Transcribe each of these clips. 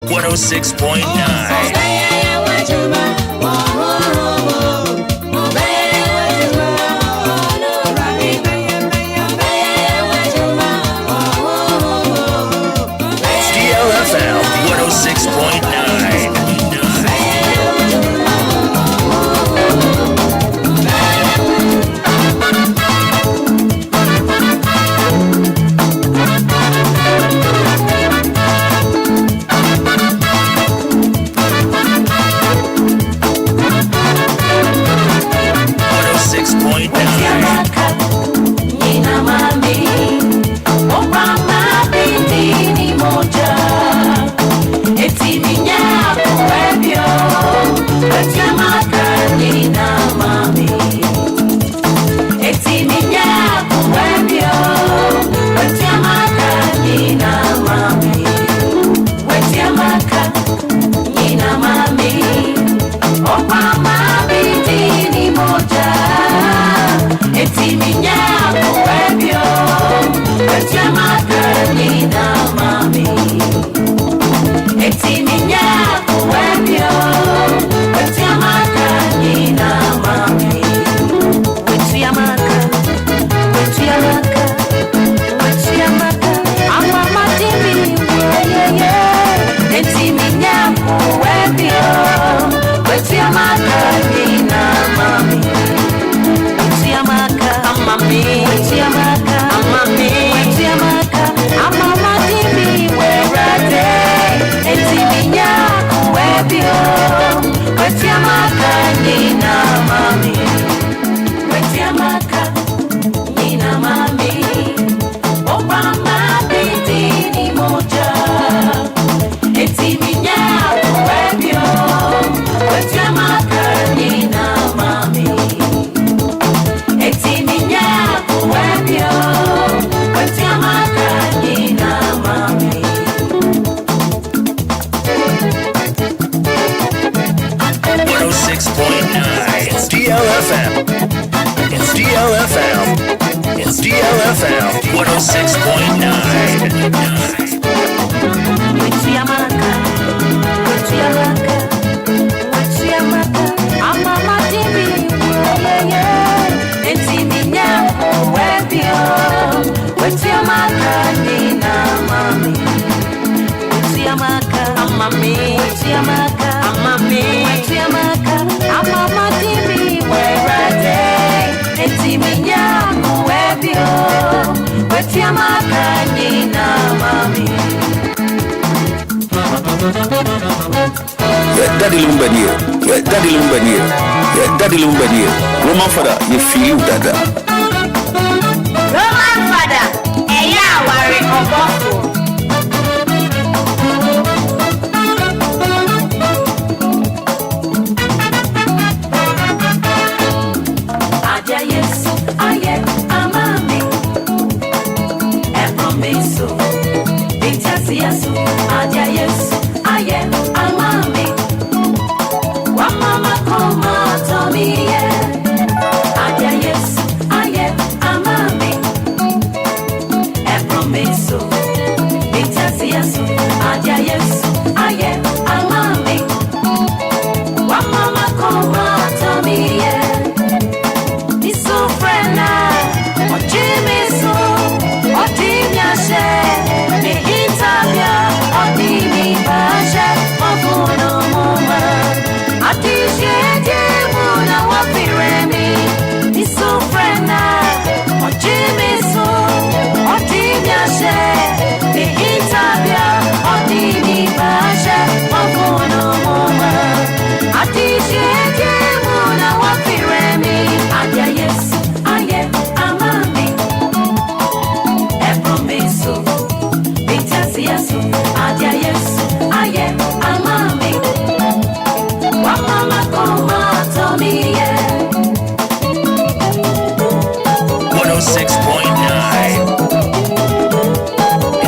106.9. DLFM 106.9. It's DLFM 106.9. Daddy Lumba near. Yeah, Daddy Lumba near. Yeah, Daddy Lumba near. Roman Fada, you feel Dada. Roman Fada, worry Osofo. Aja Yesu, aye, amami. Epromiso, bitasi Yesu, aja Yesu, aye, amami. Wamama koma tomiye. Aja Yesu, aye, amami. Epromiso, bitasi Yesu, aja Yesu, aye, amami. Wamama koma tomiye.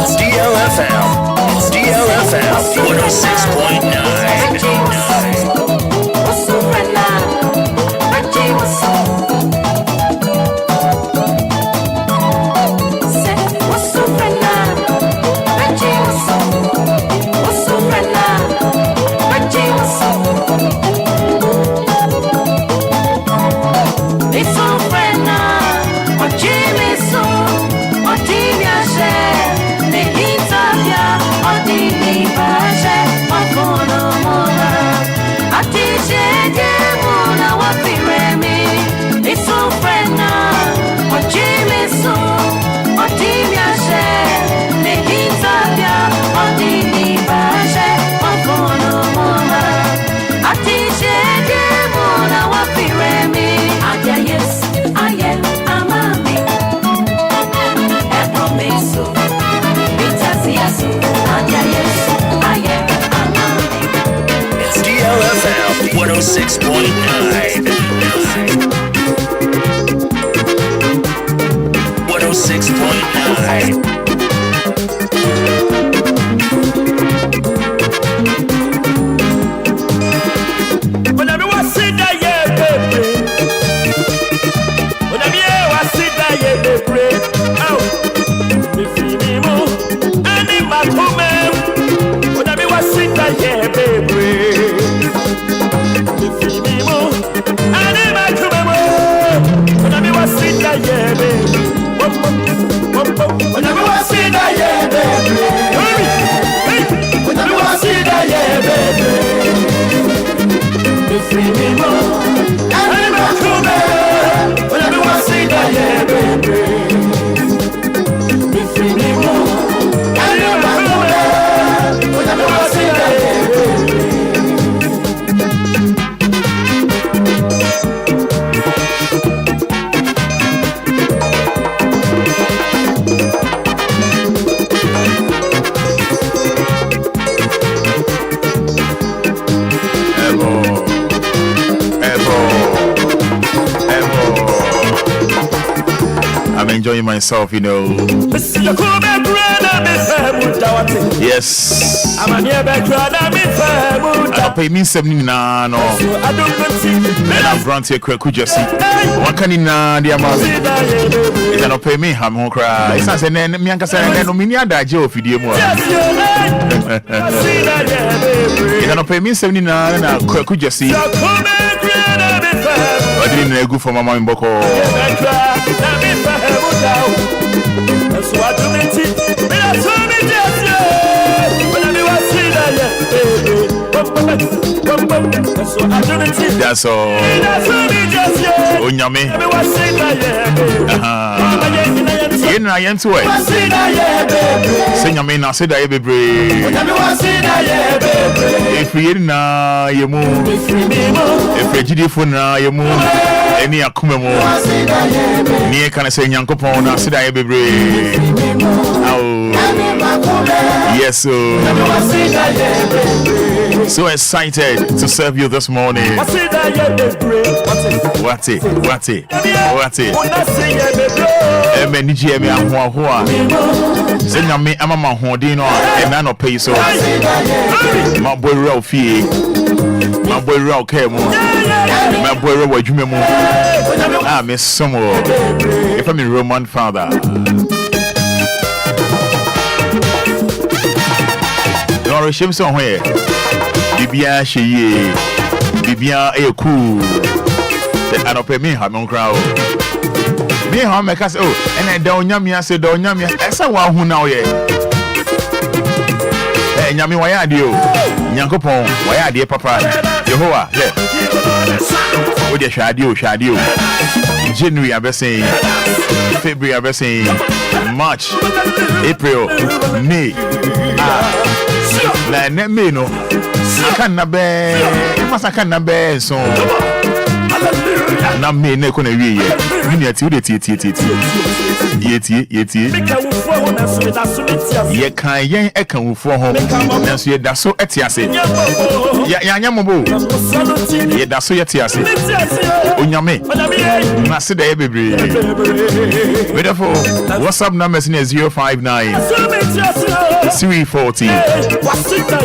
It's DLFM 106.9. What's 106.9. 106.9. Enjoying myself, you know. Yes. I pay me 70 no. And I'm granted a quick just see. What can in the amount? It's not pay me, I'm on cry. It's not a name, Mianca said, no minia da Joe for the more. It's not pay me 79 and I could just see. I didn't go for my mom in Boko. That's all. Onyame. Yen na yen to it. Say nyame na say da ye bebre. If we na ye mu. If we gidi fo na ye mu. Eni akuma mu. Ni e kan say nyankopon na say da ye bebre. Yes, so excited to serve you this morning. What it? Emeniji emi ahoa. Senya me amama hoden no e na no pay so. Ma boy real fie. Ma boy real care mu. Ma boy real wadwuma mu. Ah, me somo. If I'm a Roman father. Don't shame somewhere. Bibia sheye. Bibia e cool. I don't pay me hamon crowd. Me how make us oh and I don't nyamia say don't nyamia. Esa wa hu na oye. Eh nyami wa ya de o. Nyankopon wa ya de papa. Yehowa, yeah. O de hwade o. January abesen. February abesen. March, April, May. Na ne me no. Aka na be, masaka na be so. Na me na ko na wie ye. Ni ati de tie. Ye ye kan yen e kan wufo ho. Na so ye da so etiase. Ya nyamobo. Ye da so ye tiase. Onyame. Na se da ye bebre. Beautiful. WhatsApp number is 059 340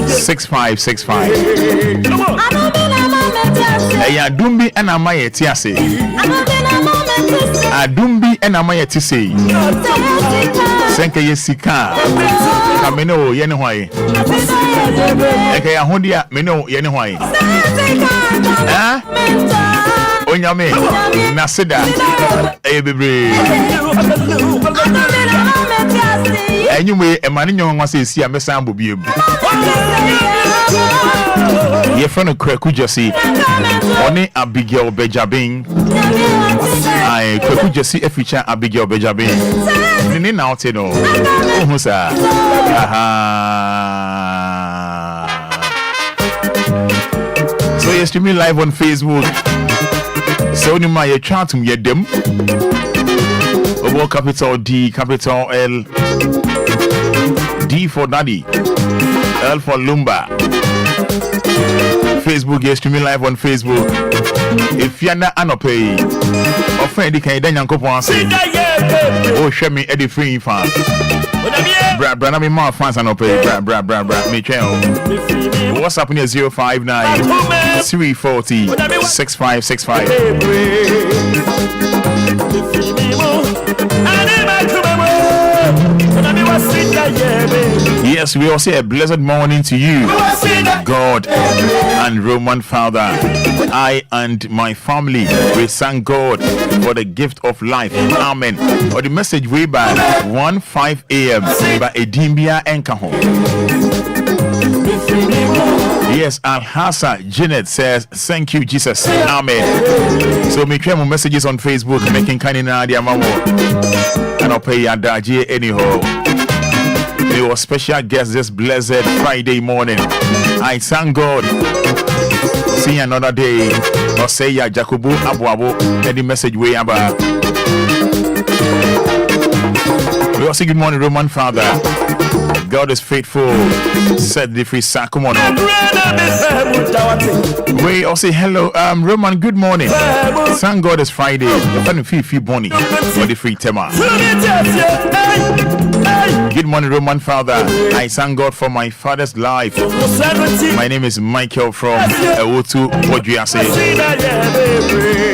6565. Eya dumbi ana maye tiase. Adumbi ena maye tise. Senke yesika. Kameno yene hwaye. Eke ya hondia meno yene hwaye. Ah? Onyame na seda bebre. Enyume emane nyon wase esi amesa ambobiem. Ye friend Kweku Jesse. Oni Abigail Benjamin. I Kweku Jesse e feature Abigail Benjamin. Nini na ote no. Ohu sa. So you're streaming live on Facebook. So you might chat to me them. Over capital D, capital L. D for Daddy. L for Lumba. Facebook is streaming live on Facebook. If you're not anopay, or friend, you can then yanko say, oh, show me Eddie Free fan. Bra, me more fans anopay. Bra, me channel. What's up in your 059 340 6565? Yes, we all say a blessed morning to you, God and Roman Father. I and my family, we thank God for the gift of life. Amen. Or the message way by 1:05 a.m. by Edimbia Enkaho. Yes, Al-Hassa Janet says, thank you, Jesus. Amen. So, make sure messages on Facebook, making kind of idea, and I'll pay your daji anyhow. Your special guest this blessed Friday morning. I thank God. See another day. Or say ya Jacobu Abuabo. Any message way about. We also good morning, Roman Father. God is faithful. Said the free Sakumono. We also hello, Roman. Good morning. Thank God it's Friday. The fun fee bonnie for the free tema. Good morning, Roman Father. I thank God for my father's life. My name is Michael from Ewotu Ojuase.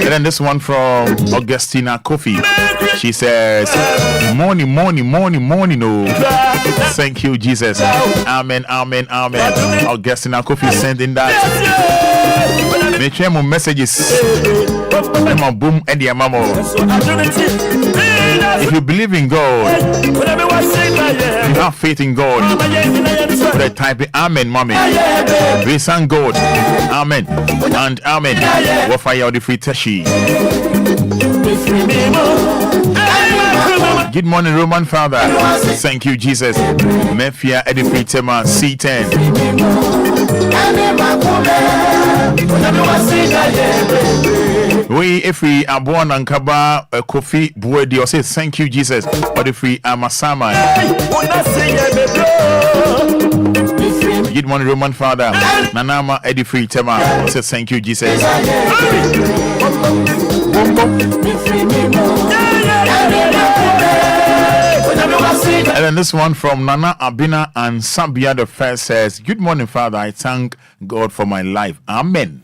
And then this one from Augustina Kofi. She says, morning. Oh, thank you, Jesus. Amen. Augustina Kofi sending that. Make sure my messages. Boom and the mama. If you believe in God, you have faith in God. But type it, Amen, mommy. We thank God. Amen and Amen. What fire the free tashi. Good morning, Roman Father. Thank you, Jesus. Mefia Edifree Tema C10. We if we are born and kaba Kofi Buedi or say thank you, Jesus. Or if we are Masama. Good morning, Roman Father. Nanama Edifree Tema say thank you, Jesus. And then this one from Nana Abina and Sambia the first says, good morning, Father. I thank God for my life. Amen.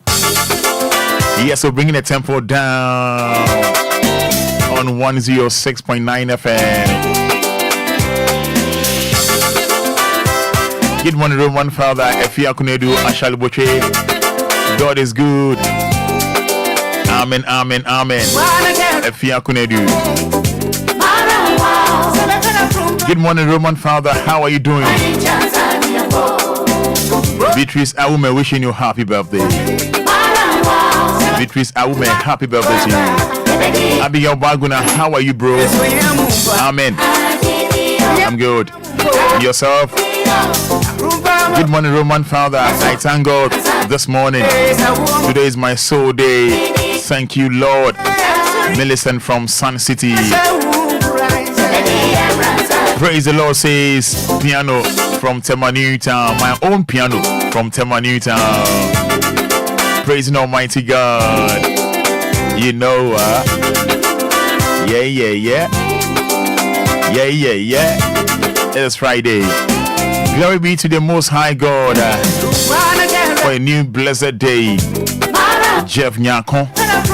Yes, so bringing the tempo down on 106.9 FM. Good morning, Roman Father. Efia Kunedu Ashal Boche. God is good. Amen. Efia Kunedu. Good morning, Roman Father. How are you doing? Beatrice Aume wishing you happy birthday. Beatrice Aume, happy birthday to you. Abigail Baguna, how are you, bro? Amen. I'm good. Yourself? Good morning, Roman Father. I thank God this morning. Today is my soul day. Thank you, Lord. Millicent from Sun City. Praise the Lord says piano from Tema Newtown. My own piano from Tema Newtown. Praising Almighty God. You know, yeah. It's Friday. Glory be to the Most High God for a new blessed day. Jeff Nyako,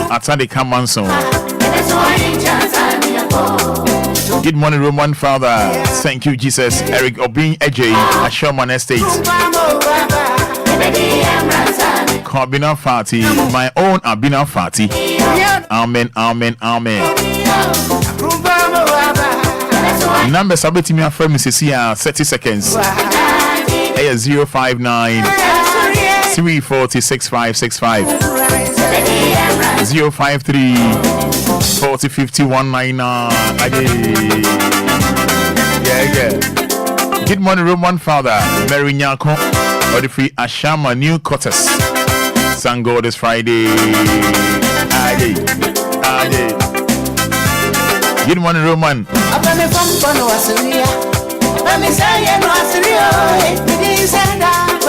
Atade Kamanson. Good morning, Roman Father. Thank you, Jesus. Eric Obin Ej, Asherman Estate. Abina Fati, my own Abina Fati. Amen. Number sabeti me after Mrs. 30 seconds. 059 340 6565 053 40 50 199. Yeah. Good morning, Roman Father. Mary Nyako, or the free Ashama New Quarters. Thank God it's Friday. Good morning, Roman.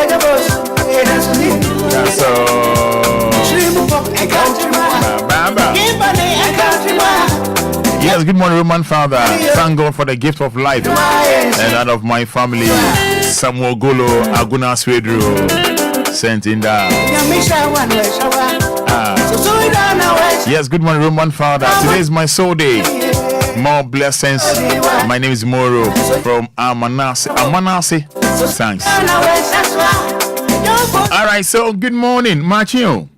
That's Yes, good morning, Roman Father. Thank God for the gift of life and that of my family. Samuel Golo, Aguna Swedro, sent in that. Yes, good morning, Roman Father. Today is my soul day. More blessings. My name is Moro from Amanase. Thanks. All right, so good morning, Marchio.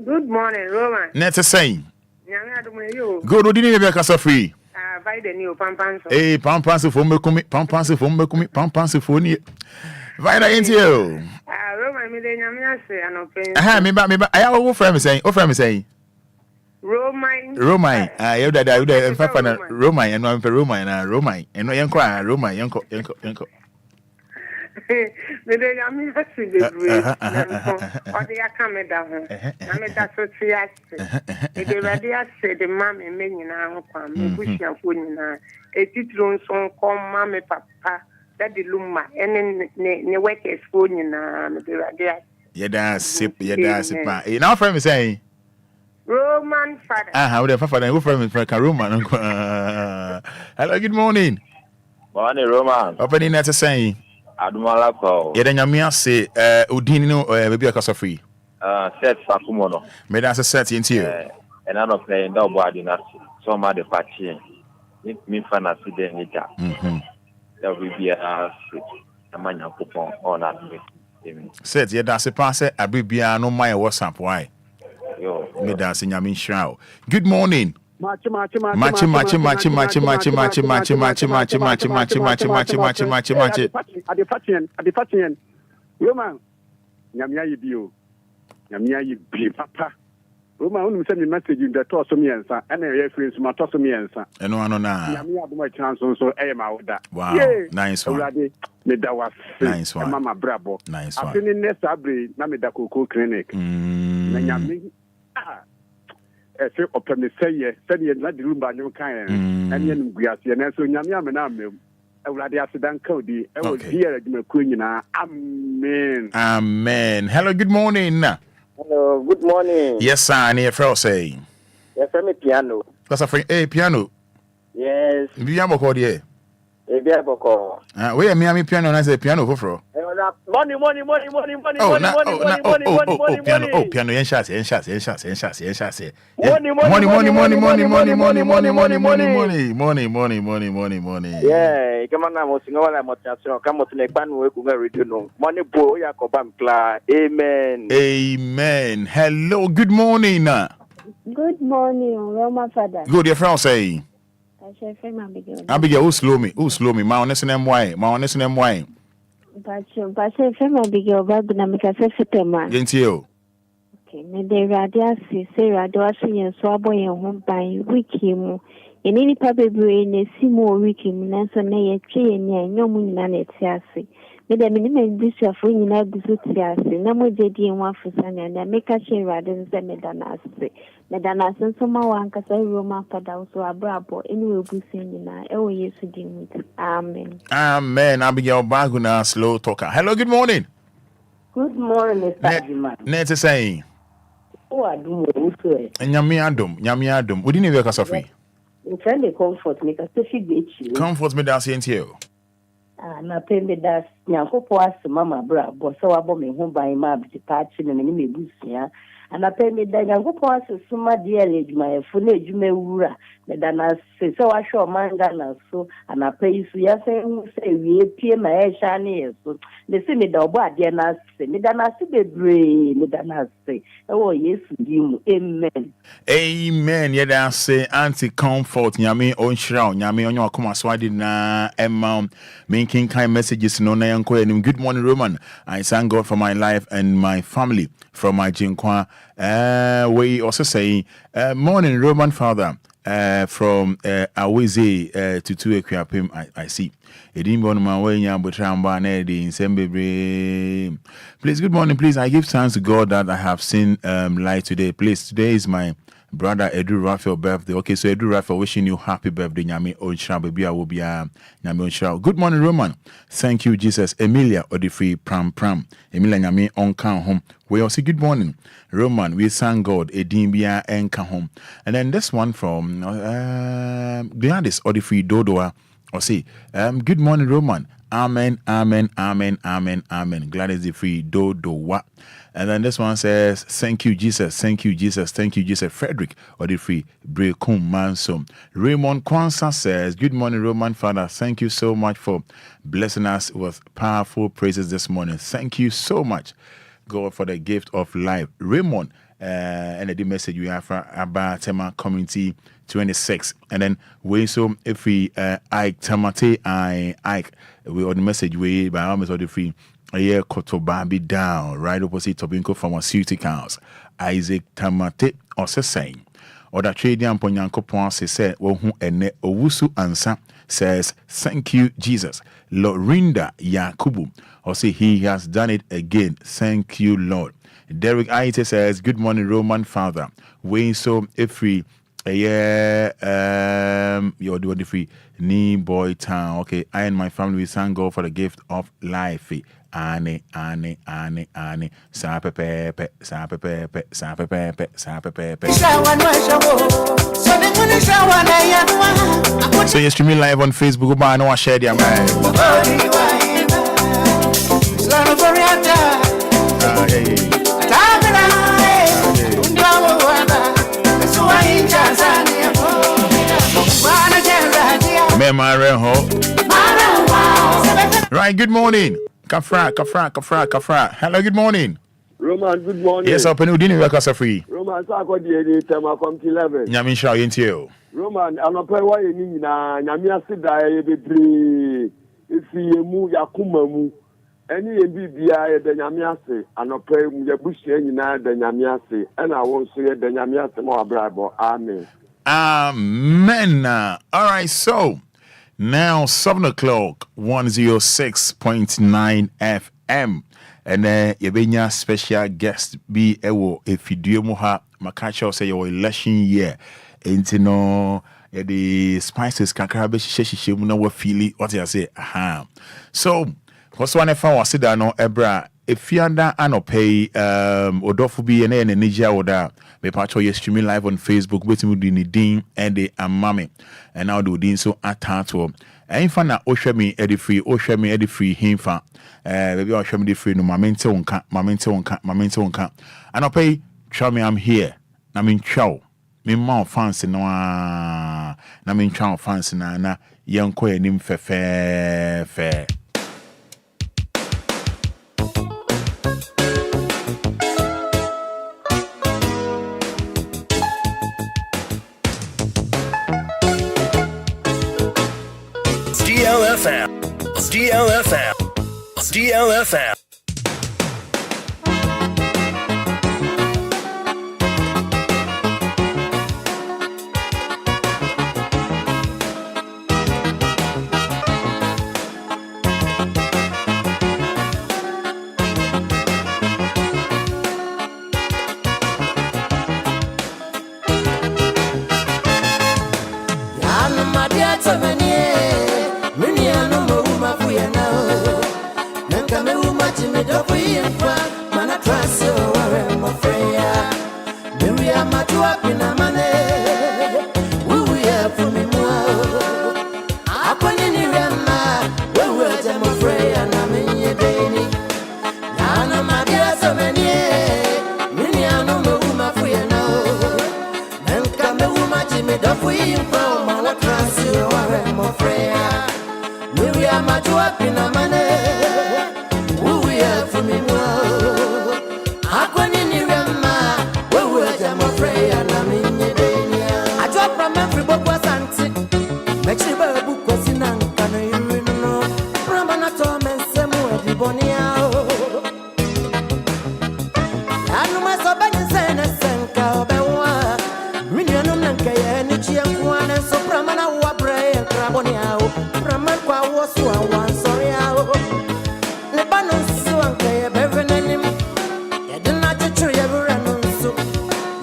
Good morning, Roman. Net saying. Good. Good. Didn't you be a free? Buy the new pampanso. Hey, pampanso for me, pampanso for me. Vina into you. Roman, me dey nyamia say anopen. Me ba. I have what friend saying. What friend saying? Roman. You that Roman, and I'm for Roman, and no Enquire, Roman, Yanko. Me dey nyamia say the way. Or dey come down. Na me da so tia say. E dey ready say the mama me nyina ho kwa me bushafo nyina. Etitro nso kom mama papa. That the Lumba and ne workers for nyina me dey ready. Yeah, sip. Now friend saying Roman Fada. What the Fada? Who from Roman? Hello, good morning. Morning, Roman. Opening that saying. Adumala ko. Yeda nyamia say udini no baby akasa free. Set sakumono. Me da set into you. And I don't play no body not so much the party. Me fan as the nita. There will be a manya coupon on that. Set yeda se pass abibia no my WhatsApp why. Yo. Me da se nyamin shroud. Good morning. Machi. Adipatien. Roman. Nyamia yibio. Nyamia yibi papa. Roman unu send me message in the toss me ensa. And a reference ma toss me ensa. Eno ano na. Nyamia abuma chance so ma oda. Wow. Nice one. Urade me da was. Nice one. Mama brabo. Nice one. Afini nesta abre na me da koko clinic. Na nyamia say open say na the Lumba new kind and yen guasi and so nyamia me na me Ewurade asidan kodi e wo here adwumakuo nyina amen. Hello, good morning. Hello, good morning. Yes sir, near friend say. Yes, I'm a piano. That's a friend. Hey, piano. Yes. Biamo call here. Ebia boko. We me piano na say piano for fro. Money. Piano yen shots. Money. Yeah, come on now, sing all I'm watching. Come on to the pan we could read no. Money boy, Yakobam Kla. Amen. Hello, good morning. Good morning, Roma Fada. Good, your friend say. I shall frame Abigail, who slow me? My honest name why? Passion frame Abigail, but na make a man. Against you. Okay, me de radia say radio sing so boy and home by wiki mu. In any paper brain, a simo wiki, Nanso nay a tree and no moon and it's assy. Me the minimum this of ringing out the suitiasi, no more JD and one for Sunday, and I make a share rather than Medanasi. Medanasi, so my one cause I Roma Fada so a brabo, anyway, be singing. Oh, yes, we do it. Amen. Abigail Baguna, slow talker. Hello, good morning. Good morning, Mr. Net saying. Oh, I do also. And Yamiadum. We didn't work as a free. In friend, comfort make a specific bitch. Comfort me down saying to you. Na pay me that Yanko as Mama Bra, but so about me home by my party and me busia. And I pay me that Yanko as Suma dear lady, my phone, you may wura. Then I say, so I show manga so, and I pay you. Yes, say we appear my shiny. So they say me the boy, dear Nas, me than I see the brain, me than I say, oh, yes, you, amen. Amen. Yeah, say anti comfort, Yami on shroud, Yami on your come as I did na making kind messages no na yanko and good morning, Roman. I thank God for my life and my family from my Jinkwa. We also say morning, Roman Father. From Aweze to Equiapim, I see. Please, good morning. Please, I give thanks to God that I have seen light today. Please, today is my brother Edu Raphael birthday. Okay, so Edu Raphael wishing you happy birthday. Nyame Onshra baby Obia. Nyame Onshra. Good morning, Roman. Thank you, Jesus. Emilia Odifree Pram Pram. Emilia Nyame Onka home. We also good morning, Roman. We thank God. Edimbia Enka home. And then this one from Gladys Odifree Dodoa. Or say, good morning, Roman. Amen, amen, amen, amen, amen. Gladys the free Dodoa. And then this one says, thank you, Jesus. Thank you, Jesus. Thank you, Jesus. Frederick Odifree Brekum Mansom. Raymond Kwanzaa says, good morning, Roman Father. Thank you so much for blessing us with powerful praises this morning. Thank you so much, God, for the gift of life. Raymond, and the message we have about Tema Community 26. And then we so if we Ike Tamate Ike we on the message we by almost all the free a year Kotobabi down right opposite Tobinco Pharmaceuticals. Isaac Tamate also saying or that trading and Ponyanko se said who ene owusu ansa says thank you Jesus. Lorinda Yakubu or say he has done it again. Thank you Lord. Derek Aite says good morning Roman Father. We so if we you're doing the free knee boy town. Okay, I and my family we thank God for the gift of life. Ane sa pepe so you're streaming live on Facebook. I know I shared your man. Right, good morning. Kafra. Hello, good morning. Roman, good morning. Yes, open you didn't work us free. Roman, I got the time from 11. Nyamin show into you. Roman, I'm not why you need Namia Sida, if you move Yakumamu, any BBI, the Namiase, and not pay the bush and the Namiase, and I won't say the Namiase more bravo. Amen. Amen. All right, so now 7 o'clock, 106.9 FM. And then you special guest be ewo if you do moha makacho say your election year. And you know the spices kakra be she mu na wa feel what you say. Aha. So what's one if I was sit down no ebra if you under anopay odofo bi ene Nigeria oda me patcho you streaming live on Facebook wetin we do din and the amame and now do din so atato ainfa na ohwe me edi free himfa baby ohwe me the free no mamente wonka anopay tell me I'm here na me twaw me ma fancy no na me twaw fancy na yenko enim fe DLFM.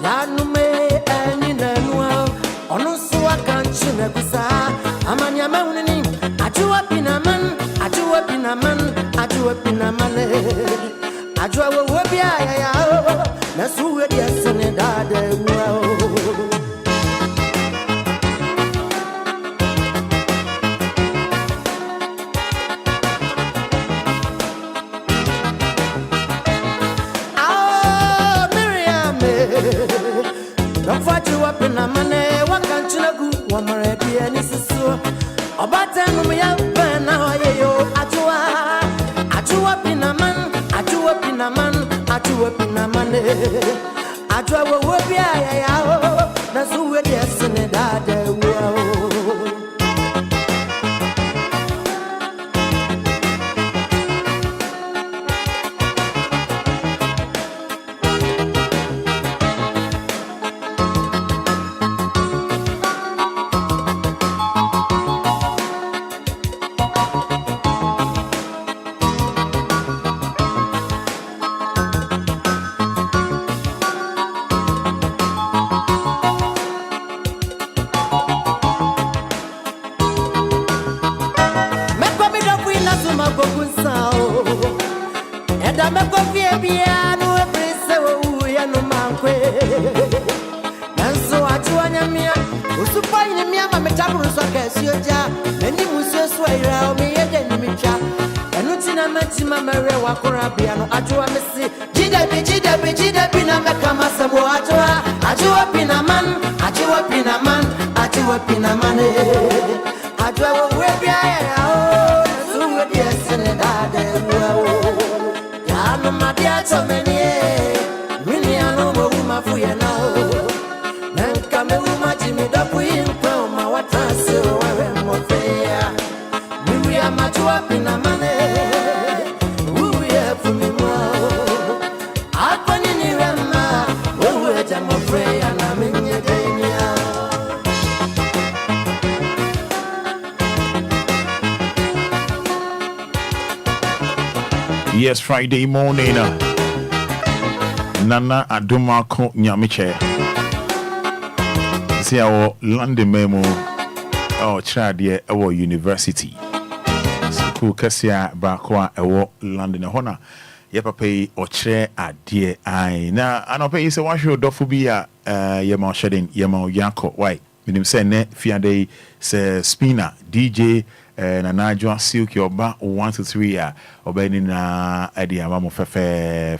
Yanume That's who it is, and it don't fight you up in a money, what can't you go? One more idea, and this is so. About time we have been now, I do up in a man, I do up in a man, I do up in a money. I do a Obia, that's who it is, and it Yes, Friday morning. Nana Adumako Nyamiche. See our London memo. Our child here, our university. School Cassia Bakwa, our London Hona. Yepape or chair at dear I. Now, I don't pay is a wash your dofubia, Yama shedding, Yama Yanko. Why? Minim sene Fiade se Spina, DJ. Na najwa silk your ba 1 to 3 ya obeni na edi amamo fefe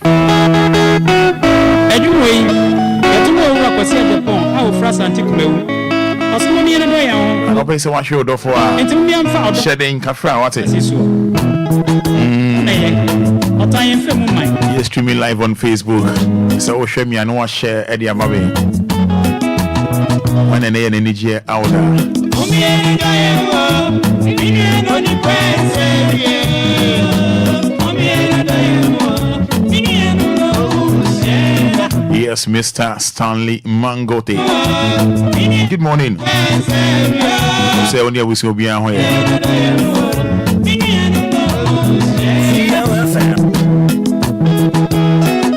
anyway etumo ura kwasi Japan how France antikumewu osmo mi ene do ya ho open se wa show do for a entimi mi amfa odo shedding kafra what it otan femu man yes streaming live on Facebook so o share me and wa share edi amabe when ene energy out there Yes, Mr. Stanley Mangote. Good morning. Say on your whistle be on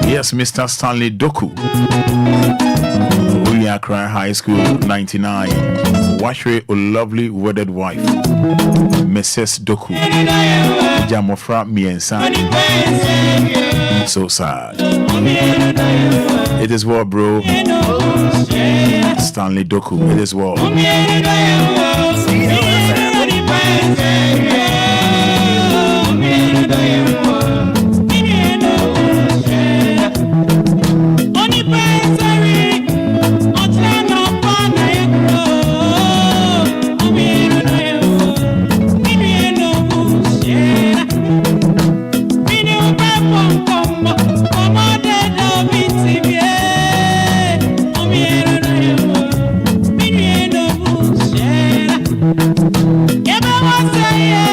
Yes, Mr. Stanley Doku. Accra High School 99. Washre, a lovely wedded wife, Mrs. Doku. Jamofra Miensa. So sad. It is well, bro. Stanley Doku. It is well. Yeah.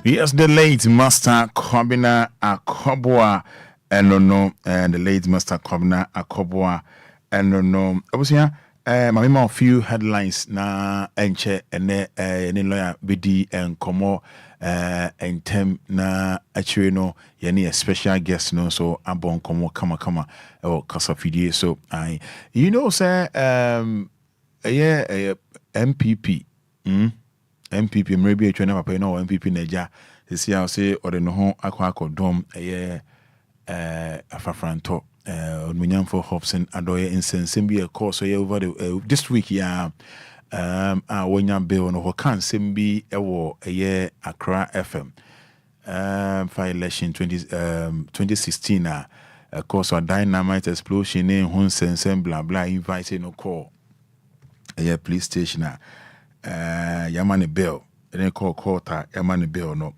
Yes, the late Master Kobina Akobwa and the late Master Kobina Akobwa and obviously my few headlines na enche ene lawyer bidi and komo and tem na actually no yani a special guest no so abon komo kama or kasafidie so I say MPP MPP maybe a trainer papa no MPP Naija see I say or no ho akwa dom afafranto Munyam for Hobson Adoye insense be a course over the this week Wonya bill no can simbi ewo Accra FM for election 2016 of course a dynamite explosion in Hunsen blah blah invited no call police station Yamani Bell then call quarter Yamani Bell no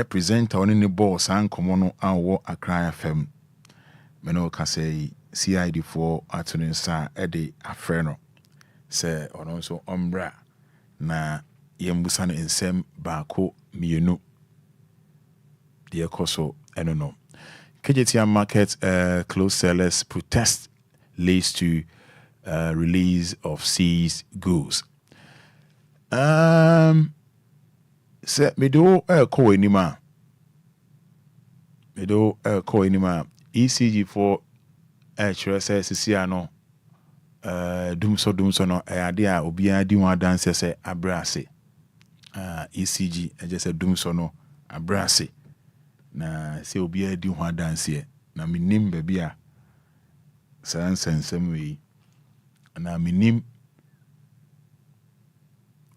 presenter on the boss and common and war Accra FM Meno can say CID for Atunin Sa Eddie Afreno say on also Umbra na Yembusano in Sem Bako Mienu dear Koso Enono KJTM market close sellers protest leads to release of seized goods. Say me do call anima. Me do call anima. ECG for no dum so no ade a Obia di wan dance say abrase ECG just say dum so no abrase na say Obia di wan dance na minim ba bia sansensem we na minim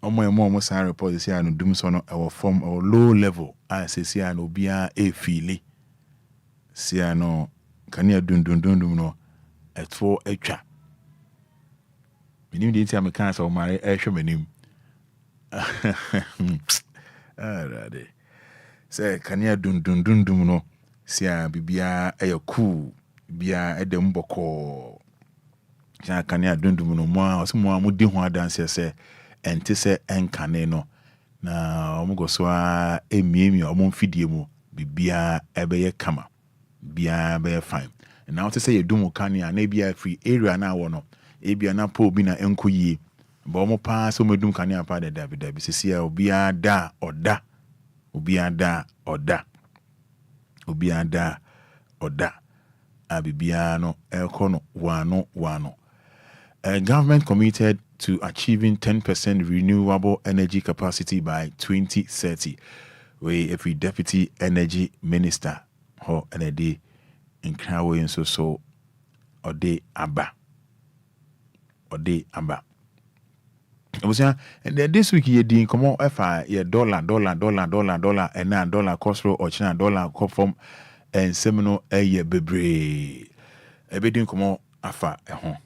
omo san report say no dum so no our form or low level I say no Obia e feel sia no kania dum no etfo etwa minim de ntia me kan so mare ehwe manim rade say kania dum no sia bibia cool bia edem boko ja kania dum no mo asmo amudi ho adanse se ente se enkane no na omugo so a emiemi omfidie mu bibia ebeye kama bia be fine now to say you do mukania na bia free area na wo no ebia na po bi na enko yie ba omo pa so medum kania pa da dabi sisi a obia da abibia no ekono wano government committed to achieving 10% renewable energy capacity by 2030 where every deputy energy minister ho enedi Enquires so ode aba and then this week you din come on FI dollar and now dollar cost row or China dollar come from and seminal bebre ebedin come on afa ehon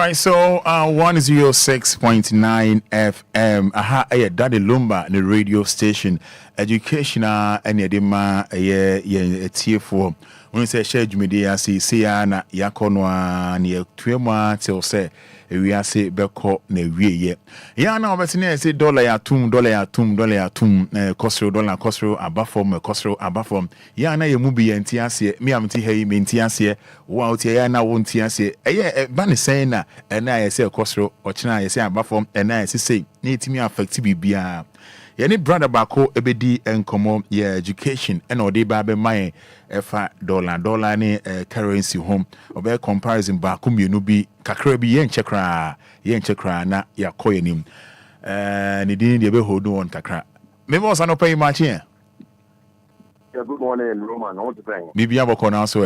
right, so 106.9 FM. Aha, Daddy Lumba, the radio station. Educational and Yadima, a tier for. When you say share media, see, na yakonwa near 2 months till say. We are say beko ne wie ye. Ya na obetine say dollar ya tum kosro abafom ya na ye mu bi enti ase me amti hayi me enti ase wo outi ya na wo enti ase eye ba ne sen na na ye say kosro ochina ye say abafom na ye say na etimi affect bibia. Ye ni brother bako ebedi enkomo ye education and odi ba be my efa dollar ni currency home obe comparison bako mienu bi kakra bi ye nchekra na yakoye nim ni din de be hold on kakra me mo sa no pay match here. Yeah, good morning Roman, I want to thank bibia bako na so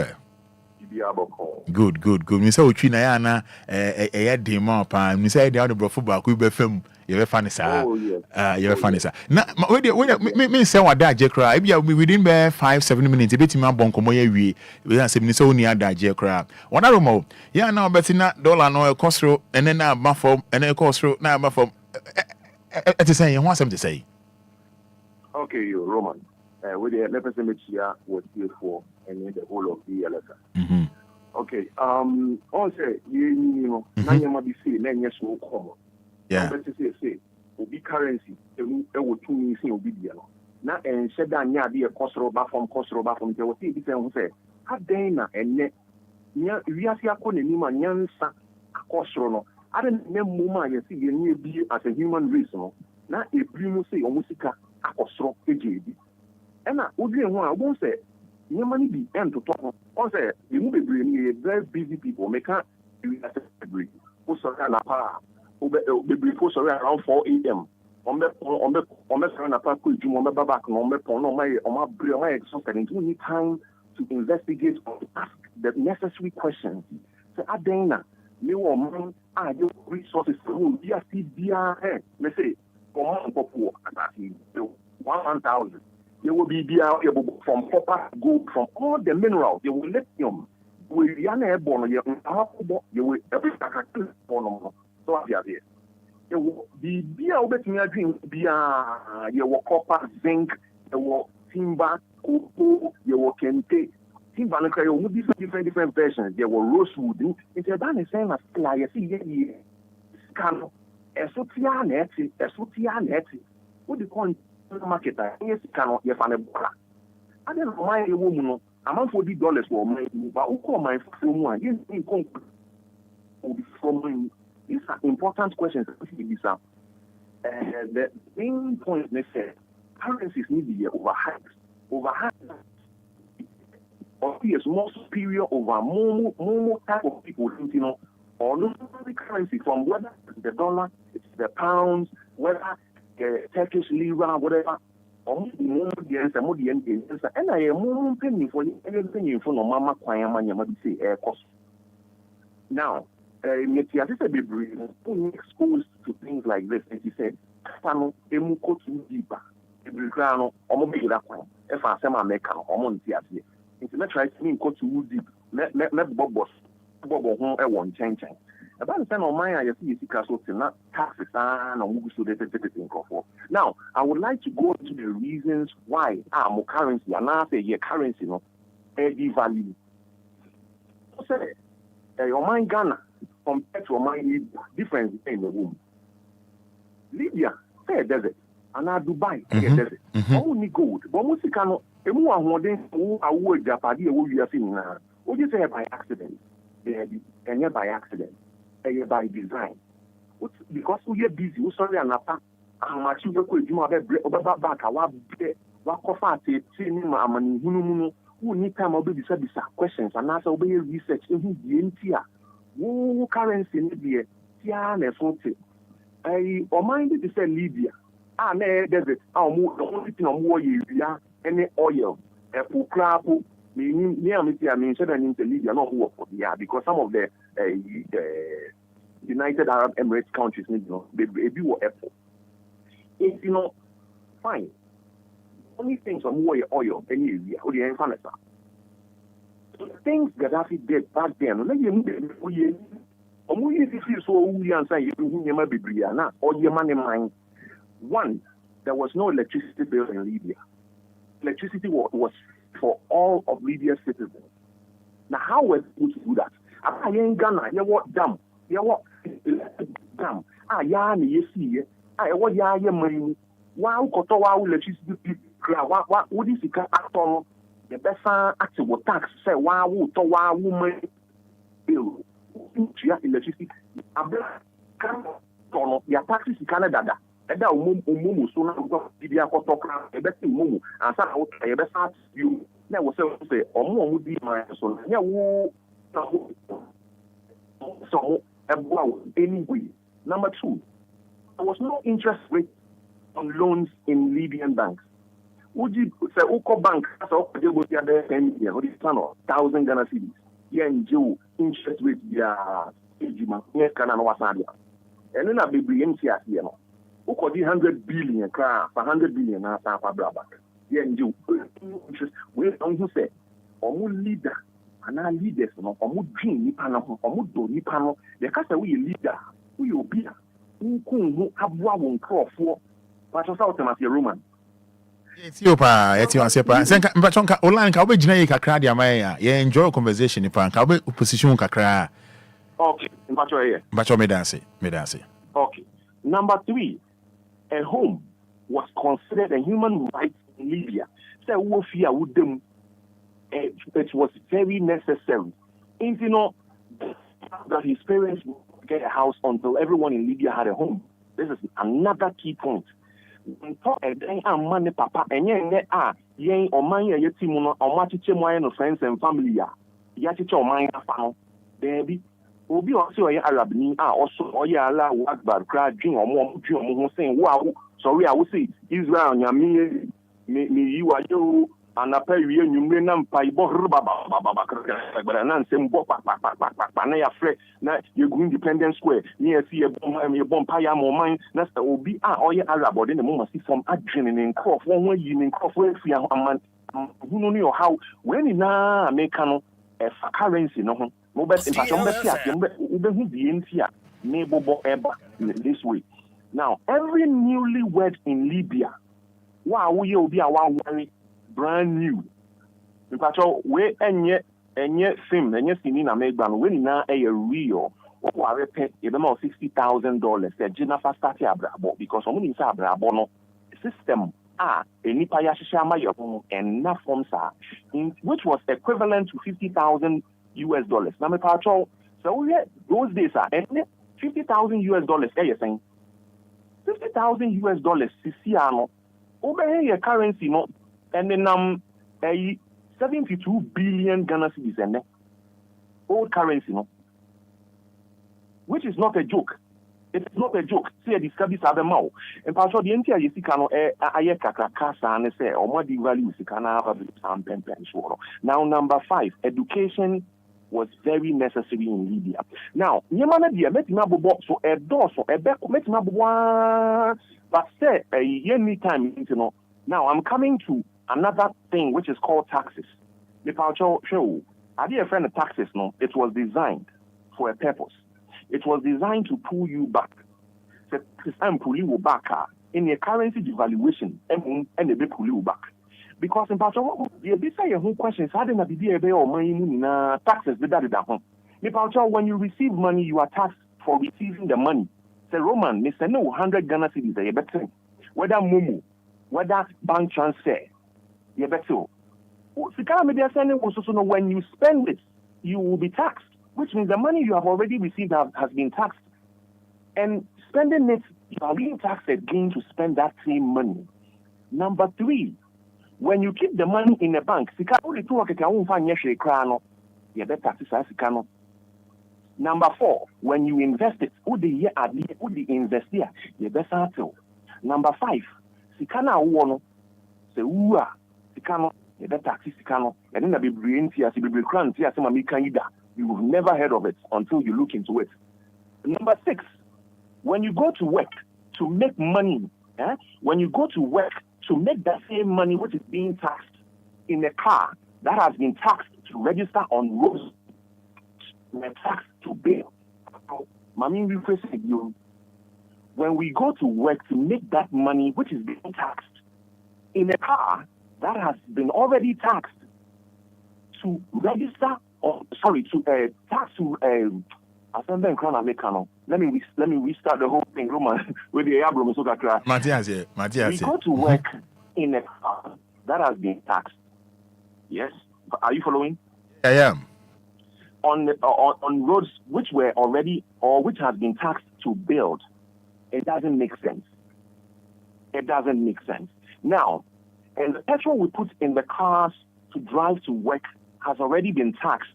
Good. Me say otwi na ya na dem pa. Me say dey on the brofo back we be fam. You be funny sir. You be funny sir. Na me say what that je kra. E bia within 5-7 minutes e betimi abon komo ya wie. We say me say oni ada je kra. Wona romo. Ya na obeti na dollar no e kosro ene na ba form ene e kosro na ba form. E te say you want something to say. Okay, you Roman. With the representative here was here for and the whole of the DLFM. Okay. Also, you know, now you might be saying, then yes, will come. Yeah. But to say, will be currency. It will 2 minutes in Obia. Now, and said that near be a cost roba from there was this and say, how dana and net. We are here calling him a nyansa cost rono. I don't know moment you see you be as a human race. No, now a primo say or musica a cost rock AJB. And I would won't say, your money be end to talk. Or say, you will be bringing very busy people, make a agree. Who surround a power, who be before around 4 a.m. On the surround a park, you on the back, on my brain, exhausted, you need time to investigate or ask the necessary questions. So, Adena, you or man, you resources to be a CBR, let's say, 1,000. There will be from copper, gold, from all the minerals. They will lithium. We are airborne. You will every so there will be beer with me. Drink beer. You will copper, zinc. You will timber, cocoa. You will kente. Timber and you will different versions. There will rosewood. It's a band saying as you see. Can esotia neti. What do you call market? Yes, cannot you find a bola. I don't mind a woman. I'm on $40 for my but who call my phone? Yes, from these are important questions. The main point they say currencies need to be overhyped. Or is more superior over more type of people, you know, or not the currency from whether it's the dollar, it's the pounds, whether Turkish lira, whatever. Or more the answer, and I am more penny for anything for no mama kwayama yamadi say air cost. Now, Metias be exposed to things like this, and he said, Pano, emuko too deeper. Ebricano, Omobila, if I say my mecca, Omontias. It's not try to go too deep. Let Bob home at one change. About the time of mine, I see castle to not taxes and so they think for. Now, I would like to go into the reasons why more currency and now say your currency no value. Say your mind Ghana compared to your mind difference in the room. Libya, say a desert, and now Dubai, say a desert. Only gold, but most cannot. Who are Japadi, who you are seeing now. What do you say by accident? And by accident. By design. Because we are busy, we sorry and apa. I'm actually going to do back. I want to who need time will be decided questions and answer obey research in the entire. Who currency in Libya? Tiana something. I minded to say Libya. Desert. I'll move the only thing on war you any oil. A full crab. Near me, I mean, certain Libya not work for because some of the United Arab Emirates countries need they do airport. It's fine. Only things on more oil any area or the infinite. So the things Gaddafi did back then, let you so we answer you never be Brianna or your money mine. One, there was no electricity bill in Libya. Electricity was for all of Libya's citizens. Now, how were they to do that? I ain't Ghana, you what dam, you what dam. You see, what ya money. Wow, Kotowa electricity, what would you see? The best actual tax say, wow, Towa woman bill, electricity. Your taxes in Canada. Eda umumu so na go bibia kotoka ebeti umumu ansa na wo ebesa you na wo say omu di man so na wo so eboa anyway. Number 2, there was no interest rate on loans in Libyan banks. Would you say Oko Bank as a go there 10 years or this 1,000 Ghana cedis yenjo interest rate ya ejima nye kana no wasadia eno na bebre yenti ase no ukodi 100 billion kra for 100 billion na sa kwa braba yenjo interest we don who say omu leader ana leaders no omu dream nipa no omu do nipa no de kasa we leader we Obia nkunhu aboa won krofo pato south na se Roman Etiopa senka mbachonka online ka obegina yi kakra dia mai ya enjoy conversation nipa ka obe position kakra. Okay, mbacho me dance. Okay. Number 3, a home was considered a human right in Libya. So it was very necessary. And you know that his parents would get a house until everyone in Libya had a home. This is another key point. Money papa and yen or my yetimuno or machiche friends and family yachiche or mine baby Obi also Arab ni also oyala wakbar crowd drink or more saying wow sorry I will say Israel nyami me you are you and appear you menam paibo but an sembo na ya fre na you go Independence Square near see a bomb paya more mine that's the Obi oya Arab or then the moment see some adrenaline in crop one you in crop where free man who know how when na American currency no this way. Now, every newlywed in Libya, wow, we will be brand new. In fact, we enye sim, in America, when now a real, or I pay about $60,000. The Jennifer started abrabo because someone is abrabo system. Any payashama and na forms which was equivalent to $50,000 US. Now, my patrol, so those days are $50,000 US. You're saying $50,000 US. Siciano, over here currency, no, and then 72 billion Ghana cedis and old currency, no, which is not a joke. It's not a joke. See, I discuss this other mouth. And patrol the entire Yesicano, Ayakaka, and say, or more the value Sicana, now, number 5, education was very necessary in Libya. Now, Yamana dia metimabo so a door so a back metimabo but say a year time, you know. Now I'm coming to another thing which is called taxes. The Paucho show I did a friend of taxes, no, it was designed for a purpose. It was designed to pull you back. So I'm pulling you back in a currency devaluation and they pull you back. Because in part of the whole questions, how did be or money taxes when you receive money, you are taxed for receiving the money. The Roman, Mr. No 100 Ghana cedis, you better whether Mumu, whether bank transfer, you better. When you spend it, you will be taxed, which means the money you have already received has been taxed. And spending it, you are being taxed again to spend that same money. Number 3, when you keep the money in the bank, number 4, when you invest it, invest here, number 5, you've never heard of it until you look into it. Number 6, when you go to work to make money, when you go to work to make that same money which is being taxed in a car that has been taxed to register on roads, taxed to bail. When we go to work to make that money which is being taxed in a car that has been already taxed to register, to tax to let me restart the whole thing, Roman, with the Abraham Matthias. We go to work in a car that has been taxed. Yes, are you following? I am. On roads which were already or which has been taxed to build, it doesn't make sense. It doesn't make sense. Now, and the petrol we put in the cars to drive to work has already been taxed.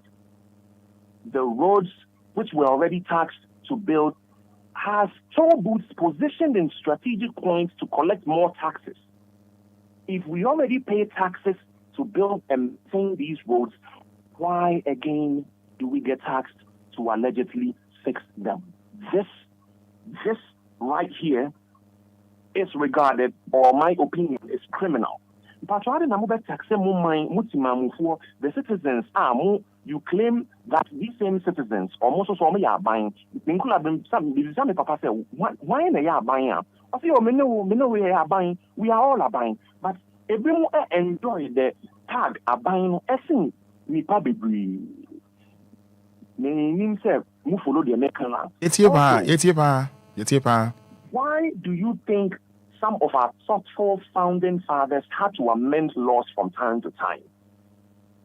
The roads which were already taxed to build has toll booths positioned in strategic points to collect more taxes. If we already pay taxes to build and maintain these roads, why again do we get taxed to allegedly fix them? This right here is regarded, or my opinion, is criminal. But the citizens are more. You claim that these same citizens, or most of them are buying. Some papa say, why they are buying? I say, oh, we know we are buying. We are all buying. But everyone enjoy the tag are buying. Essing me probably. Himself, move follow the American land. Why do you think some of our thoughtful founding fathers had to amend laws from time to time?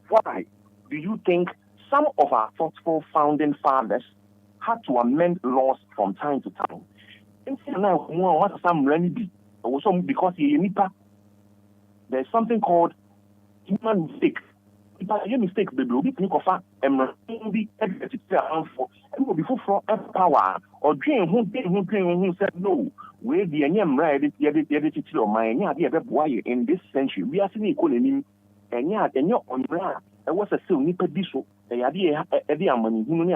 Why do you think some of our thoughtful founding fathers had to amend laws from time to time? Because there's something called human mistake. If I mistake, baby, we think of a before power or dream who said no. We the in this century. We are seeing economy and your on it was a still nipper diso. The idea money who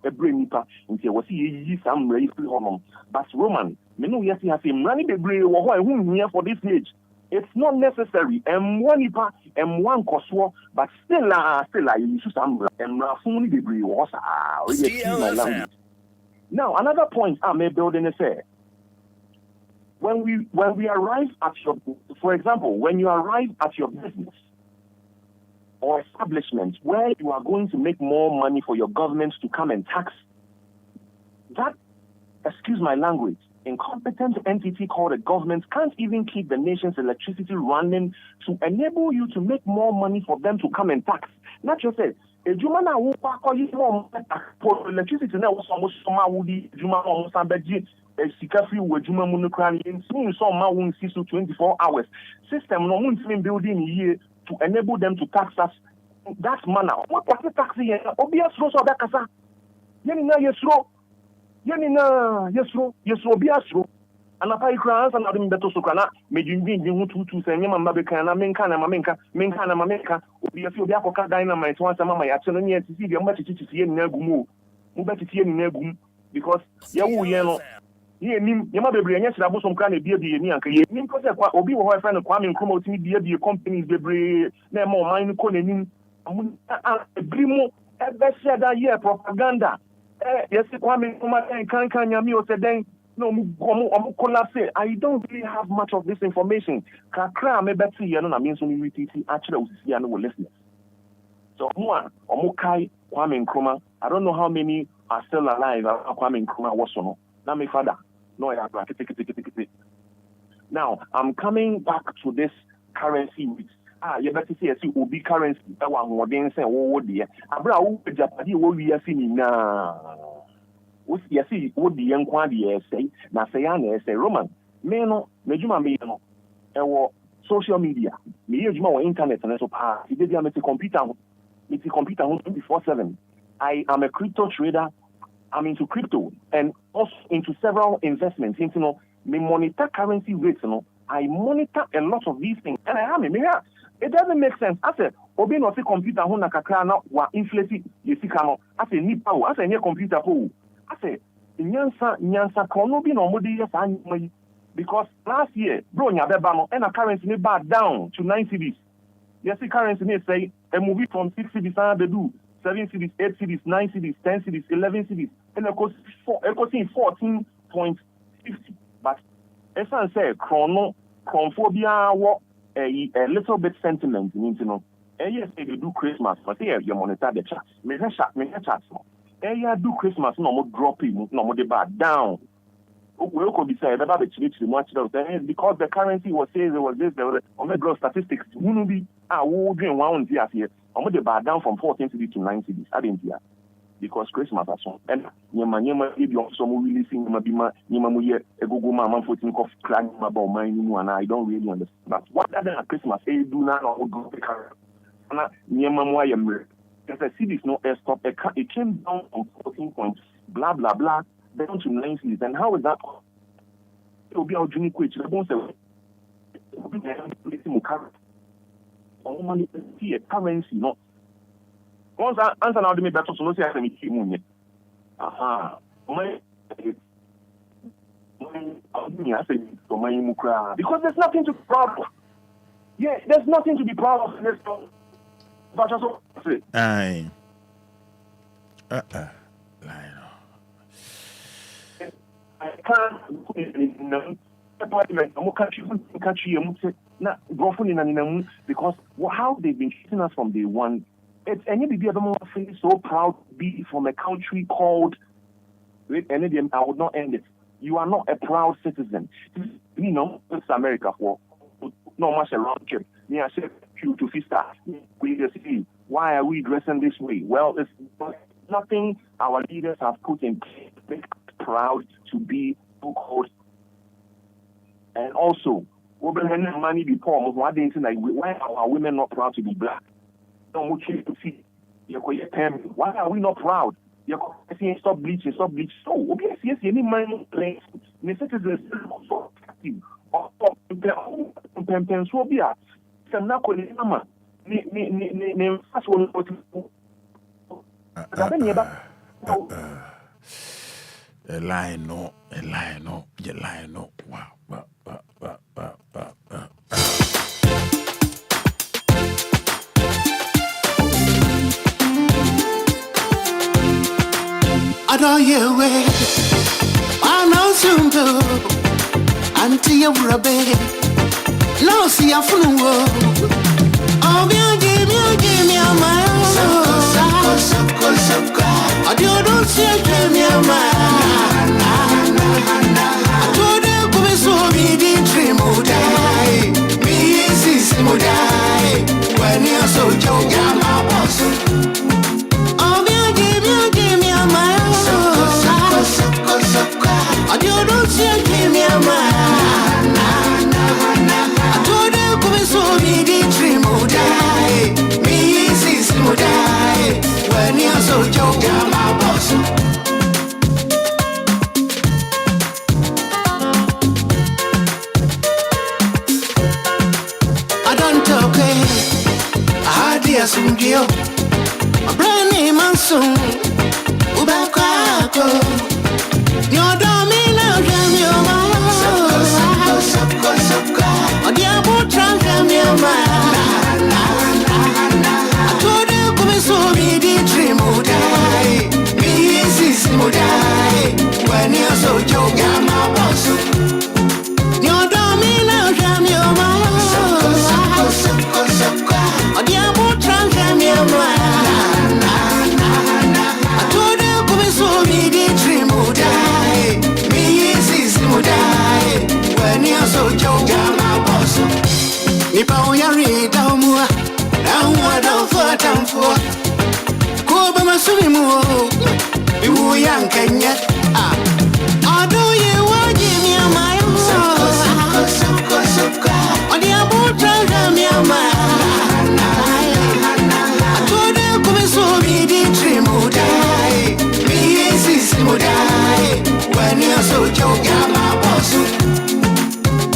a brain nipper until was he some race honor. But Roman, many yes, he has him running the brain or whom here for this age. It's not necessary. One nipper and one coswo, but still you should some and Rafuni the brain was now another point I may build in a say. When we arrive at your, for example, when you arrive at your business or establishment where you are going to make more money for your government to come and tax, that, excuse my language, incompetent entity called a government can't even keep the nation's electricity running to enable you to make more money for them to come and tax. Not just say, a Jumana who call you more electricity now was almost Juma almost a Sikafi with Juma Munukran in soon saw Mawun 6 to 24 hours. System no one building here to enable them to tax us that manner. What was the tax here? Obia Sro Dakasa. Yanina Yesro. Yanina Yesro. Yesro Biasro. And a pie crowns and other better socana made you being 2 to send Yama Mabekana, Menkana, Mamenka, Obia Fiacoca dynamite once a mamma at Sony to see the much to see in Negumu. Mubati in Negum because Yawu. Yama Baby, yes, I was some kind of beer, because Obi or friend of Kwame promoting the companies, the name more mine calling Brimo, ever said that year propaganda. Yes, Kwame can't Yami or said, no, I don't really have much of this information. Kakra, maybe see, I mean, so we actually see no listeners. So, one, Omukai, Kwame Nkrumah, I don't know how many are still alive. Kwame Nkrumah was on. Now, my father. No, I have to now, I'm coming back to this currency. You better see a Obi currency. That one more than say, oh, dear. Abra, Japadi, what we are seeing now. You see, what the Enquiries say, Nasayana say, Roman, Meno, Mejuma Meno, or social media, me or internet, and so far, he did a computer 24/7. I am a crypto trader. I'm into crypto and also into several investments. Into me monitor currency rates. I monitor a lot of these things, and I am it doesn't make sense. I said, Obi no see computer who na kakra na wa inflate yesikano. I say nipa wo. I say nye computer who. I say nyansa kono bi no modi yes anyi because last year bro nya beba no and a currency ni back down to 9 cedis. Yes, the currency ni say a movie from 6 cedis and they do 7 cedis, 8 cedis, 9 cedis, 10 cedis, 11 cedis, and it goes 14.50. But as I say, chronophobia, a little bit sentiment, you know. Yes, they do Christmas, but here you monitor the chat. Me chat. Yeah, do Christmas, no more dropping, no more debate down. We could be saying that because the currency was saying there was this, there was on statistics. Wouldn't be doing one here. I'm going to buy down from 14 cities to 9 cities. I didn't hear because Christmas has on. And Yama, if you're some releasing Yama, a Google Mama 14 cough crying about mine, and I don't really understand. But what other Christmas do now or go the current? Yama, because the cities no air stop. It came down from 14 points, blah blah blah, down to 9 cities. And how is that? It will be our junior quick. The bones will be money see a currency, no. Once answer now, me better so no say I me keep munye. Aha. Because there's nothing to be proud of. Yeah, there's nothing to be proud of in this song. But just say. Aye. I can't because how they've been treating us from day one. It's any baby feeling so proud to be from a country called I would not end it. You are not a proud citizen. You know, it's America for no much a round trip. Me, I said you to Fista. We just see why are we dressing this way? Well, it's nothing our leaders have put in place to make us proud to be so-called. And also, money before why are our women not proud to be black? Why are we not proud? Stop bleaching. So, Obia yes, any man place. Necessity so active. Obia. A lie no. Wow. I don't hear way. I know soon too. Until you're a baby. No, see a fool. Oh, give me a mile. I don't see a give me a mile. I told you, go so me the dream would die. Me is would die. When you're so young, I'm a boss. Oh, give me a mile. I don't see a give me a mile. I told you, go so me the dream would die. Me is would die. When you're so young, I'm a boss. I don't talk, I dear some deal. A brand name and soon. Ubako. Your domino, your mind. Oh, dear, boot, trunk, your mind. I told you, come so me the dream would die. Me is would die. When you're so young, I'm a boss. Your domino, your mind. Oh, dear, boot, trunk, your mind. I told you, come so me the dream would die. Me is would die. When you're so young, I'm a boss. Nipa uyari daumua. I don't for time for Koba Masumu. You young Kenya. I do you want give me a mile? On the about me a mile. I told you, come so me the dream would die. Me is would die. When you're so young, I'm a boss.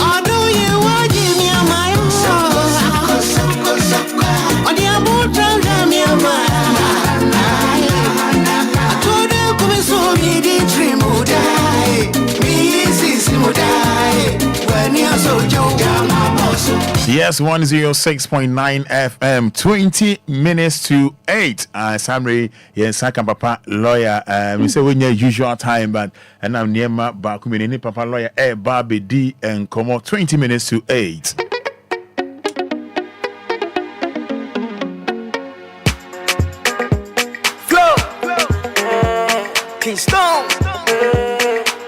I do you want give me a mile? On the about me a mile. I told you, come so me the dream would die. Me is would die. When you're so young, I'm a boss. Yes, 106.9 FM, 20 minutes to 8. Samri, yes, Saka Papa lawyer. We say when your usual time, but and I'm near my back. Papa lawyer, Barbie D and come on, 20 minutes to 8. Keystone,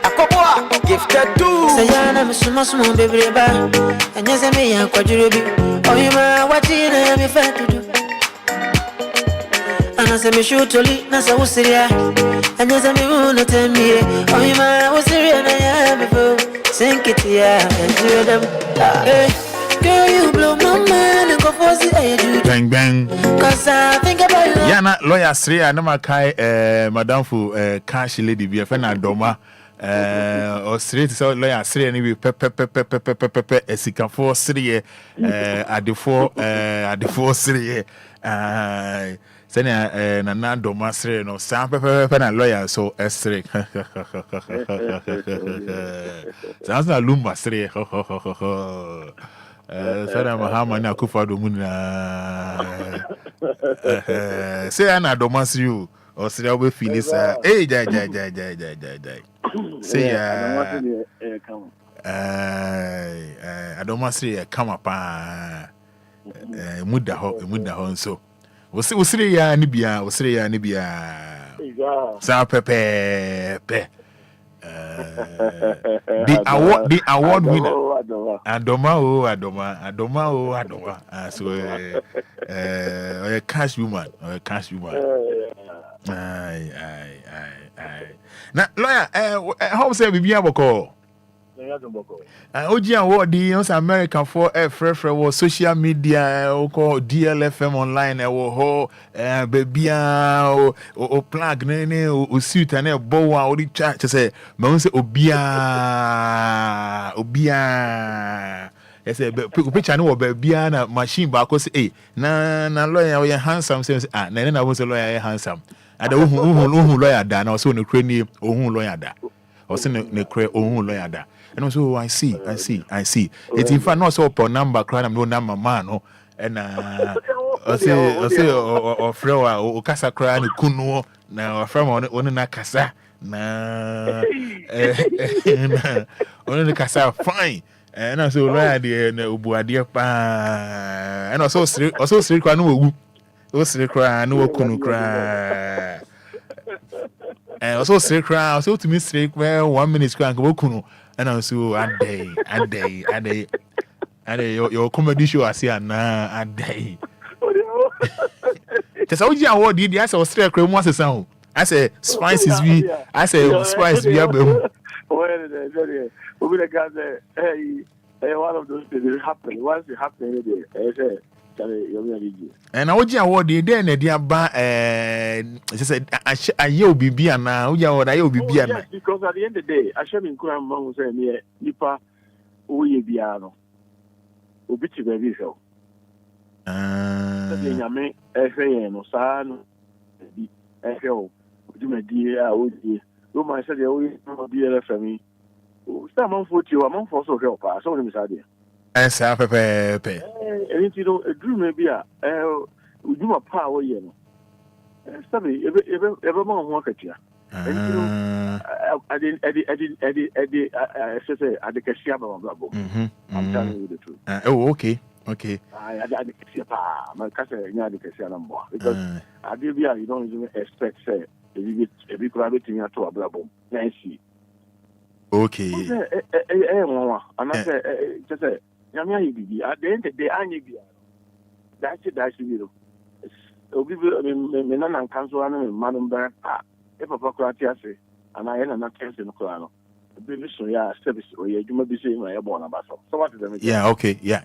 Akoboa, gifted too. Say, I'm a small baby, and yes, I may have quadruple. Oh, you are watching, I am a fan to do. And I say, me shoot to lead, Nasa was here. And yes, I may want to tell me. Oh, you are was here, and I am before. Sink it here, and do them. Girl, you blow my mind and go for the age. Bang bang. Cause I think about you. Yana lawyer Sri anama kai madam fu cash lady bi afena doma or straight so lawyer Sri ani bi pepe esika for Sri adefo Sri Senya na do masre no sa pepe na lawyer so esre. Sounds na Lumba sre. Sana mahama na kufa do munna. Say na do masre you or say we feel is eh jai. Say ya. I don't masre come up muda ho so. Osiri ya ni bia sa pepe the award winner adoma so a cash woman na lawyer how say bibia boko Oji award the American for free social media call DLFM online ho baby o plug ne o suit and bow o di chat say me say Obia say picture no baby na machine ba ko say na lawyer we handsome say na we say lawyer handsome ada ohun lawyer da na so no kre ni ohun lawyer da o say ne kre ohun lawyer da. And also, I see. It's in fact not so per number, cry no number man, no. And I say, or Frewa, or Casa cry, and Kuno, now from on a Casa, na on the Casa, fine. And also, Lady and Ubuadia, and also, cry no, cry no, Kunu cry. And also, cry, also to me, well, 1 minute cry, Kuno. And also a day your comedy show I see a day. Just how you award did I say straight cream was a sound. I say spices we spice we have well we got one of those things happen once it happen I say and I would award the then the ba said I you be na I be because at the end of the day I shall be crying mom say me nipa o ye bia no obi ti ba bi so nyame ehwe no sa no bi ehwe o djumadi a o di do man say o DLFM o sta man fo ti o man fo so hwe pa so ni mi sa de esa pepe anything a dream maybe uduma pa wo ye no sabe ebe ma ho akatia say adikasia ba blabo I'm telling you the truth okay adikasia pa man ka say nya adikasia na mbo because adibia you don't even expect say ebi kura betin ato blabo na see okay and I say just say Yamia Bibi, at the end of the day, I need that's it. Obi menan and council and Madam Bear, if a procratia say, and I am not canceling the Corano. The baby so yeah, service or you may be saying my born about so what is the yeah, okay, yeah.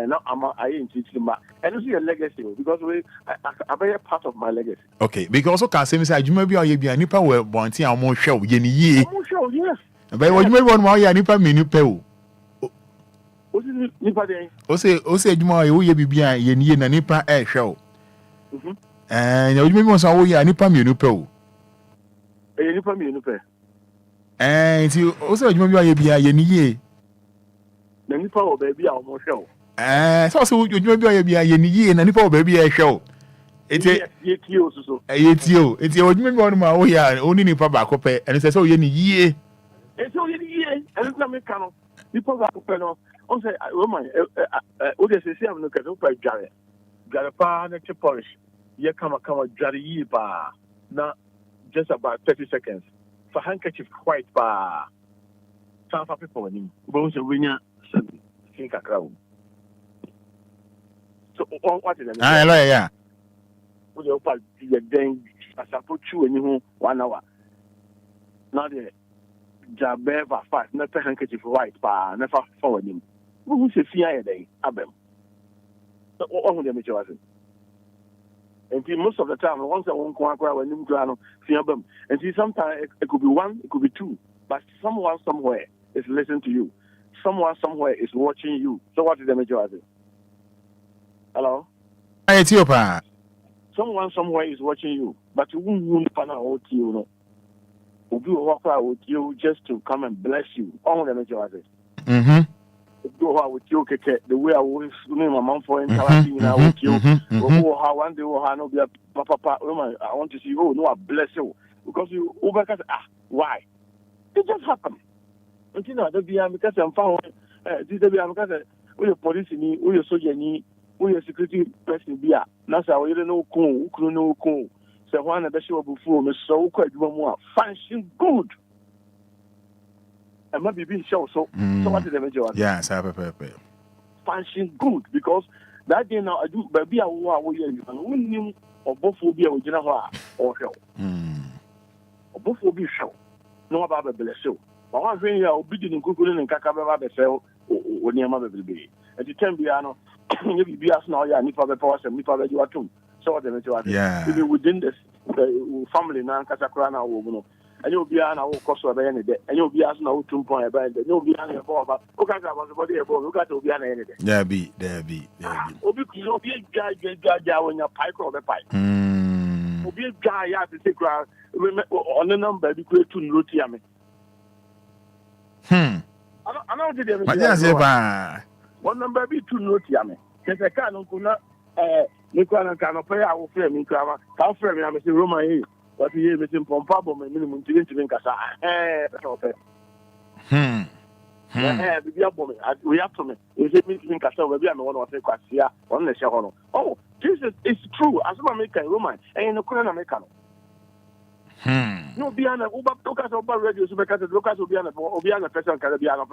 No, I ain't teaching my and it's your legacy because I very part of my legacy. Okay, because also can say you may be a year nipa were born tea more show yes. But what you may want more ya nipa me nipa. O say juma yo ye bibia ye ni na nipa e hwe o. You me mo so wo ye nipa me nipa o. E nipa me nipa. Nti o say juma bia ye bia ye ni ye. Na nipa o ba bia o mo hwe o. So juma bia ye bia ye ni ye na nipa o ba bia e hwe o. Eti ye ti o so. Ye ti o. Eti o juma bia o ma wo ya oni nipa ba ko pe. Eni say o ye ni ye. Eti o ye ni ye. Eni na me ka no. Nipa ba ko pe no. On say, woman, what does he say? I'm looking at Jarry. Jarapa, nature polish. You come, Jarry, bar. Now, just about 30 seconds. For handkerchief, white bar. Some for people in bones and winner, think a crowd. So, what is it? Yeah. Would you put your dang as I put you in you 1 hour? Now, the Jabeva 5, not a handkerchief white bar, never forward him. Who say fear day, Abem? So, all the major and most of the time, once I won't go when you go fear them. And see, sometimes it could be 1, it could be 2, but someone somewhere is listening to you. Someone somewhere is watching you. So, what is the major? Hello? Ethiopia. someone somewhere is watching you, but you won't find out you know. You walk out with you just to come and bless you. All the major artists. Go out with you, the way I was my mom for interacting with you. How one day I know be a papa. I want to see you. No, I bless you because you over. Why? It just happened. You know, because I'm found. This because we are police ni, we are soldier ni, we are security person. Bia. Nasa we don't know who no cool. So one of the show before me so quite more function good. And maybe being show so what is the major? Yes, I function good because that day now I do baby I we knew or both will be a general or hell. Or both will be show. No about the bless show. But one thing you are obedient in Google and Kakaba the cell or near mother will be. At the time, Biano, you be as now, yeah, Nipa the powers and Nipa you are too. So what the major? Yeah. Even within this family now, Casakrana or and you'll be an hour cost of any day, and you'll be asking out 2 points about it. You'll be on your ball, but look at that was the body above. Look at to be an any day. There be. You'll be a guy when your pipe or the pipe. You'll be a guy you have to take on the number because to Lutiame. I don't think one number be 2 Lutiame. Because I can't Nicola can pay our frame in Crama. How frame I say Roma here. But he is in Pompabo, minimum to Casa. We have to me. If it means in Casa, we are one of the Quasia on the Shahono. Oh, this is true. As a American Roman and a Korean American. No, Biana, Uber, Lucas, Oba Radio, because Lucas will be on a person, Caribbean, or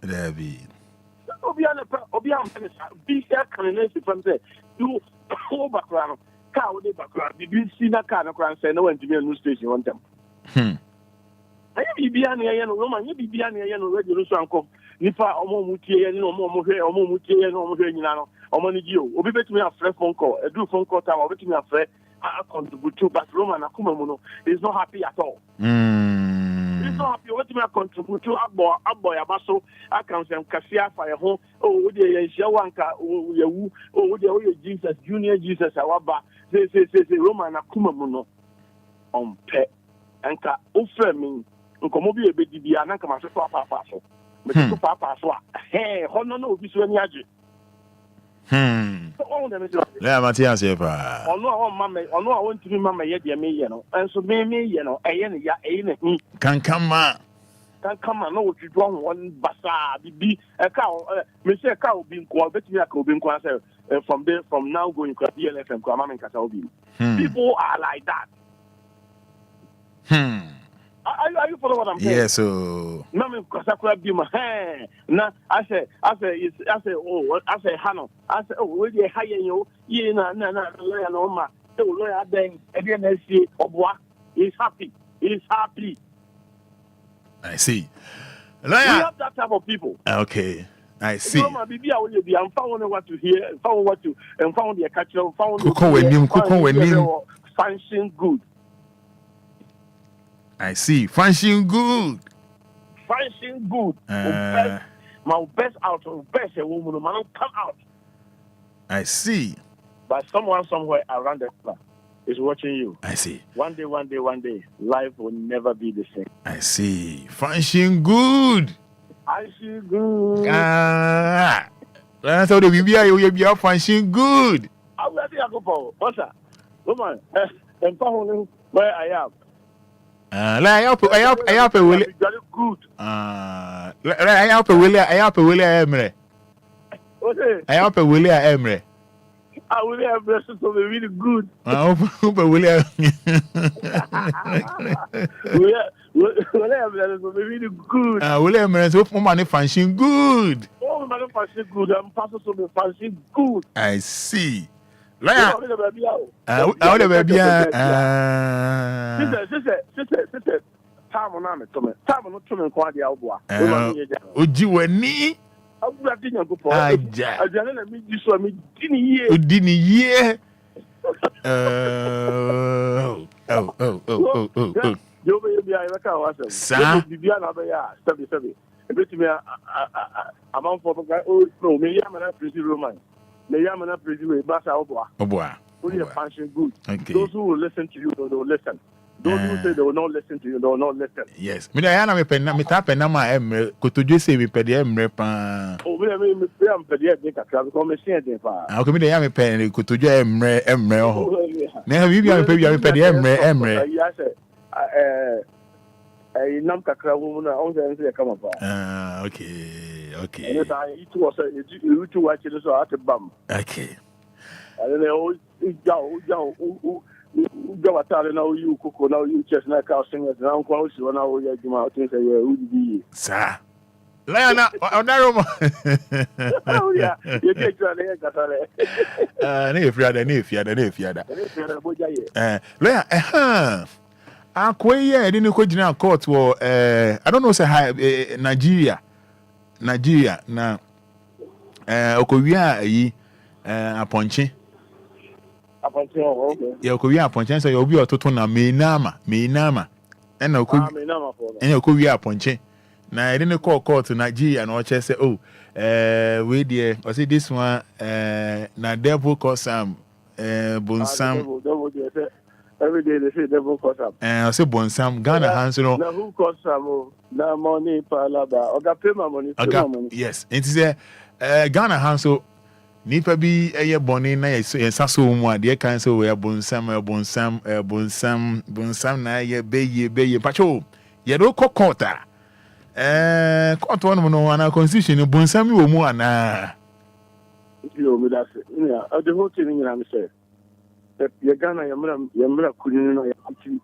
there be. Obia, be careful from there. You go background. Cow the background. Did you see that kind of crime? Say no one to be a news station one time. I be an Yan Roman, you be an Yan radio Sanko, Nipa, or Momutia, no more Momutia, no more Yanano, or money you. Or be better me a fresh phone call, a do phone call time, or bet me a friend. I contribute to, but Roman Akumamono is not happy at all. He's not happy. What me I contribute to a boy, Abaso, I can say Cassia for a home. Oh, dear, Shawanka, oh, dear, Jesus, Junior Jesus, Awaba. Say, Roman Akumamono on pet and ka offer me. Uncomobi a bit be an anchor, Papa. But Papa, hey, no, be so any yeah, Matthias, no, Mamma, or no, I want to be Mamma yet, you know, and so maybe, you know, can come on. Can come on, no, what you want one bazaar, be a cow, Mr. Cow being called, but you are being called from now going to DLFM, Mamma and Casabi. People are like that. Are you follow what I'm saying? Yes, so. No, because I could be my hand. Now, I say, Hano. I say, oh, will you hire you? No, lawyer, the lawyer, then, again, I see, Obia. He's happy. I see. We have that type of people. Okay. I see. I'm found what to hear, found what to, and found the catcher, found function good. I see. Function good. My best out of best a woman, man, come out. I see. But someone somewhere around the clock is watching you. I see. One day, life will never be the same. I see. Function good. That's how the BBI will be function good. I'm ready to go. What's that? Woman, and found where I am. I help a will good. I help a Willie Emre. I help a Willie Emre. I will have blessings to be really good. I hope a Willie. Will have blessings to be really good. William is hope money function good. Oh, money function good. I'm pastor to be function good. I see. I want the baby. Sister, time on me to me. Time on to me kwa dia oboa. Oji wani. Abu ati nyango po. Aja. Aja na mi ji so mi dini ye. Odini ye. Oh. Yo be bia e ka wa se. Sa. Bibia na be ya. Sabi. E beti me amount for o no me ya na presi Roman. Me ya na presi we ba sa oboa. Only a function good. Okay. Those who will listen to you, they will listen. Those who say they will not listen to you, they will not listen. Yes. Me na me pen na me tap na ma emre kotodwe se me pede emre pa. Oh, me am pede e kakra because me see dem fa. Ah, okay, me dey me pen kotodwe emre ho. Na we bia me pede emre. Yes, nam kakra wo na on say come up. Ah, okay. And it was you to watch it so at bam. Okay. And then go atare na you cook now you just na ka singers na kwa si na wo ya juma things say you be sa Lana onaro oh yeah you get to na gatare na fiada lawyer akwaye dey no ko gina court wo I don't know say Nigeria na okowia yi aponche okay. Ya okowia aponche so ya obi ototo na meinama ena okowia ena okowia aponche na ede ne court Nigeria na o che say oh we there I say this one na devil cause am bonsam every day they say devil cause am I say bonsam Ghana hands no na who cause am na money palaba oga pay my money yes it is Ghana hands so nipa bi eye boni na yesaso mu ade kan so we bonsam na ye beye pacho ye do kokota court one no na constitution bonsam wo mu ana yo me that's yeah the whole thing you say that ye Ghana yemra kuninu no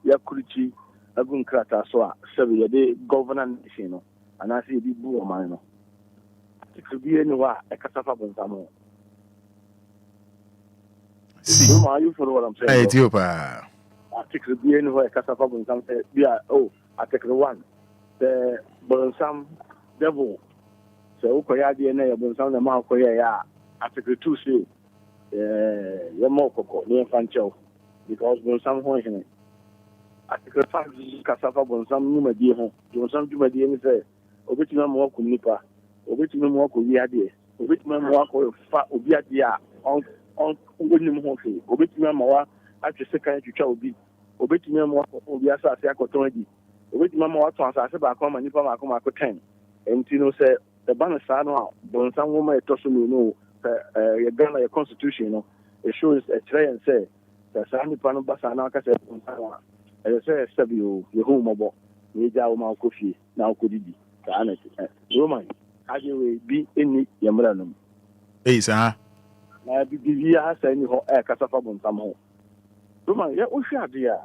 ya kurichi agun krata so a sebe ye de governance no ana say bi bu o man no it be anywhere e kasafa bonsam. See, are you follow what I'm saying? Hey, Ethiopia. Article B anywhere Cassava Bonsam say Article 1. The Bonsam devil. So Ukoya DNA Bonsam the Mount Koya Article 2 say Yamoko, near Fancho, because Bonsam Hoine. Article 5 Cassava Bonsam Numa Dio, Bonsam Juma Dio say, Obitima Moko Nipa, Obitima Moko Yadi, Obitima Moko Obia dia on nim ho fe obetumi amawa atwese kan twetwa obi obetumi amawa obi asase akoton adi obetumi amawa ton asase ba akoma nipa ma akoma akotan enti no se the ban sa no bonsan wo ma etoso no ye Ghana your constitution no it shows a try and say the sa nipa no ba sa na aka se bonsan wa e say sabi o ye hu mobo ye ja wo ma akofie na akodidi ka na roman ade we bi eni yemra no sa na bibia asa ni ho kasafa bonsam ho duma ye ohwa ade a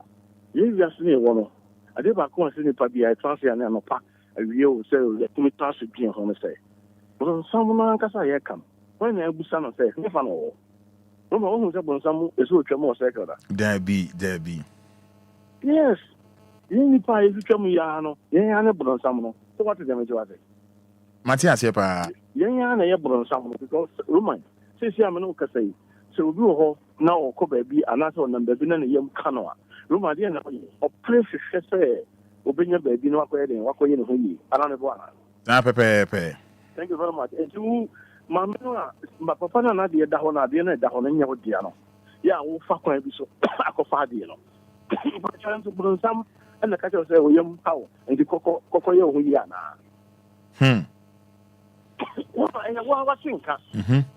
ye wiase ne wo no ade ba ko ase ni pa bia transia na no pa awie o se o tumi tasu bien ho no se bonsam na kasa ye kam when na ebusa no se ne fa no duma o hu se bonsam eso twam o se kada dabi yes ye ni pa ye twam ya no ye ya ne bonsam no so what dem je wa say Matias ye pa ye ya na ye bonsam no because roman sisi ameno kasai so obi ho na okoba bi anasa onamba bi na ne yam kanoa roma de na o prefix say obenya ba bi no akoye den wakoye ne ho yi ana ne bo ana na pepe thank you very much and you mameno ma papa na de da ho na de na da ho na nya ho dia no ya wo fa kwan bi so akofa de no ba chan to bro sam na ka cho say o yam hawo ndi kokoye ho yi ana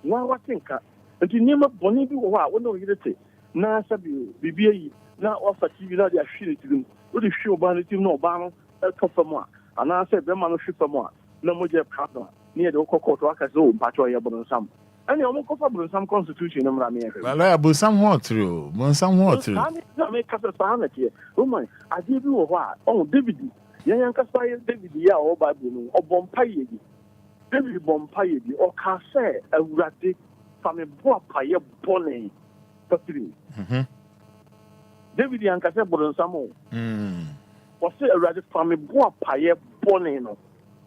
wa tinka nti nima boni bi wo a wo no yirete na sabi bibie yi na ofa TV na dia hwire tirim wo de hwe oba no tirim na oba no tofa mu a ana se be ma no hwe famu a na mo je partner ni de kokko aka zo mpacho ye bonsam ani o mo kofa bonsam constitution no mra me e wala bonsam ho true na me kasa sa na tie o man ade bi wo a on David yan kasa ye David ya o Bible no obompa ye bi David Bompaye bi o ka se awurade fa me bo apaye bone patri David yan ka se bonsam o o se awurade fa me bo apaye bone no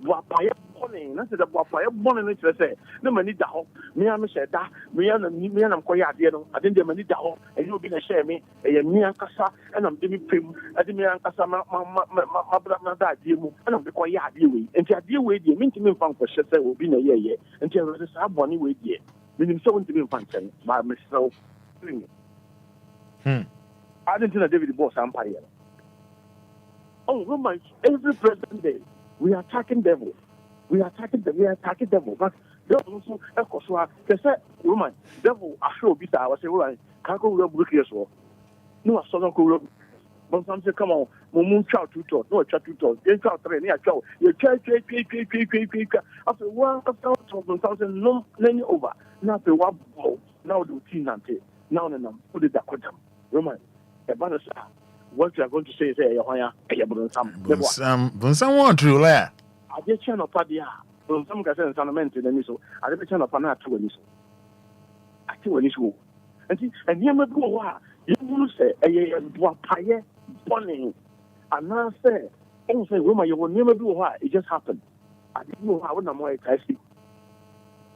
bo apaye bone na se da bo apaye bone no kire se na mani da ho me am she da me am ko ya ade no ade de mani da ho e yo bi na she me e me ankasa e na me pem ade me ankasa ma bra na da ade mu e na me ko ya ade we enti ade we die me ntimi mfa nko she se obi na ye enti awurade sa bone we die me nim se won ntimi mfa nchen ba me so I didn't know David Boss Empire. Oh, Roman, every present day, we are attacking devil. We are attacking devil. But devil also, of course, they said, Roman, devil, I show bit, I was saying, Roman, can't go real book here, so. No, I saw no go. But some say, come on, Moon Chow 2 tours, no, Chow 2 tours, then Chow 3, near Chow, you try, after 1,000, no, then over. Now, the one blow, now the routine, now, put it that quantum. Roman, a banner, what you are going to say is, hey, Bonsam want to laugh. I just channel Padia. Some guys and Sanament in the miso. I didn't channel Pana to an issue. I do an issue. And here, my boy, you will say, a Paye, Bonnie. And now say, and say, Roma, you will never do why it just happened. I didn't know how I'm more excited.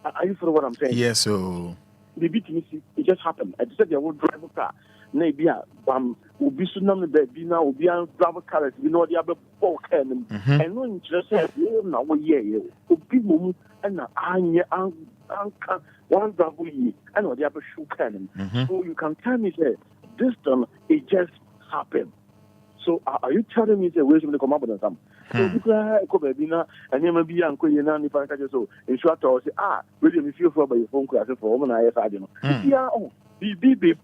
Are you for what I'm saying? Yes, so. The beating, it just happened. I said, you will drive a car. Maybe will be soon on the bed, will be on driver cars, you know, the other bulk and no interest, now, will be woman and one double ye, and the other shoe cannon. So you can tell me, say, this time it just happened. So are you telling me the ways to come up with them? So because Kobina and you may be uncle, you know, if I catch so in short, or say, really, if you for by your phone class for woman, I know. Yeah, oh. BB,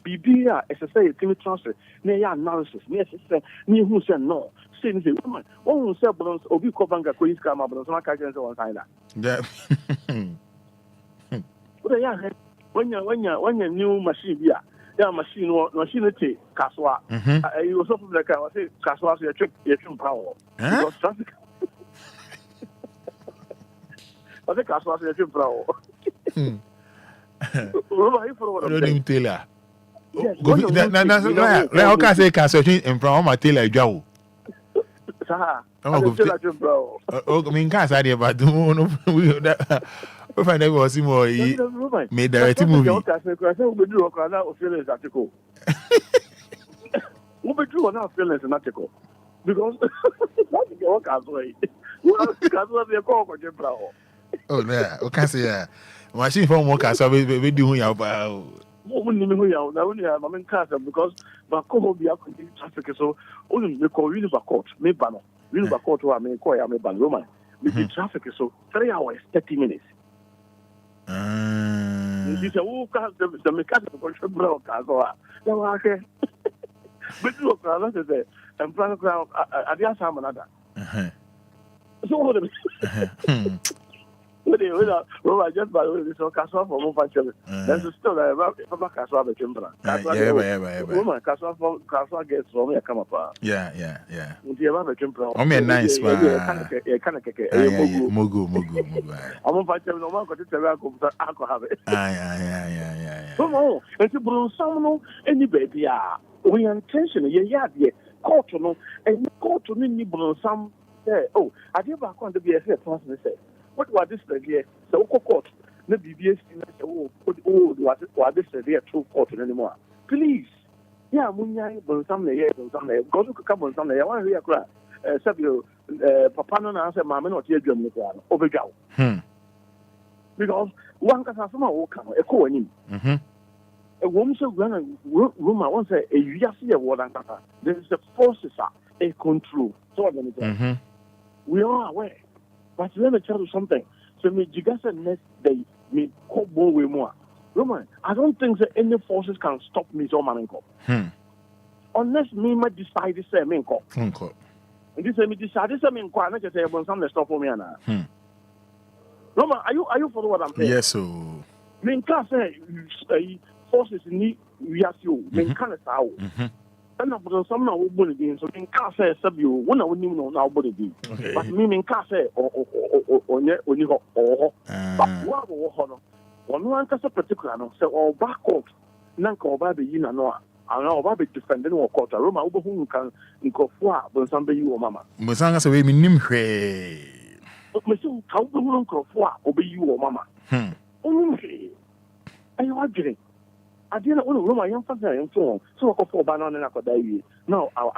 as I say, Timmy transfer, near analysis, near sister, near who said no. Saying the woman, one who said, Brons, or be Covanga, Queen's Kama, but not catching on China. When you new machine, yeah, machine or machinery, Caswa. You was also like I was saying, Caswa, your trip power. Because traffic. I think Caswa, your trip power. Rodin Taylor. Now, can say cancer in from my tailor, Joe. Oh, I mean, can't say about the moon. We find out was more made directed movie. We do feelings article. We do now feelings an article because what you work as way. Because what they call for Jembro. Oh, yeah, okay, say, machine from workers, so we do here about. Because Obia continue traffic, so only the call Univercourt, me banner. Univercourt, who I may call a ban Roman. The traffic is so 3 hours, 30 minutes. He said, who can the mechanical control block as well? Okay. But you are say, and plan ground, I didn't have another. So what I just by the way, this Castle for one family. There's still a Castle of the Chimbra. Woman, Castle gets from me, come up. Yeah. Would you have a Chimbra? I'm a nice man. Mugu. I'm going to no one got to tell alcohol. Yeah. Come on, and to bring someone, any baby, we intention, yeah, court, no, and court to me, some say, oh, I did back on to be a fair person, say. What was this idea? So, court, the BBS, what this idea true court anymore? Please, yeah, Munya, but some day, go to come on Sunday. I want to hear cry. Sabio, Papa, no answer, Mamma, not your drum, overjow. Because one can have some more come, a coin. A woman so grand room, I want to say, a Yasia water. There is the forces a control. So, we are aware. But let me tell you something. So, me Jigasa next day, me call way more. Roman, I don't think that any forces can stop me, so man. Unless me might decide to say, me call. And this me decide to say, me call, not just say, when something stop for me. Roman, are you for what I'm saying? Yes, so. Me can't say, forces need reaction. Me can't say, and I put some now would be so in car say you one I wouldn't even know now what it be. But me in car say or you go but what one can say particular no say or back court nanka or baby you know and now baby defending or court Roma who can in Kofua when somebody you or mama. Musanga say we nim hwe. But me so how who Kofua obey you or mama. Are you arguing? I didn't want to room my young father and so I go for banana and I could die. No, I'll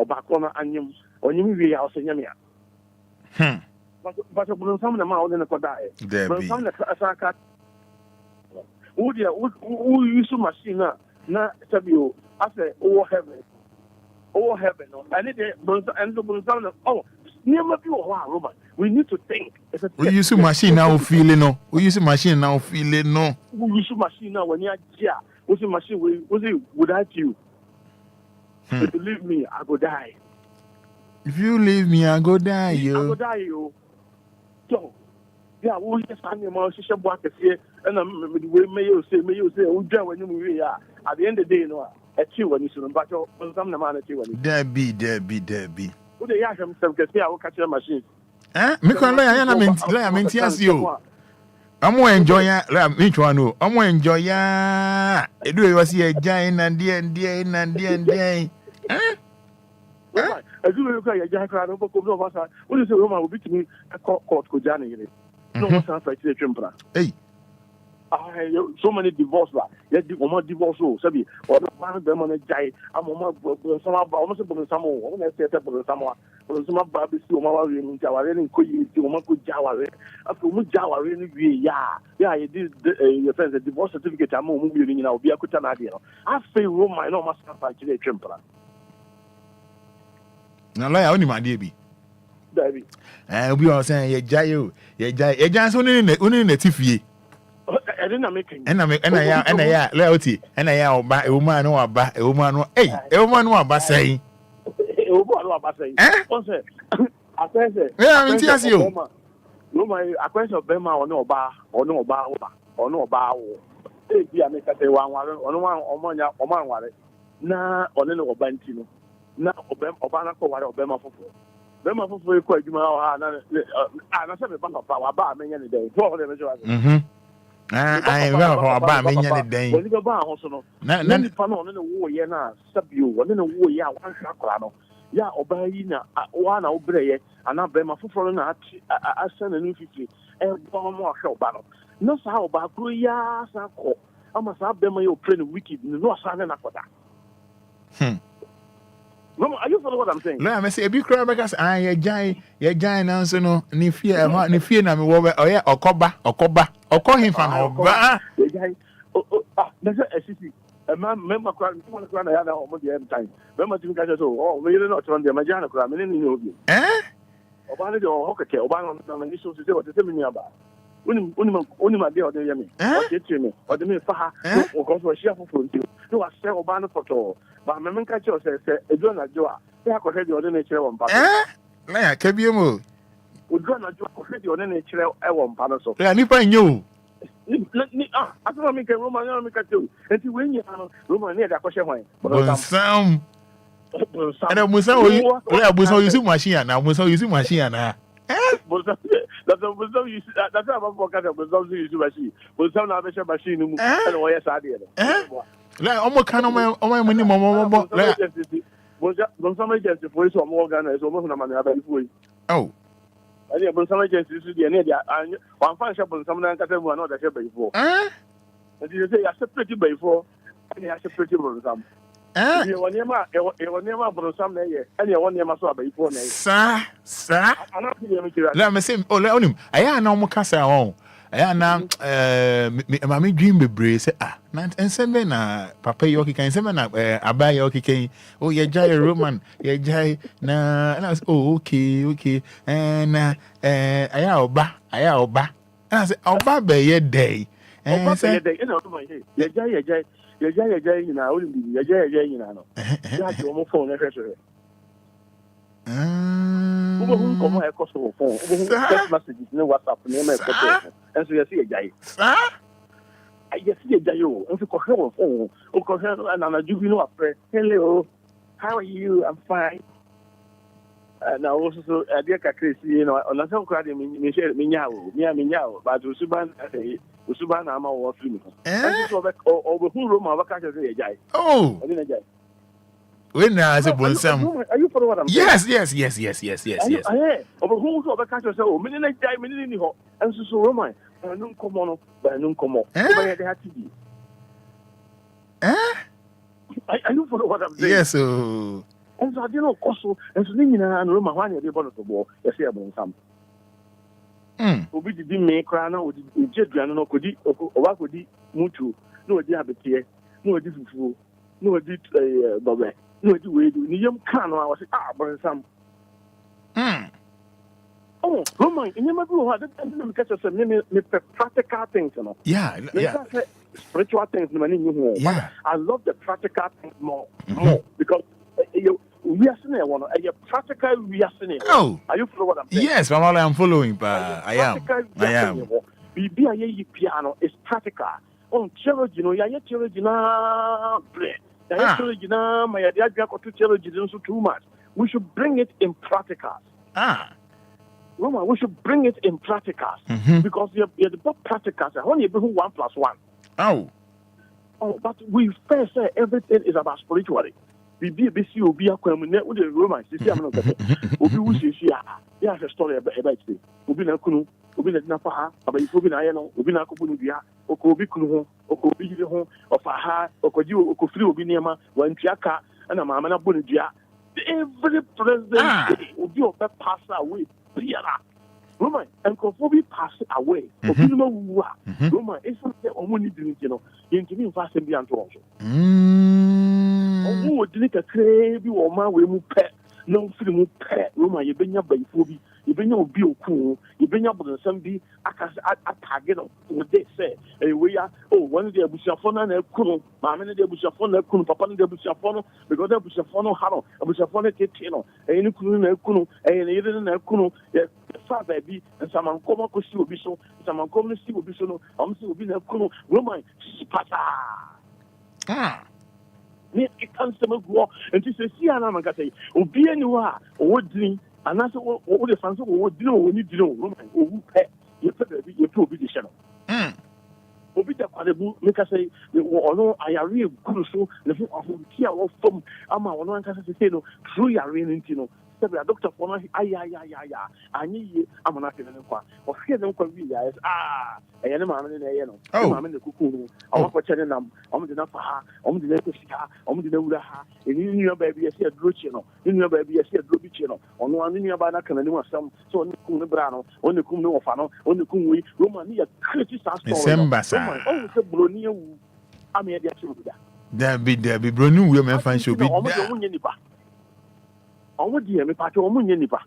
back on and you really I'll say Yamia. But I wouldn't summon them out in a die. But some of the would you use a machine? Not Sabio, I said, oh heaven, no. I need to oh, never be a Roman. We need to think. We use a machine now feeling no. We use a machine now feeling no. We use a machine now when you're yeah. What's a machine without you? If you leave me, I go die. If you leave me, I go die, yo. I go die, yo. So, yeah, we'll just find your mouth, she walk here, and may you say, oh, when you are. At the end of the day, you know, at you when you should, but some man at you. Debbie. Who they ask themselves, because I will catch your machine. Me can I mean, yes, you. I'm more enjoy ya. Me too, no. I'm more enjoy ya. It do was here, giant and dear. I do look at your jacket. What is the Roman will be to me a court could Johnny? No one sounds like the Chimpra. Hey, so many divorce, yet the woman divorce, Sabi, or the man of them on a jay. I'm almost some someone, I set up with someone, or some baby, so my room, Jawar, and Queen, woman could Jawar. After Jawar, really, yeah, it is your friends, the divorce certificate. I'm moving in our Biakutanadio. I feel Roma, I know must have like the Chimpra. Now, lie only my dear. Baby. And we are saying, ye jayo, only in the TV. I didn't make it. And I, loyalty, and I am by a woman or a woman, hey, a woman or a say. I said, yeah, I mean, yes, you. No, my question of Bema or no bar, or no bar, or no bar. Hey, I make a say one, or one, na or no bantino. Na Obama ko wale Obama fufu. Obama fufu ko adwuma na se me ba papa ba menya ne den. Wo ho mejo aso. I ba menya ne den. Woni ba ho so no. Na ni pa no ne wo ye na sabio, woni ne wo ye a wan hwa akora no. Ya oba yi na wa na obreye ana Obama fufu na asa na nu fifi. E bo mo ahwe oba no. No sa oba kro ya sa ko. Ama sa Obama ye o pray no wicked no sa na koda. No, are you following what I'm saying? No, I say a big crowd because I a giant now, so no, ni fear na me wo oh yeah, or call him from Oba. That's a city. A man, member crowd, you want to cry at home the end time. Remember to catch us all. We don't know on the Majana crowd, and then you know you. Obana or Hockey, Obama, and you should say what the same about. Only my dear, or the Yami, or the Faha, or go to a chef for you. No, I say Obana for but my man catch us says, a drone at Joa. They are correct the nature one part. Like, can you move? We drone at Joa, correct the nature one part. So, I knew. I don't make a Roman, I make a two. And you win your Roman near the question. But some. And I was using machine now, was using machine now. That's about what was using machine. But some other machine and why I did. Like almost kind of my minimum. When some agency for some organ is almost a man. Oh, I think when some agencies is the idea. One fine shop on some other one not a shop before. And you say, I said pretty before, and I said pretty for some. You were never for some day, and you want never saw before. Sir, let me say, oh, let him. I am no more cast on. Na mama dream bebre say and send na papa yoki kan send na aba yoki kan oh ye jai Roman ye jai na and I was oh okay na aya oba and I say oba be ye day and say day na oba ye jai na o ni ye jai na no ya ti o mo phone na hwehwe Ubo hun komo e ko so phone ubo hun text messages ne WhatsApp ne ma e ko so and so you see a guy. I just see a guy. And so, and I do know a prayer. Hello, how are you? I'm fine. And I also, I dear Crazy, you know, on a song crowd, Minyao, but Usuban, I'm all free. And so, over who room our catch as a guy. Oh, I didn't get. When I say Bonsam, are you for what I'm saying? Yes. Over who over catch us, oh, minute, and so Roman. I don't come on, but I don't come on. I don't follow what I'm saying. Yes, so. And so I didn't also, and so then and Roman one year about the ball, yes, I about some. We didn't make crown or did Jedriano could eat or what could eat Mutu, no, dear, but here, no, this is fool. no did Bobby, no do we do. Niyam can I was burn some. Oh, Roman, you never do what because of some practical things, you know. Yeah. Spiritual things, yeah. I love the practical things more because we are seeing one. A practical we are seeing. Oh, are you following what I'm saying? Yes, Mama, I'm following. I am. Bibi aye piano is practical. On theology, ya theology na bread. Ya theology na my idea go to theology so too much. We should bring it in practicals. Roma, we should bring it in practicals because you're the book practicals. Only be 1 + 1. Oh, but we first say everything is about spirituality. Bibi besi Obia kwamune with the Romans. You see, I'm not Obi wusi ya. There's a story about it. Obi na kunu, Obi na paha, abayi Obi na ayeno, Obi na akobunu bia, okobi kunu ho, okobi yire ho, ofaha, okoji okofiri Obi niema, wantiaka, ana mama na bonu bia. Every president Obi obe pass away. Biara. Roman, and Kofobi pass away. Obi no wuwa. Roman, it's not the only thing you know. You can fast and be anto. Oh, didn't a crazy woman we mu pet. No film pet. Roman, you been your baby phobi. You been your bill cool. You been your brother somebody. I can target them. What they say. We are one day Bushafona and a kuno. Mamma de Bushafona, Kuno, Papa de Bushafona, because the Bushafona Haro, a Bushafona Tino, and Kuno, Kuno, and even a Kuno, Father be, and some uncommon could see will be so, some uncommon see will be so, will be a Kuno, Roman, Spata. Me, it comes to go, and this is Siana say, Obia, you are, or dream. And that's all the fans would do when you do, Roman, who pet your probably the channel. Obita Quadabu, make us say, no, I are real good so, the Kia or from Ama, one can say, no, through your real intino. A doctor for I need I'm not in the or hear them convenience. I am I'm in the cuckoo. I want to tell them, I'm the Napa, I'm the Nekusika, I'm the Uraha, and in your baby, I see a Druchino, in your baby, I see a Drubichino, on one in your banana, and some so on the Kunabrano, on the Kuno Fano, on the Kumwi, Romania, criticize Sembasa. Oh, the Brunia. I mean, there be Brunu women find should be. I would dear me, Pato Munipa.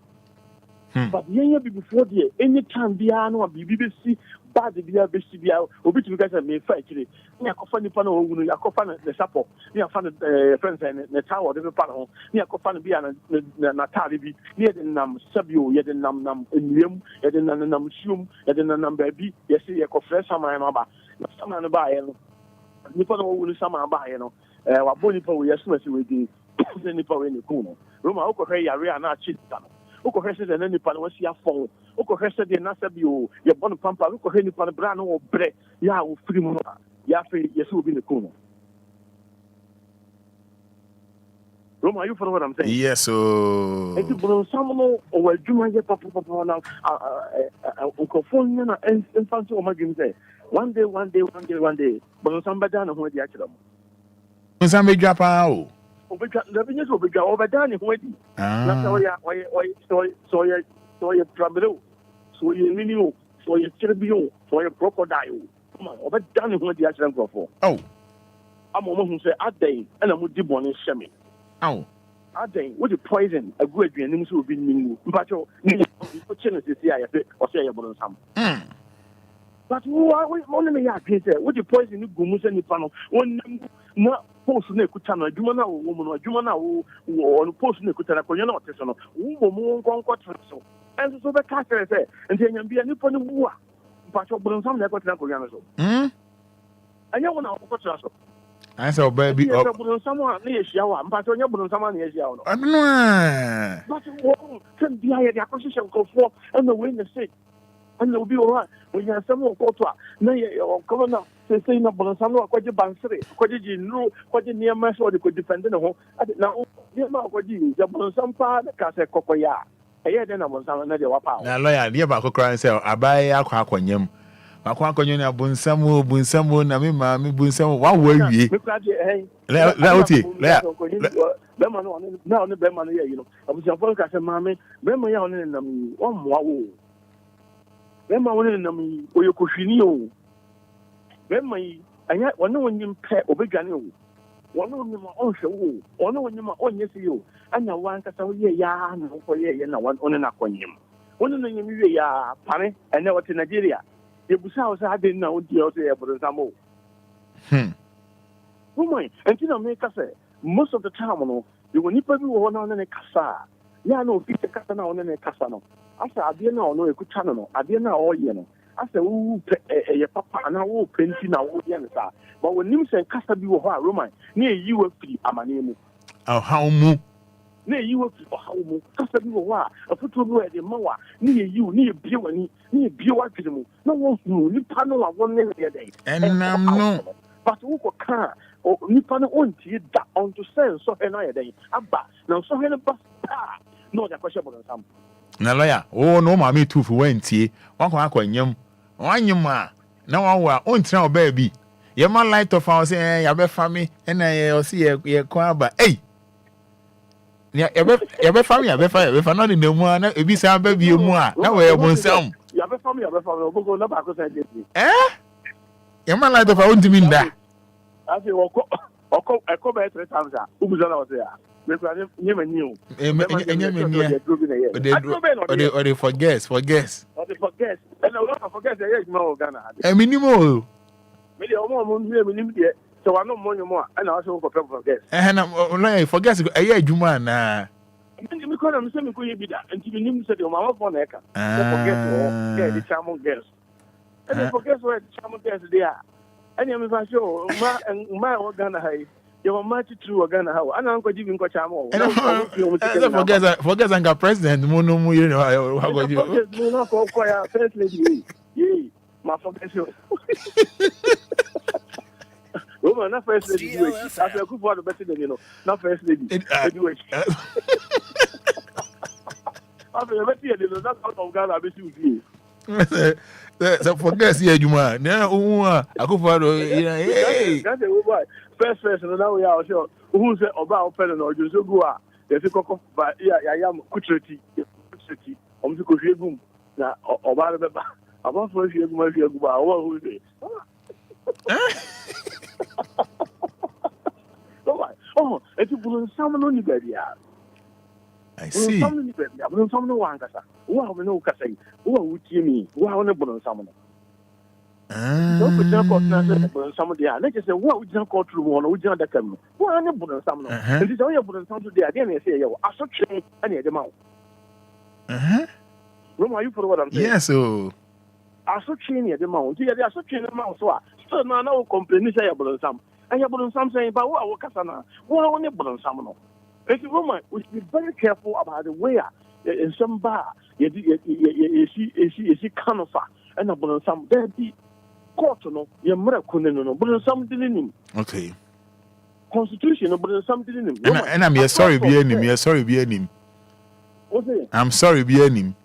But the before the any time Biano or BBC, bad the BCBL, or between guys and me fight today. Near Cofani Pano, Yakofan, the Sapo, near Fan friends and the tower, the panel, near Cofan Biana, Natali, near the Nam Sabio, yet the Nam Indium, yet the Nam Shum, yet the Nam Baby, yes, you confess some Maba, some on the buy, Nippon will summer buy, what Bonipo, yes, we did. Nipa in the Kuno. Roma, Oko Area, not Chitan. Oko Hesed and any pan was your phone. Oko Hesed and Nasabio, your Bon Pampa, Oko Henny Panabrano or Bre, Ya, free Mona, Yafi, yes, will be the Kuno. Roma, you follow what I'm saying? Yes, so. It's someone or Juma Papa now, Uncle Phone and Fancy or Magin say. One day, but somebody down who the actual. Some may drop out. The will be over done in wedding. So you're trouble, so you minimum, so you're tribune, so you're crocodile. Come on, over done in what the accident go for. Oh, I'm a woman who say, I day, and I'm with the one in Shemi. Oh, I day, with the poison, a good dream will be new. But you're opportunity to see I or say about some. But who are we only with the poison you go and panel? One not. Post Nekutana, Jumana woman or Jumana or post Nekutana, you're not personal. Woman, so. And so the castle say, and then be a new pony war. But you're born some Nekutana. And you want to watch us. I saw baby someone near shower, but you're born someone near shower. I don't know. But you won't be the acquisition go for and the witness say. And they'll be all right. When you have someone go to a governor, they say, no, but someone quite a bansary, quite a general, quite a near mass or they could defend the home. Now, you're not what you use. Some part, the Casa Cocoya. I had then I was another wapa. Now, lawyer, dear Baco cry and say, I buy a quack on him. My quack on you, Bunsamu, Mammy, Bunsam, what were you? Now, the Beman, you know, I was your folk as a mammy, Beman, and one more. Bema wone na mi oyokohwini o bema yi anya wone wonyim pe obedwane o one on your own show, one on your own, yes, you, and your one cast away, ya, no, for ye, and one on an aquarium. One on your ya, Pane, and now to Nigeria. The Busaus I didn't know deals there for the Samo. Woman, and you know, make us say, most of the time, you will nipper one on a cassa. Ya no, it's a casano on a casano. After I didn't know a good channel, I didn't know all you know. After a papa and I will painting our audience. But when you say Casta be a Roman, near you will be a man. Oh, how moo? Near you will be a home, Casta be a football at the Moa, near you, near Bewani, near Bewaki. No one knew, you panel of 1 minute a day. And I'm no. But who can or Nippon won't you that on to sell so another day? Abba, now so any bus. No, the question about some. Na lawyer, oh no, mammy too for wenty. One can yum. One yum, now our own trail baby. Your man light of our say, ya be family, and I see a quaba. Hey! Ya be family, ya be family, if I'm not in the one, it be some baby more. Now we are one sound. Ya be family, go no back because I did. Eh? Your man light of our own to mean that. I say, I come back 3 times. Who was there? Never knew. Or they forget. And I forget the age more Ghana. A minimum. Maybe minimum so I know more, and I also for people forget. And I'm forget a year, Juman. I think because I'm saying, could you be that? And you knew said, your mama for Neca. Forget the charming girls. And I forget where the charming girls they are. And I'm not sure, my Ghana high. Your match through a Ghana how and Uncle Jimmy Cochamo. Forget Uncle President, Mono, you know, how about you? No, not for choir, first lady. Yea, my forget you. Woman, not first lady. After a good water better than you know, not first lady. After a better, that's out of Ghana, I bet you. So forget here, Juma. Now, I go for that's a boy. First, and now we are sure who said about Penn or you so go. There's a cock, but I am curating. To go here, boom. Now, about for you, my dear, who is oh, it's a salmon on the baby. I see. Some no one cassa. Wow, no cassa. What would you mean? Wow, no bonus salmon. Don't put your court some of the other. Let's just say, what would you call through one? Would you not come? Well, no bonus salmon. And it's only a bonus salmon today. Again, I say, I saw train any of them out. Roma, you for what I'm saying? Yes, so I saw train at the mount. Yeah, they are so train the mount. So now, no complain. Say, bonus salmon. I have bonus salmon saying, but what Cassana? Well, only bonus salmon. If you woman, we should be very careful about the way in some bar you see canifer and about some there be court no you miracle no but something in him. Okay. Constitution but something in him. And I'm sorry be him. I'm sorry be him. I'm sorry be him.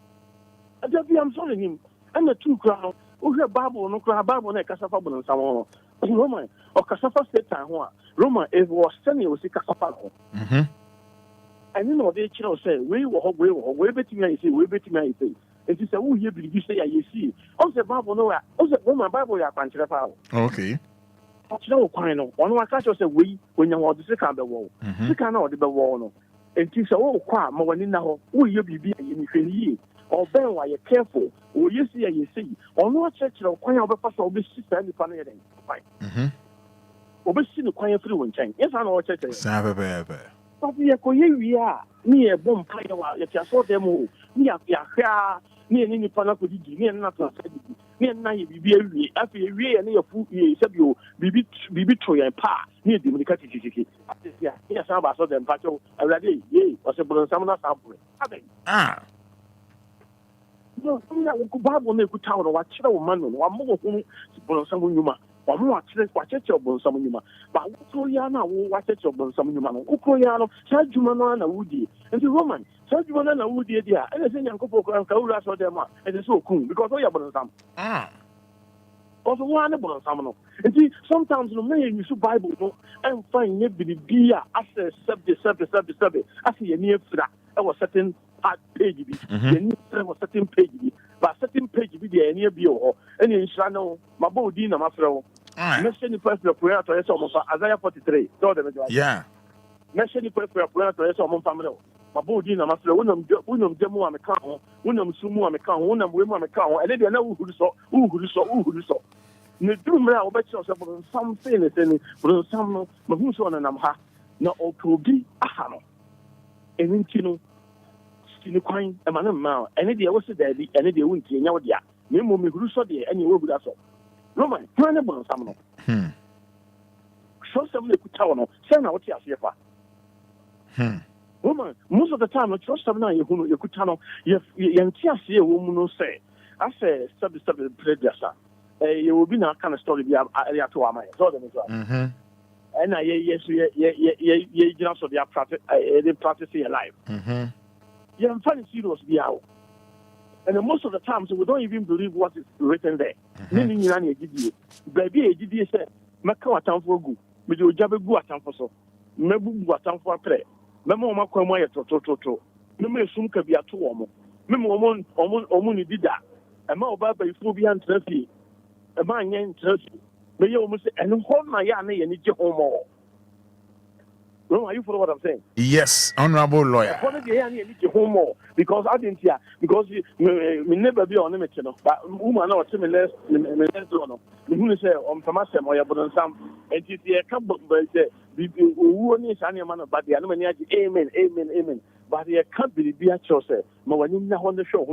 I'm sorry him. And the two crowd who have Bible no crowd Bible na cassava but some Roman or cassava state time Roman it was sending was cassava. And you know, they say, we bet me, I say, we bet me, I say. And she said, oh, you say, I see. Also, Bible, no, also, my Bible, you are punching up. Okay. But you know, one of catch us away when you want to see the wall. You cannot the wall. And she said, oh, quite more than now, will you be in the or then while you're careful, or you see, you see, or no church or quite of a person will be sister funny. Fine. Or be seen the quiet through and change. Yes, I know what church is. But we are near bomb player while you saw them all. Near Yahya, near any Panacogi, near nothing. Near Nai be after a year and your food, you be betrayed and pa near the Municati. Yes, I saw them, Pacho, already, yea, was a bonus summoner sample. Ah. No, Bible never could tell what child man, one more whom bonus someone you or more watch it your some human. But Ukroyana will watch it your some human. Ukroyano, Sajumana Woody, and the Roman, Sajumana Woody, dear, and the same Uncle Kaura saw them, and it's so cool because we are bonus some. Also, one bonus some. And see, sometimes no man you should Bible and find you be as a subject. I see a near flat. I was certain page, was certain page. But certain page be the near bio, and in Shano, my bodina, my throw. Mesheni Pefra Puya to Yeso Mofa, Isaiah 43. Yeah. Mesheni Pefra Puya to Yeso Mon family. Mabodi na Master, Unum Demu Amecao, Unum Sumu Amecao, Unum Wim Amecao, and then who so. The dream now, bet yourself on something, but some Mahuson and Amha, no Okobi, Ahano. And in Kino, Skinquine, a man of Mao, and the was there, and the winter, and Yadia, Nemo Miguso, and you will be that so. Roman, turn about some. Show some little town, send out Yasiafa. Woman, most of the time, trust some night you could tell you see a woman say, I say, stop the predecessor. You will be not kind of story be area to our mind. And I yes, you know, so they are practicing life. You're funny serious be out. And most of the times we don't even believe what is written there. Meaning you need to baby a GD said, Macau town for good, but you jab a good town for so. Mebu town for play. Memo Macomoya to. Memo Sumka be a 2 or more. Memo Omuni did that. A more Baba Phobia and Trophy. A man named Trophy. May you almost and hold my yarny and need your home more. No, are you follow what I'm saying? Yes, honorable lawyer. Because I didn't hear, because we never be on limit, but woman or similar, who say on Tamasam or Yabon and you see a couple, but who needs any man, but the enemy, amen. But the can't be a choice. Mawanin on the show,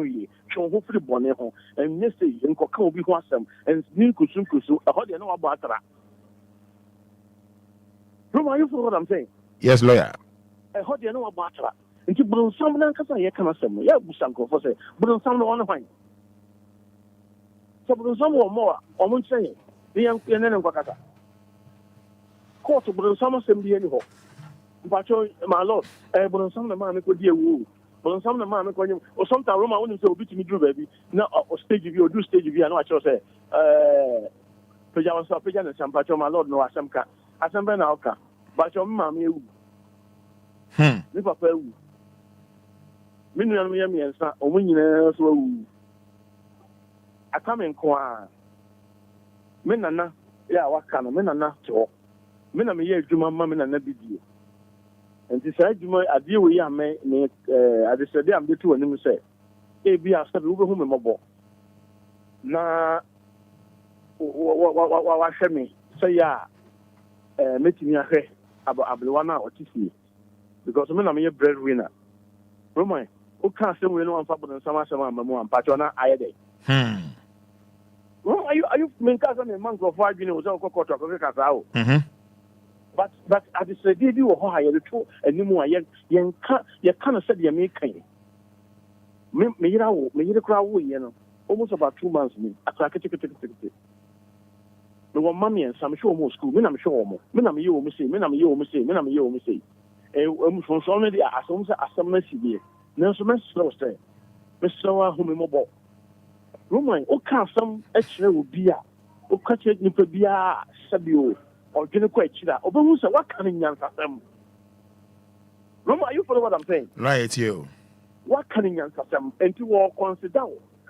show hopefully Boneho, and Nessie and Coco be awesome, and Ninkusu, a hot and no about that. Are you follow what I'm saying? Yes, lawyer. I heard you know about that. And you bring someone because I can say, yeah, Busanko for say, but on some one fine. So, but some more, I won't say, the young and Wakata. Court, but on some assembly anyhow. But my lord, but on some of the man could be a woo. But on some of the man, or sometimes Roma wouldn't say, beat me, Drew, baby. Now, stage of you, do stage of you, I know what you'll say. Pajamas, Pajamas, and Pacho, my lord, no, Asamka, Asambana. But your mammy, Papa, Minnie and son, or winning I come in qua Minana, yeah, what kind of Minana to Minami, yes, you mamma and a big deal. And this I do a deal with young man, I said, I'm the two and him say, A be a step over whom a mobile. Na what shall me say, yeah, meeting your hair. Abluana or Tiffy, because when I'm a breadwinner. Roman, who can't say we know on top of the summer and Patrona Ide. Well, are you main cousin a month of 5 years old? But at the same time, you are higher the two and no more. You can't say you're making me crowd, almost about 2 months. I crack a ticket. The one mammy and some show more school, I'm sure more. Minam you will say. From somebody as soon as some messy, no so much slow stay. Mr. Humimobile. Roman, O can't some extra will be a catch it Nipabia, Sabio, or Ginaquachida, or Bamusa, what can in Yansam? Roman, you follow what I'm saying? Right, you. What can in Yansam, and to all consider.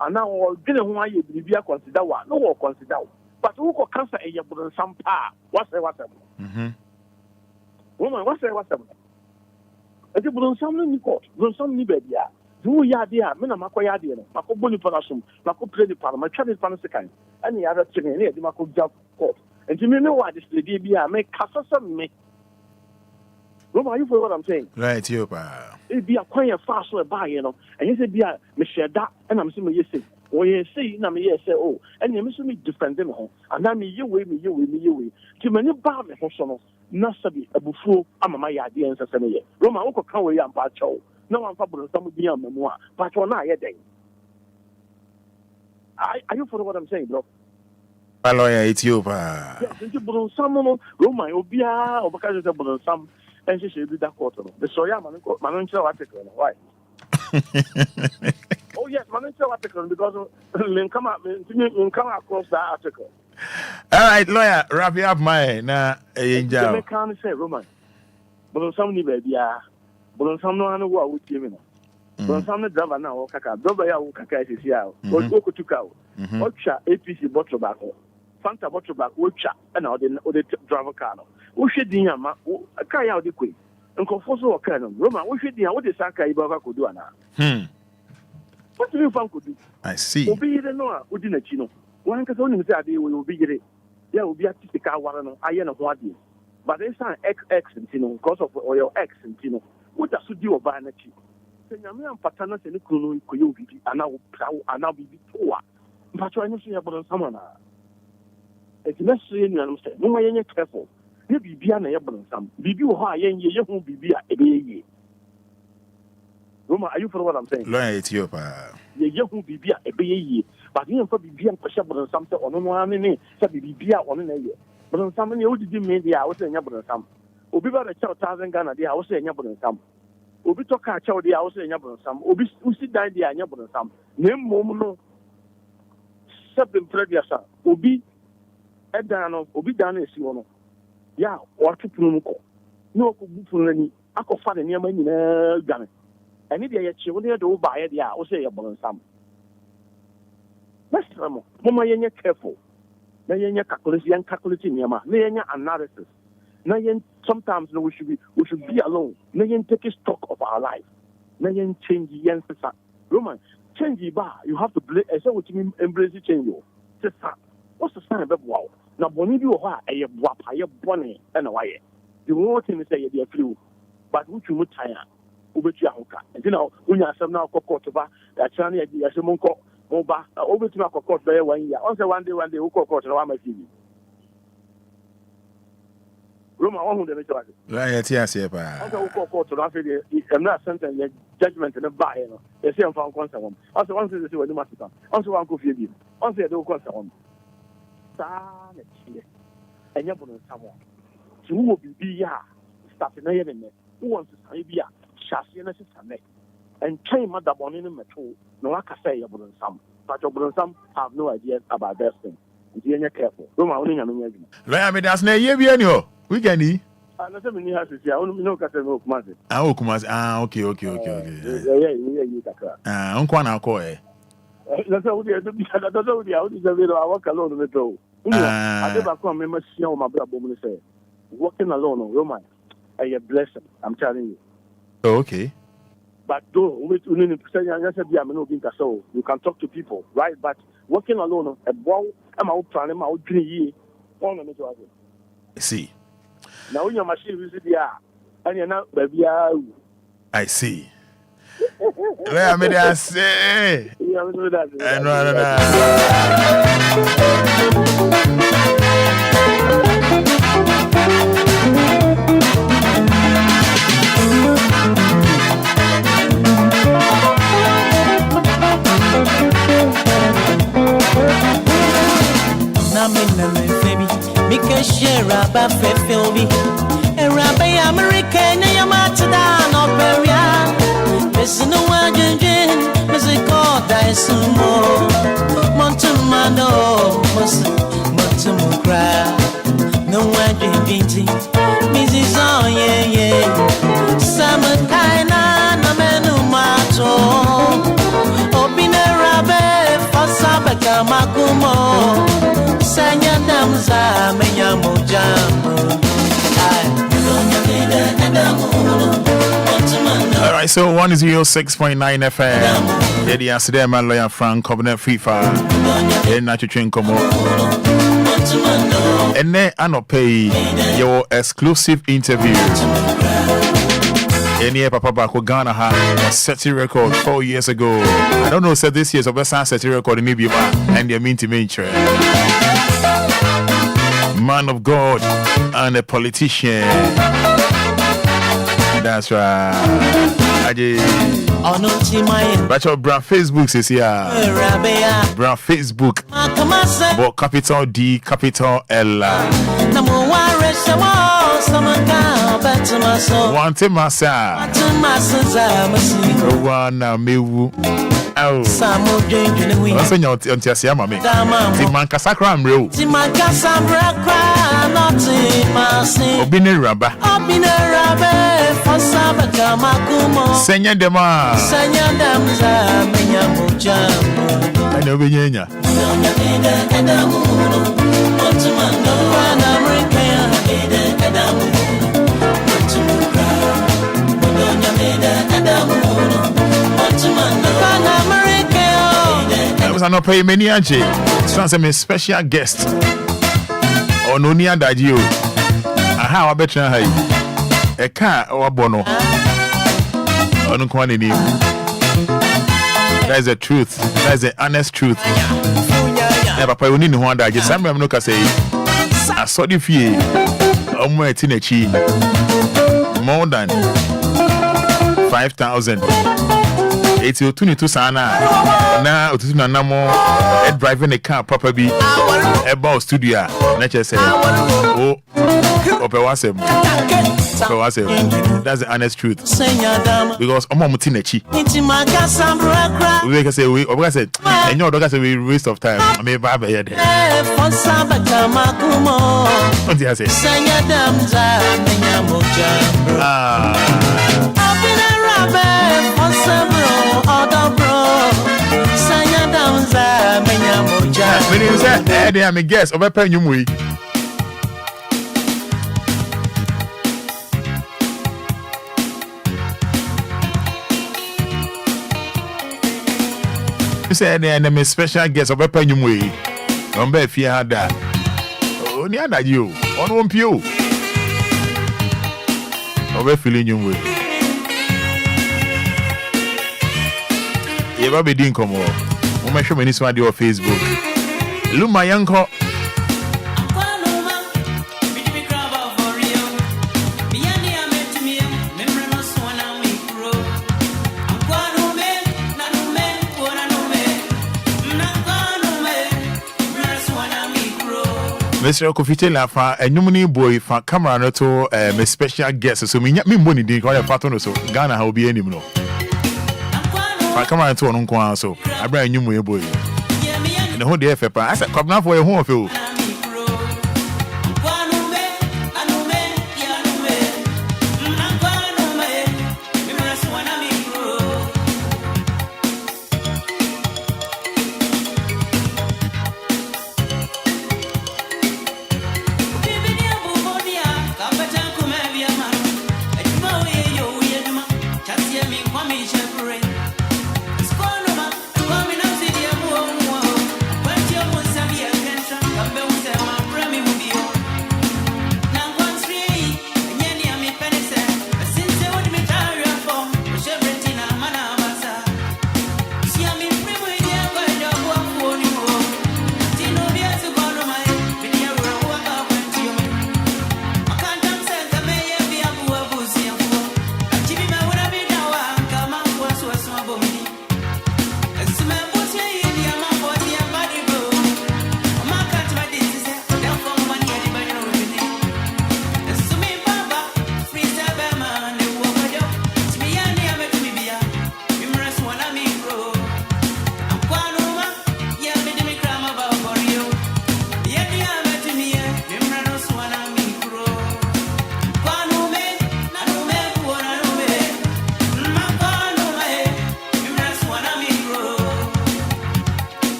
And now all dinner why you be consider one, no more consider. But who could cancer a yabu some pa? What's the what? Woman, what's the what? And you put some in court, run some Nibedia. Do ya dear, Minamakoya dear, Mako Boni Panasum, Mako play the Parliament, Chinese Panasican, and the other chicken here, the Mako Jab court. And you know why this lady be a make Casa me. Roma, you for what I'm saying? Right, you, pa. It be a quiet fast way by, and you say, be a Michelle that, and I'm saying, yes. Or you say, no, me, say, oh, and you miss me defend them home, and I mean, you way. To many bar me for some, Nasabi, a buffo, I'm my idea and Sasania. Roma, Uncle Conway and Pacho. No one probably some be a memoir, but you're not yet. Are you for what I'm saying, bro? My lawyer, it's you, pa. Yes, you put on some Roma, Obia, or because it's about some, and she should be that quarter. The Soya Manuncho article, why? Oh yes, Manuncho article because come across that article. All right, lawyer, wrap it up, my na angel. I can't say Roman, but on some baby, but on some no one who are with you. But on some driver now, or Kaka, driver, Kaka is here, or go to cow, or APC bottle battle. Fanta bottle back, which and all the driver car. Who should the yama? A car out the quick. And confoso or canon. Roma, what should the what the Saka Ibaka could do now? What do you think could do? I see. Obi the no, who didn't you know? One can only say they will be it. There will be a typical one. I am what is. But they say X and Tino, because of your X and Tino. What does you do about it? Yamian Patana and Kunu Koyobi, and now be poor. But I know see about someone. It's necessary, you understand. No, I ain't careful. You be beyond a able some. Be you high, and you won't be a baby. Roma, are you for what I'm saying? Learn Ethiopia. You won't be a baby. But you will be beyond possible something or no one in it. So be beer on an area. But on some you did media, I was saying about some. Obi about a child 1,000 Ghana, I was saying about some. Obi talk a child, I was saying about some. Obi sit down there, I about some. Name Momo. Seven previous. Obi. Edano, Obi Dan is one. Ya, or to Pumuko. No, Bufulani, Ako Fada near my Ghana. And if you actually want to buy it, I will say about some. That's Ramo. Mama, you're careful. Now you're calculating Yama, Naya analysis. Now sometimes we should be alone. Now take a stock of our life. Now change the answer. Roman, change the bar. You have to blame. I said what you mean, embrace the change. What's the sign of wow? Now, Bonnie, you are a wap, a bonnet, and a wire. You want him to say you're flu, but which you would tire, which you are. And you know, when you are some now court over, that's only a Monco, Oba, over to Marco Court by 1 year. Also, one day, who call court and one my TV. Roma, on the matter. Right, yes, yeah, also, who call court to laugh at you. I'm not sending your judgment in a buy. They say I'm found concern. Also, one says you were the master. Also, one could feel you. Also, I don't concern. And you're going to someone. So, who will be ya? Starting a enemy. Who wants to say, be a chassis and a system? And train Mother Bonin in Metro. No, I can say you're going to some. But you're going to some have no idea about this thing. You're careful. Don't mind me. I mean, that's not you. We can eat. I don't have to say, I only know Catamount. Okay. Yeah. Uncle Alcoy. That's how we are. That's how we are. I walk alone on the road. I never come. I must see my brother say, walking alone on Roman, a blessing. I'm telling you. Okay. But though you can talk to people, right? But walking alone, a ball, I'm out planning my own 3 years. See. Now your machine is there, and you're not baby. I see. Let me say. Share about Philby, a rabbi American, and your matter down of Peria. Listen to one gin, musical dice more. Montemano, Montemukra. No one drinking, Mrs. Oh, yeah. Summer kind of menu mato. Obina rabbe, for Sabaka Makumo. Sanya damza menya mojamo. All right, so 106.9 FM. Yeah, the answer there, my lawyer Frank Covenant FIFA. Yeah, Nacho Train Como. And then I not pay your exclusive interview. Any Papa back with Ghana had a set record 4 years ago. I don't know, said this year's of a set record in Libya and they mean to make man of God and a politician. That's right. But your brand Facebook says here. Brand Facebook. But capital D, capital L. One to massa. One mewu. Oh. What's in your Tiasia, mammy? Timanka Sacram Real. Timanka Sacram, not Obine Rabba. Obine Rabba for Sabaka Makumo. Senya Dema. Senya Damza, Menyamuja. I know benyenya. I was not paying many anche. Trans a special guest. Or no near that you. Aha, I bet you a car or a bono. On quantity. That is the truth. That is the honest truth. Never pay only one that just some no can say. I saw the fee. More than 5,000. 82 sana. Now utuna namo driving a car properly. About studio. Nature say. Oh, opewasem. That's the honest truth. Because Omomutinechi. We can say we said, and your dog say we waste of time. I mean, Baba here. What did I say? I'm a guest of a penny. Said I'm a special guest of a penny way. Don't be if you had that. Only that you on one pew. Over feeling you way. You ever be doing come on? I'm not sure when it's on your Facebook. Lumba Yanko. Mr. Kofitela fa enyumuni boy fa camera no to my special guest so me mboni din ko ya pato so Ghana ha obi anim no fa camera to no nko so abra enyumu boy ne ho de efe pa asa kwabna for e ho ofe o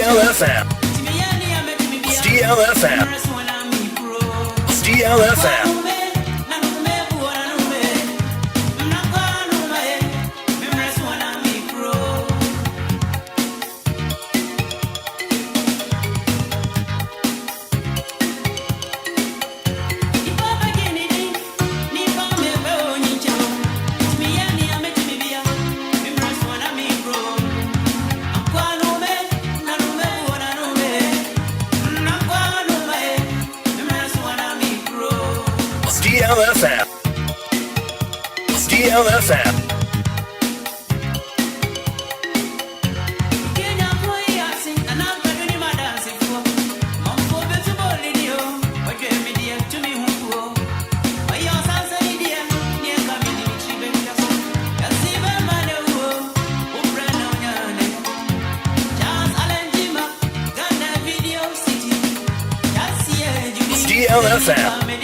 DLFM. DLFM. DLFM. DLFM. DLFM. DLFM.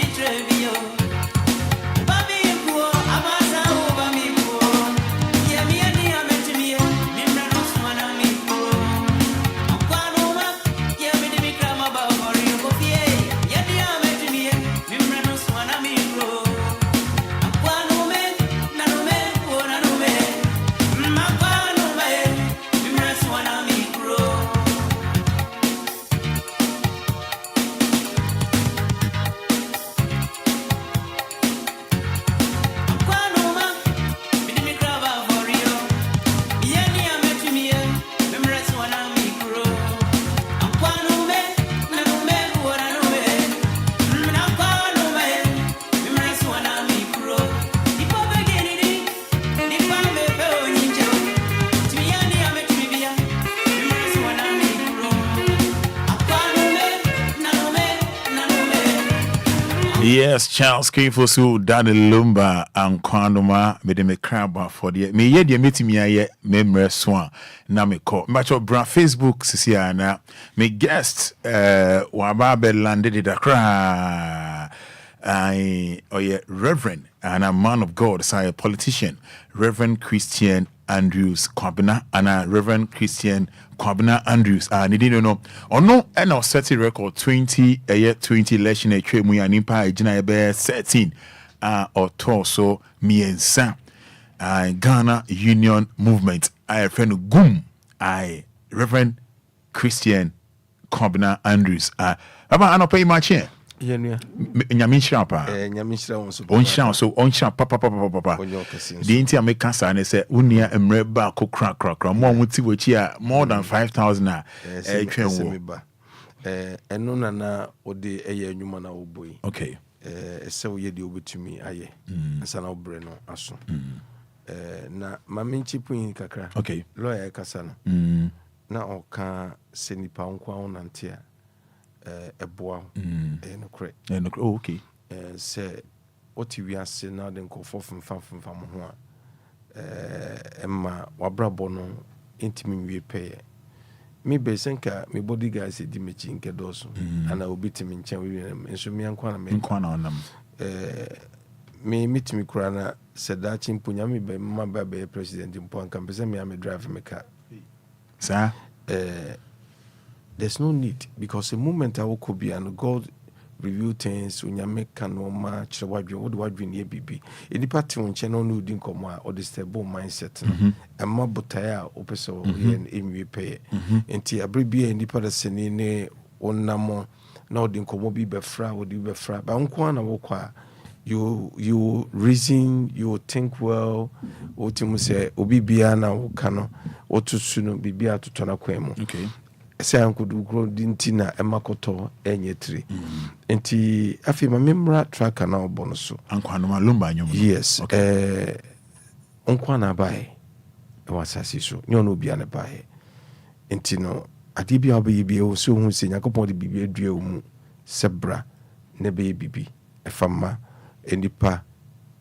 Yes, Charles Kifosu, Daddy Lumba, and Kwandoma, made me crab for the me ye meeting me a memory swan. Now me call much of brand Facebook, Sisiana, me guest, Wababe landed it a cry. Reverend and a man of God, so a politician, Reverend Christian Andrews Kwabena, and a Reverend Christian Kwabena Andrews. I didn't know. Or no, and I'll set a record 20 election a trade mu animpa ejina ebe 13 or torso me and Sam. Ghana Union Movement. I friend Gum. Reverend Christian Kwabena Andrews. Baba, I don't pay my chair. Nyamisha pa onsha so onsha papa the intia make cancer and say unia emre ba ko kra mo muti wachi a more than 5,000 twen eno na ode eye anwuma na oboi okay se wo ye de obetumi aye asa na obre no aso na mamenchi pun kakra okay lawyer kasa no na oka senipa nkwa onantia eboa no kre okay say what we are saying now den ko from ho emma wabrabo no intimi wie pay me be senka me body guys di me chinke doso ana obitimi nchen we enso me ankwa na onam me mitimi kura na seda chimpunya me be mama be president mpo anka pese me am drive me car sir there's no need because the moment I will be and God review things when you make no match what you near BB. Any party on channel no din come or the stable mindset and more butaya opeso in we pay. And tea a bribia and the person in on namo now din come be befra would you befra but unkwana wokwa you reason you think well what you say obibia na wokano otu sunu bibia to tona kwemu okay say uncle do grow dintina emakoto enyetri enti afi ma memra tracker na obono so ankwanoma lumba nyom yes okay. Onkwana bae e wasasi so nyo no bia ne bae enti no ade bia obeyi o so hu se yakopon de bibia dua mu sebra ne be bibi e fama enipa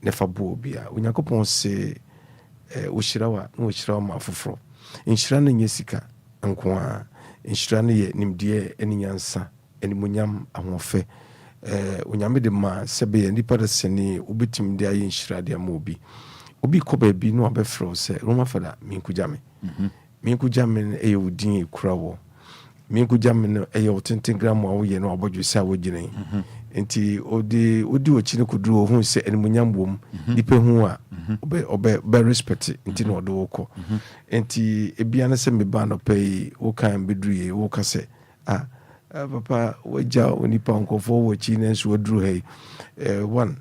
ne fa bo bia yakopon se wo shirawa ma foforo inshira na nyesika nkwa inshira ne ye nimdie eninyansa enimunyam ahofe onyame de ma sebe nipa de sene obetim de aye inshira de ma obi ko ba bi no abefro se Roma Fada minkujame e yodin ekurawo minkujame no e yo 10 gram wo ye no abodwo sa wo gine enti odi ochi ne kuduro hu se enimunyam bom nipa hu a obe respect enti no do ko enti ebia na se me ba no pay wo kan bedruye wo ka se papa waja onipa nkofo wo chi ne so waduru hey one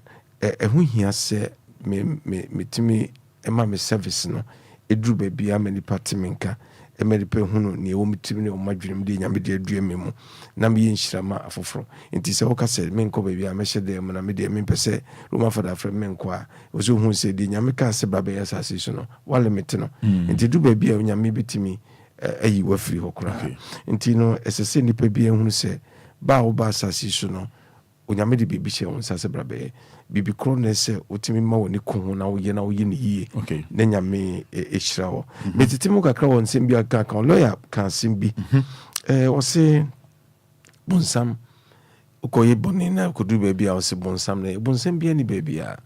hu hia se me timi ema me service no edru ba bia mani patimenka emelipe hunu ni wo mitimi ne o madwenem de nyame de adue memu na me yinhyirama afoforo enti se wo ka se me nko ba bia me hyede mu na me de me pese Roma Fada afre me nko a wo so hu se de nyame ka se baba ya sase so no wale mete no enti du ba bia nyame bitimi ayi wafiri hokura enti no esese nipa bia hunu se ba wo ba sase so no onyame de bibi che won sase brabe bibi kro na se otimi ma woni ko na wo ye ni yie na nyame ehira wo metitimu kakra won sembi aka lawyer kan sembi o se bonsam ukoye boni na kudu baby a wose bonsam na bonsam bia ni baby a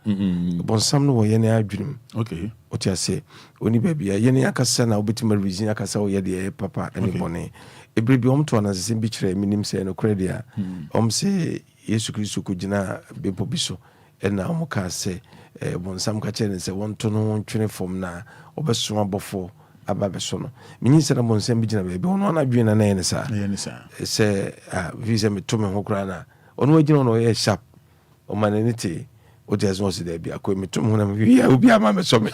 bonsam no wo ye na adwunim okay oti ase oni baby a ye na akasa na obetima reason akasa wo ye de papa ani boni ebrebi omto na sese bi kire minim se no credit a se Yesu Kristo ko gina bebo biso na omuka se bonsam ka kire se wonto no twene form na obeso abofo ababeso no minyi se na bonsam bi gina baby ono na adwena na ye ne sa se visa me to me ho kra na ono agina ono ye sharp o maneniti o just wants to be akọ me to me ho na me ya obi ama me so me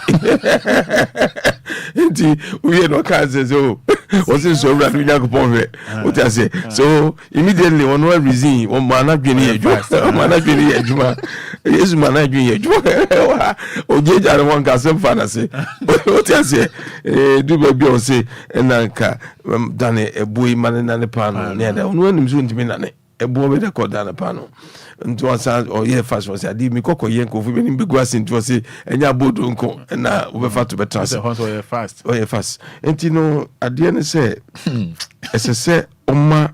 enti we no ka say so o se so bra no yakopon we o ti say so immediately one reason o ma na dwene ye adwuma yesu ma na dwene ye adwuma o jeja no one ka sem fa na say o ti say do baby o say na ka dane eboi mane na ne pa no ne da onu anim so ntimi na ne ebo be de ko dane pa no nto asa o ye fast was adi mi kokko ye nkofu be ni be guase nto say enya bodo nko na o be fa to be trans o ye fast enti no ade ne say ese oma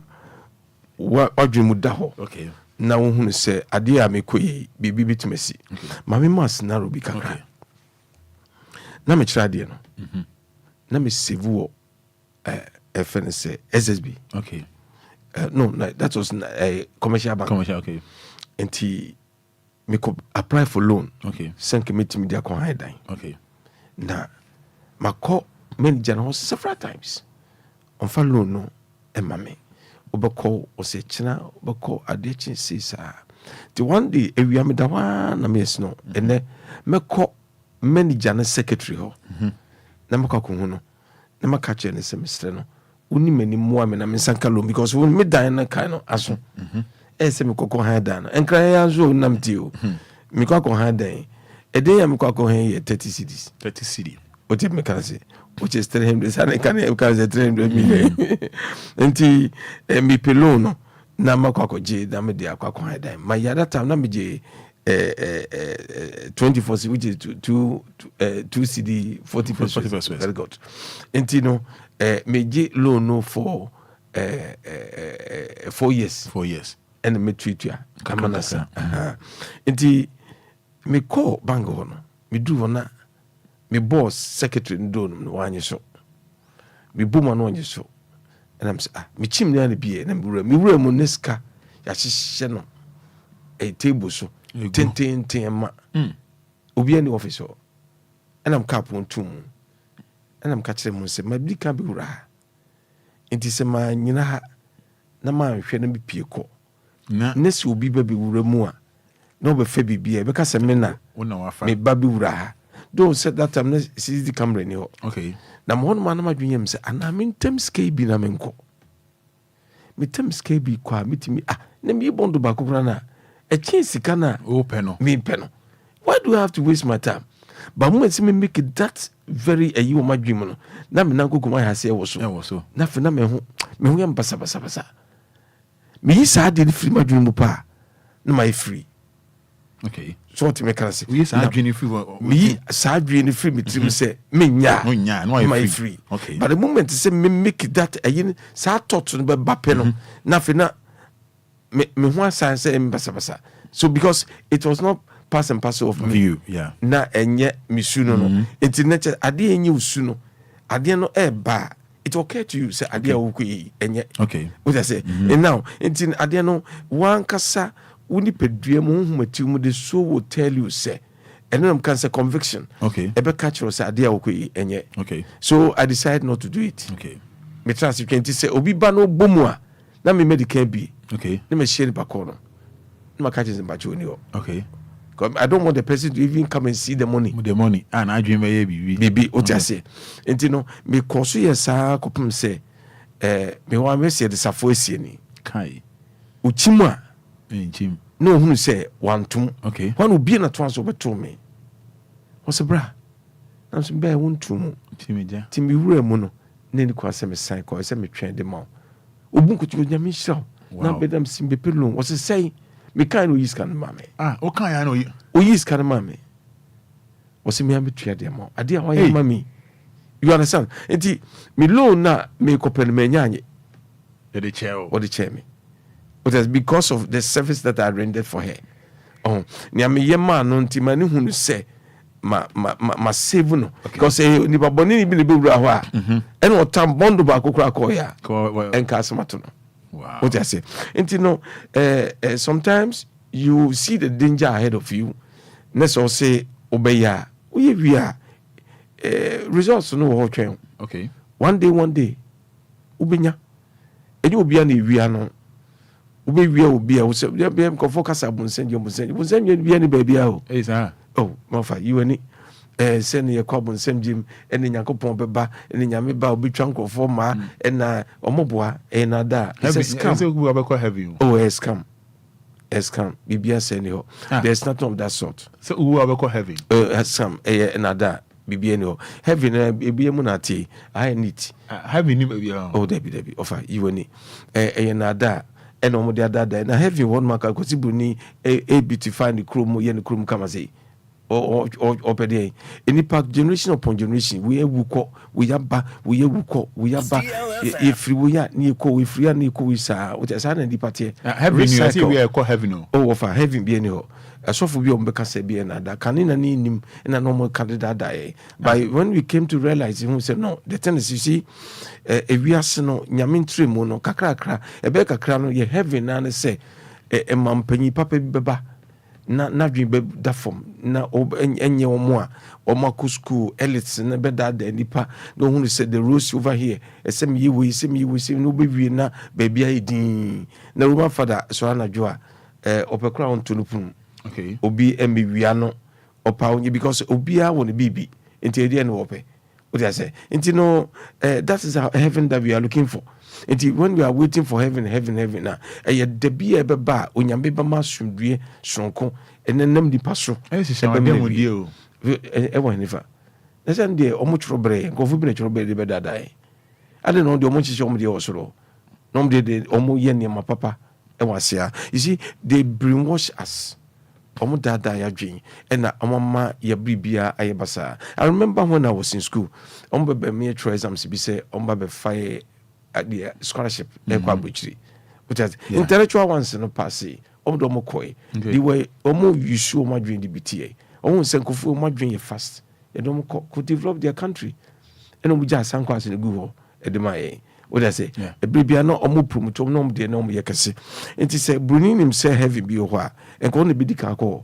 wa adwemu da ho okay na wo hunu say ade a me koyi bibi bitimasi ma me mas na robi kakra na me kira ade no na me save wo FNS SSB okay no that was a commercial bank okay and me could apply for loan okay send committee media con high dine okay na ma call manager no several times on fa loan no e mame obeko o se china obeko adechin sisa the one day ewia me da wa na me yes no ene me call manager na secretary ho na me ko hu no na ma catch ne semester no uni mani mua me na me sanka loan because when me dan na kind of aso se me kokko ha dan no enkra ya zo nam tio me kokko ha dan e den ya me kokko ha ye 30 cedis o ti me kan se which is 300 sana kan e kan se 300 million enti mi pelo no na ma kokko je da me dia kokko ha dan ma ya that time na me je 24 which is 2 CD 40%. Very good. Enti no me je loan no for 4 years. 4 years. And me treat ya kamanasa. Enti me call bango no. Me do na me boss secretary ndo no wanye so. Me buma no wanye so. And I'm say me chim na bi na me wura mo neska ya hihye no a table so. Ten ma. Obia ni office ho. And I'm cap on two. And I'm catching them say my big can be ra. Enti se ma nyina ha na ma hwe na bipie ko. Na nesi obi ba bi wura mu a na oba fa bibia be ka se me na me ba bi wura ha. Don't set that time na see the camera ni ho. Okay. Na mo no ma dwunyem se ana me ntem ska bi na me nko. Me tem ska bi kwa mitimi na me bondo ba kokura na a chance kana open me peno. Why do I have to waste my time? But when see me make it that very a you my dream no. Na me nanko kuma ha se wo so. Na fe na me ho yam basa. Me yi sa de free my dream pa. Na my free. Okay. So what me can say? We sa dream free. Me sa dream free me dream say me nya. No my free. Okay. But the moment say me make it that a yin sa thought no be ba pe no. Na fe na me ho san say basa. So because it was not pass and parcel of you, yeah. Na enye misuno no. Internet ade enye usuno. Ade no ba. It okay to you say ade wo kwi enye. Okay. What I say. And now intin ade no wan kasa uni pedua mu humati mu de so will tell you say and then can say conviction. Okay. Ebe catch you say ade wo kwi enye. Okay. So I decided not to do it. Okay. Me trust you can say obi ba no bomu a na me medical bi. Okay. Na me share ba ko no. Na catch him ba choni o. Okay. I don't want the person to even come and see the money. The money. And I dream baby. What I say. And you know, me kosu yesa kopum say me wa me say the safo esie ni. Kai. Uchimwa. Chim. No hunu say wantum. Okay. Wan obi na twanso beto me. What's a bra? I'm saying be wontum. Timija. Timi wura mu no. Na ni kwa say me sign ko say me twen de ma. Obun kutu nyame hira. Na bedam simbe pelon. What's it say? Me kind of use can mame. Okay, I know you. O use can mame. Was me am betray them all. Ade why mami. You understand? Enti me loan na me ko pen me nyanye. The chair. Or the chair me. But that's because of the service that I rendered for her. Oh, niame yema no ntima ne hunu se ma save no because ni baboni ni bi ne bewura ho a and otam bondo ba kokora ko ya enka asmato no. Wow. What I say? And you know, sometimes you see the danger ahead of you. Let's all say, Obia, we are results no whole train. Okay. One day, Ubinya, and you will be any Viano. Ubia, say, be focus upon send you, send you any baby out. Oh, Mafa, you any. Send your carbon send Jim and then Yakopon Beba and then Yamiba be trunk of forma and Omoboa and Ada. Heavy. Oh, has come. Bibia send you. There's nothing of that sort. So who are heavy? Has come and Ada. Bibiano. Heavy Bibia Munati. I need. Heavy. Oh, Debbie, offer you any. And Ada. And Omodia Dada. And I have you one mark. I could see Buni a to find the crew, yen the crew come as or per day. Any part generation upon generation, we are wuko, we are ba, we are wuko, we are ba. If we are near co, if we are near co, we are, which is an party. Heaven, you see, we are called heaven. Oh, of a heaven being no. A soft be on Becase being that can in a name in a normal candidate die. But when we came to realize, he said, no, the tendency, you see, if we are no Yamin Trimono, Kakra, a Becca crown, ye heaven, and say, a mampenny papa beba. Na dream that form na enye omo a school elites na beda da nipa no hu say the rules over here esem yi we no be na baby idin na Roman Fada so anadwo a opekra on tunupun. Okay, obi emi wiano opa onye because obia won bibi enti ede na ope what I say enti no that is our heaven that we are looking for. And when we are waiting for heaven now, the be a beba, onyambe bama sumdue sonko, and then them the paso. Ever never. That's an dear omuch robre, go for the better die. I don't know the omuch of the osoro. No, they omo yen my papa. Ewasia. You see, they brainwash us. Omo dada ya dream, and mama ya bribia ayabasa. I remember when I was in school, be me exams be say, be fire. At the scholarship, which has intellectual ones no passy, Omdomokoi. The way Omo you show my dream the BTA. Almost send Kofu my dream fast. They don't could develop their country. And we just sank us in the Google at the Mae. What I say, a baby are not Omo promoter, no, dear, no, yakasi. And he said, Brunin himself heavy be a while, and go on the Bidika.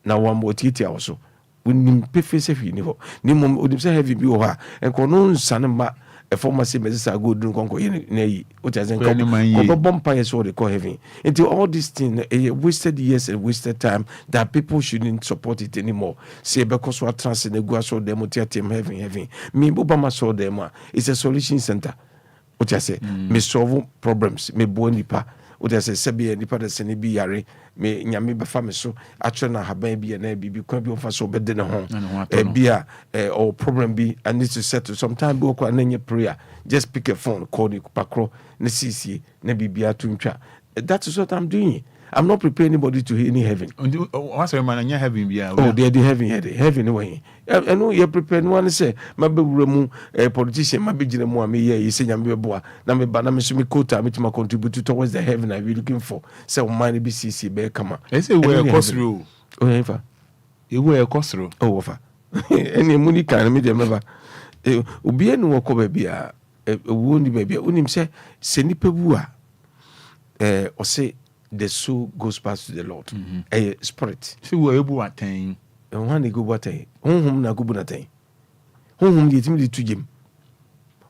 Now one more titi also. When him pay face if you know, Nimum would himself heavy be a while, and Conon Sanama. A former semester go do conquer which has bumpires what they call heaven. Into all these things, wasted years and wasted time that people shouldn't support it anymore. Say because what trans and go so them team heaven. Me Obama saw them. It's a solution center. What I say, me solve problems, me bonipa. What I say, Sebi nipa the seni bi yare, me nyame befa me so, actually na haban bi na bi kwa bi ofa so bede na ho. Bia or problem bi I need to settle. Sometime bi okwa na prayer. Just pick a phone, call the pakro, na sisi, na bibia tuntwa. That is what I'm doing. I'm not preparing anybody to any heaven. What's your man? Heaven, oh, they're the heaven away. I know you're prepared. One say, my baby, a politician, my big more me, you say, I'm your boy. Now, me banana, me quota, me to my contribute towards the heaven I'm looking for. So, mine BCC, bear come on. I say, we're a cost rule. Oh, ever. You were a cost rule. Oh, offer. Any money can me, remember. Obia no walk over beer, a wounded baby. Unim say, Senipabua, or say, the soul goes past to the Lord. A spirit. So we able at time. And one they go what I home na go bunate. Home get me to Jim.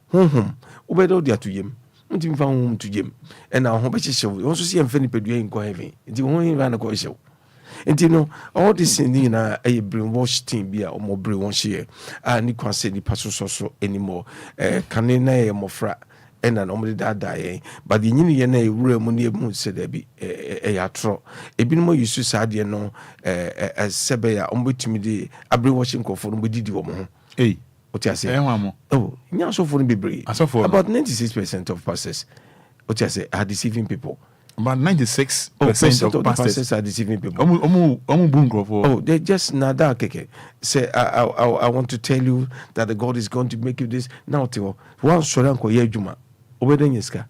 Home. Obedo dia to Jim. Until found home to Jim. And now home show. Also see and Fanny Pedro in Coheavy. It's the only ran a show. And you know, all this in a brainwash team be or more brainwash here. And you can't say the pastor so anymore. Canina mofra. And an omri that die, but the union a room near moon said there be a yatro. A bit more used to sad, you know, as Sebea, ombutimidi, a brainwashing conform with the woman. Hey, what I say? Oh, now so for be brave. About 96% of pastors, what I say, are deceiving people. About 96% of pastors are deceiving people. Oh, they just nada keke. Say, I want to tell you that the God is going to make you this. Now, Teo, one Soranko Yejuma. Obeden Yeska.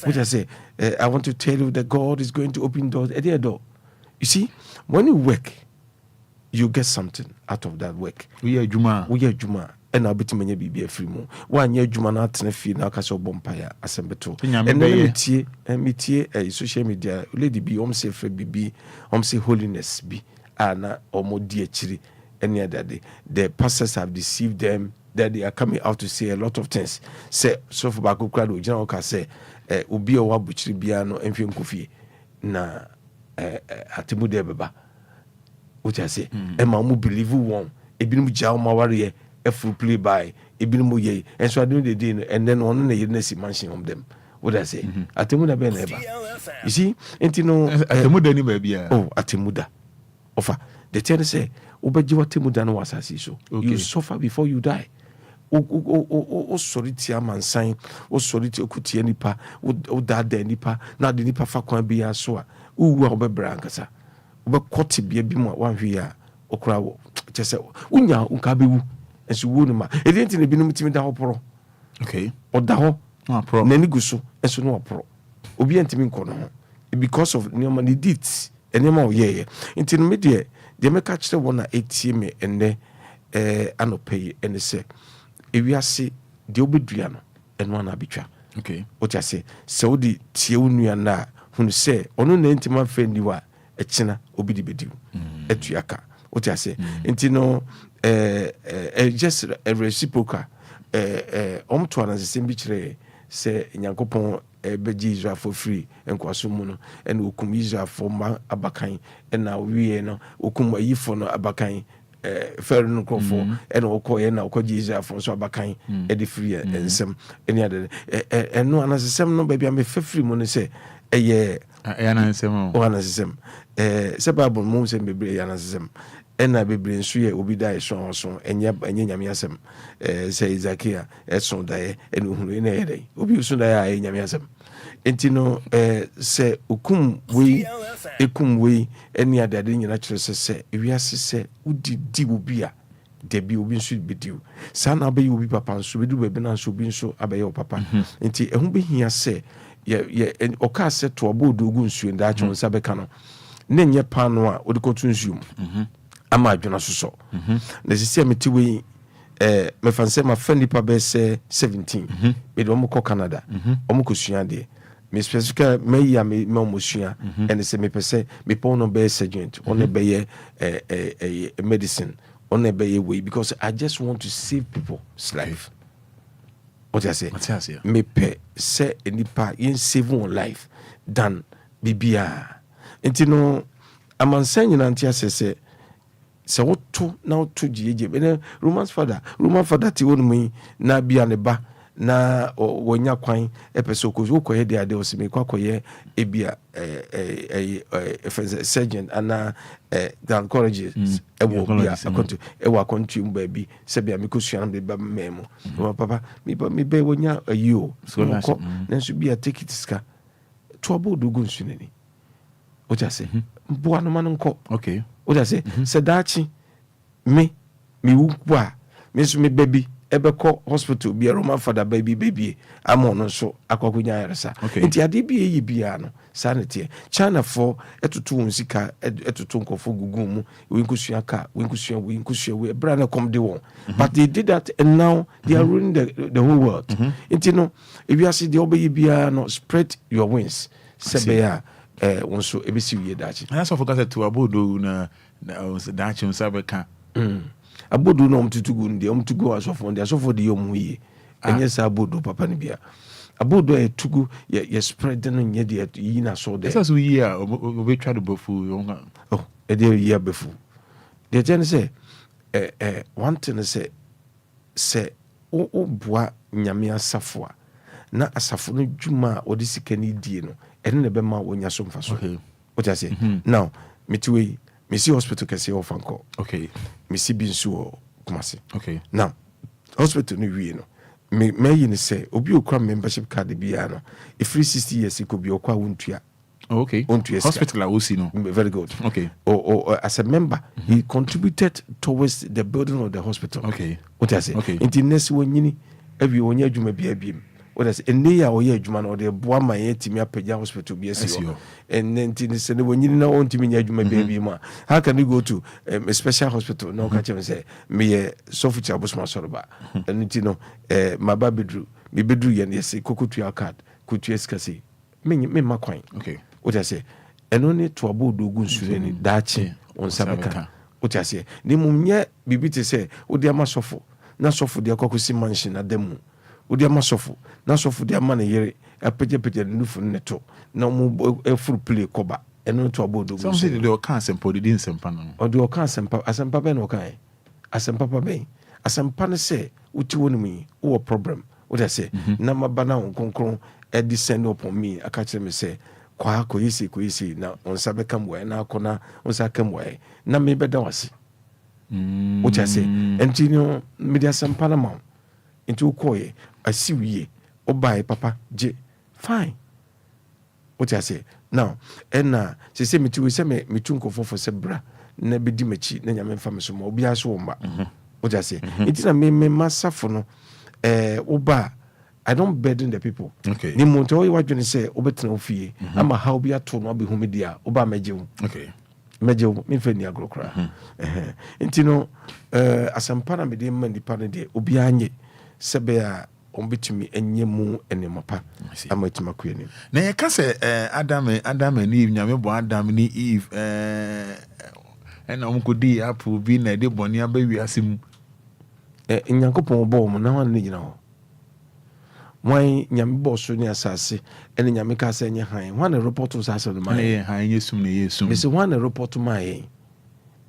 Which I say, I want to tell you that God is going to open doors at the door. You see, when you work, you get something out of that work. We are Juma. And I'll be to many be a free mo. 1 year Juma not in a fee now castle bompire assemble. And then meet a social media lady be say free be say holiness be Anna or more dear chili any other day. The pastors have deceived them that they are coming out to say a lot of things. Say so for back crowd general can say Obia wa butchery biano and film coffee na atimu de beba. What I say, and mamu believe one, a binu jaw ma warrior. Full play by Ibinu Ye, and so I do the dinner, and then on the Yenesi mansion of them. What I say? Atimuda Ben Eba. You see, and you know, Atimuda baby. Oh, Atimuda. Offer. The tenor say, Obajiwa Timuda no was as so. You suffer before you die. Oh, sorry, Tiaman sign, oh, sorry, Okuti nipa, oh, dad nipa, now the nipa fakwan be a soa, who be brancasa. Oba Koti be a bimo 1 year, or crow, just unya, unkabiwu. And so woman, it ain't in the binum da pro. Okay. Or da ho, pro. Neniguso, and so no pro. Obient me corner. Because of Neomani deeds, and Nemo ye. Until media, they may catch the one at 8 and they anopay and they say, if we are say the obedriano and one arbitra. Okay. What I say, so the Tiunuana, who say, on an intimate friend you are, a china obedi bedu, a triaka. What I say, until no. Just a reciprocal to an as the same bitch say Yankopon beji Israel for free and Kwasumuno and Ukum Israel for Abakai and now we know Ukum Yifono Abakai fair no for and Okoy and Okoji Israel for so Abakai Eddie free and some any other and no as the same no baby I'm a free money say a year and I say one as the same Sababon Moons and Baby Yanasm. And I be bring sweet Obida so and yamiasem say Zakia son die and in a day. Obi soon die yamiasem. Entino say ukum we any other thing natural say if we say udi dibubia de bi obi should be due. San abe obi papa so we do be na so bi so abe papa. Enti ehun be hia say ye oka say to abodo ogu nsu nda achon sabeka no. Na nye pano a odikotu nsu ama adwena so na sisi ameti we me fanse ma fa nipa be say 17 me do mo ko Canada o mo ko sua de me specific me ya me mo sua and say me pese me pon no be sergeant on be ye medicine on be ye way because I just want to save people's life. What I say me pe say nipa yin save one life than bibia entino amansan nyina ntia say se woto na woto gieje be Roman Fada ti wonu mi na bia ne ba na wonya kwan epeso ko koye de ade osime kwakoye ebia surgeon ana down colleges ewo bia akonto ewo akonto mba bi se bia mekosua na be memo papa mi be wonya ayo so ko na so bia take it ska to abodu gu nsunani o ja se mbo anu manu nko okay what I say, Sedachi, me wukwa, Miss me baby, ebeko hospital, be a Roman Fada baby, I'm on so, Aquacunya Rasa. Okay, and Yadibi Biano, sanity, China for etutu sika, etutunko for Gugumu, Winkusia, we brother come the one. But they did that, and now they are ruining the whole world. And you know, if you see the Obia Biano, spread your wings, Sebea. So ebisi wie dachi that's what focus to abodo na dachi nsabeka abodo no mtutugu ndi omtugu asofo ndi asofo di yomuye enye sa abodo papa ni bia abodo etugu ye spread no nye de yi na so de that's we here we try to bofu oh e de year befu de ten say one thing say o boa nyame asafo na asafo no dwuma odi sikani die no ene ne be ma wonya so mfa so what I say now metiwe mesi hospital kese o fanko okay mesi binsu o kumase okay now hospital no wie no me yi ne say obi okwa membership card bia no e free 60 years ko bi okwa wontua okay hospital osi no very good okay or as a member he contributed towards the building of the hospital okay what I say okay in the next one yini every one adwuma bia bia what is a near or ye Juman or the Boama Timia Peja Hospital be and then Tinny when you know on Timia Juma baby ma. How can you go to a special hospital? No catch and say, me Osofo Kyiri Abosom Soroba. And you know, my baby drew, me bedrew and yes, Coco to your card, could you escasse? Me my coin. Okay. What I say, and only to a board do good swimming, dachi on Sabaka. What I say, the mumye bibi to say, O dear Masofo, not so for their cocosi mansion at them. O dear Masofo, not so for their money here, a petty new for netto, no more a full play coba, and not to a board. Some say the can't and put it in some panel. Or do a can't as some papa no kai, as some papa bay, as some panel say, what you want me, or problem. What I say, Nama Bana concron, a descend upon me, a catcher me say. Kwa koisi na onsabe kamwe na akona onsa kamwe na me beda wase what I say entino media sampana ma into koye asiwie obai papa je fine what I say now na se me tu se me tunko fofo se bra na bedi machi na nyame mfa me so ma obi aso wo mba what I say entina me masafo no oba I don't burden the people. Okay. Ni monto you want to say obetena ofie ama how be ato no be homedia oba mejewu. Okay. Mejewu me fe ni agrokra. Intino asampana me de man di pane de obi anye sebe a ombetumi enye mu enemapa amatima kueni. Na ye ka se Adam and Eve nyame bo Adam ni Eve na omkodi apu bi na de boni aba wi asem. Nyankopon bo mo na wan ni gina ho. Why nyame boss ni asase ene nyame ka se nye han wan na report to asase no man han yesum na yesum me se wan na report to man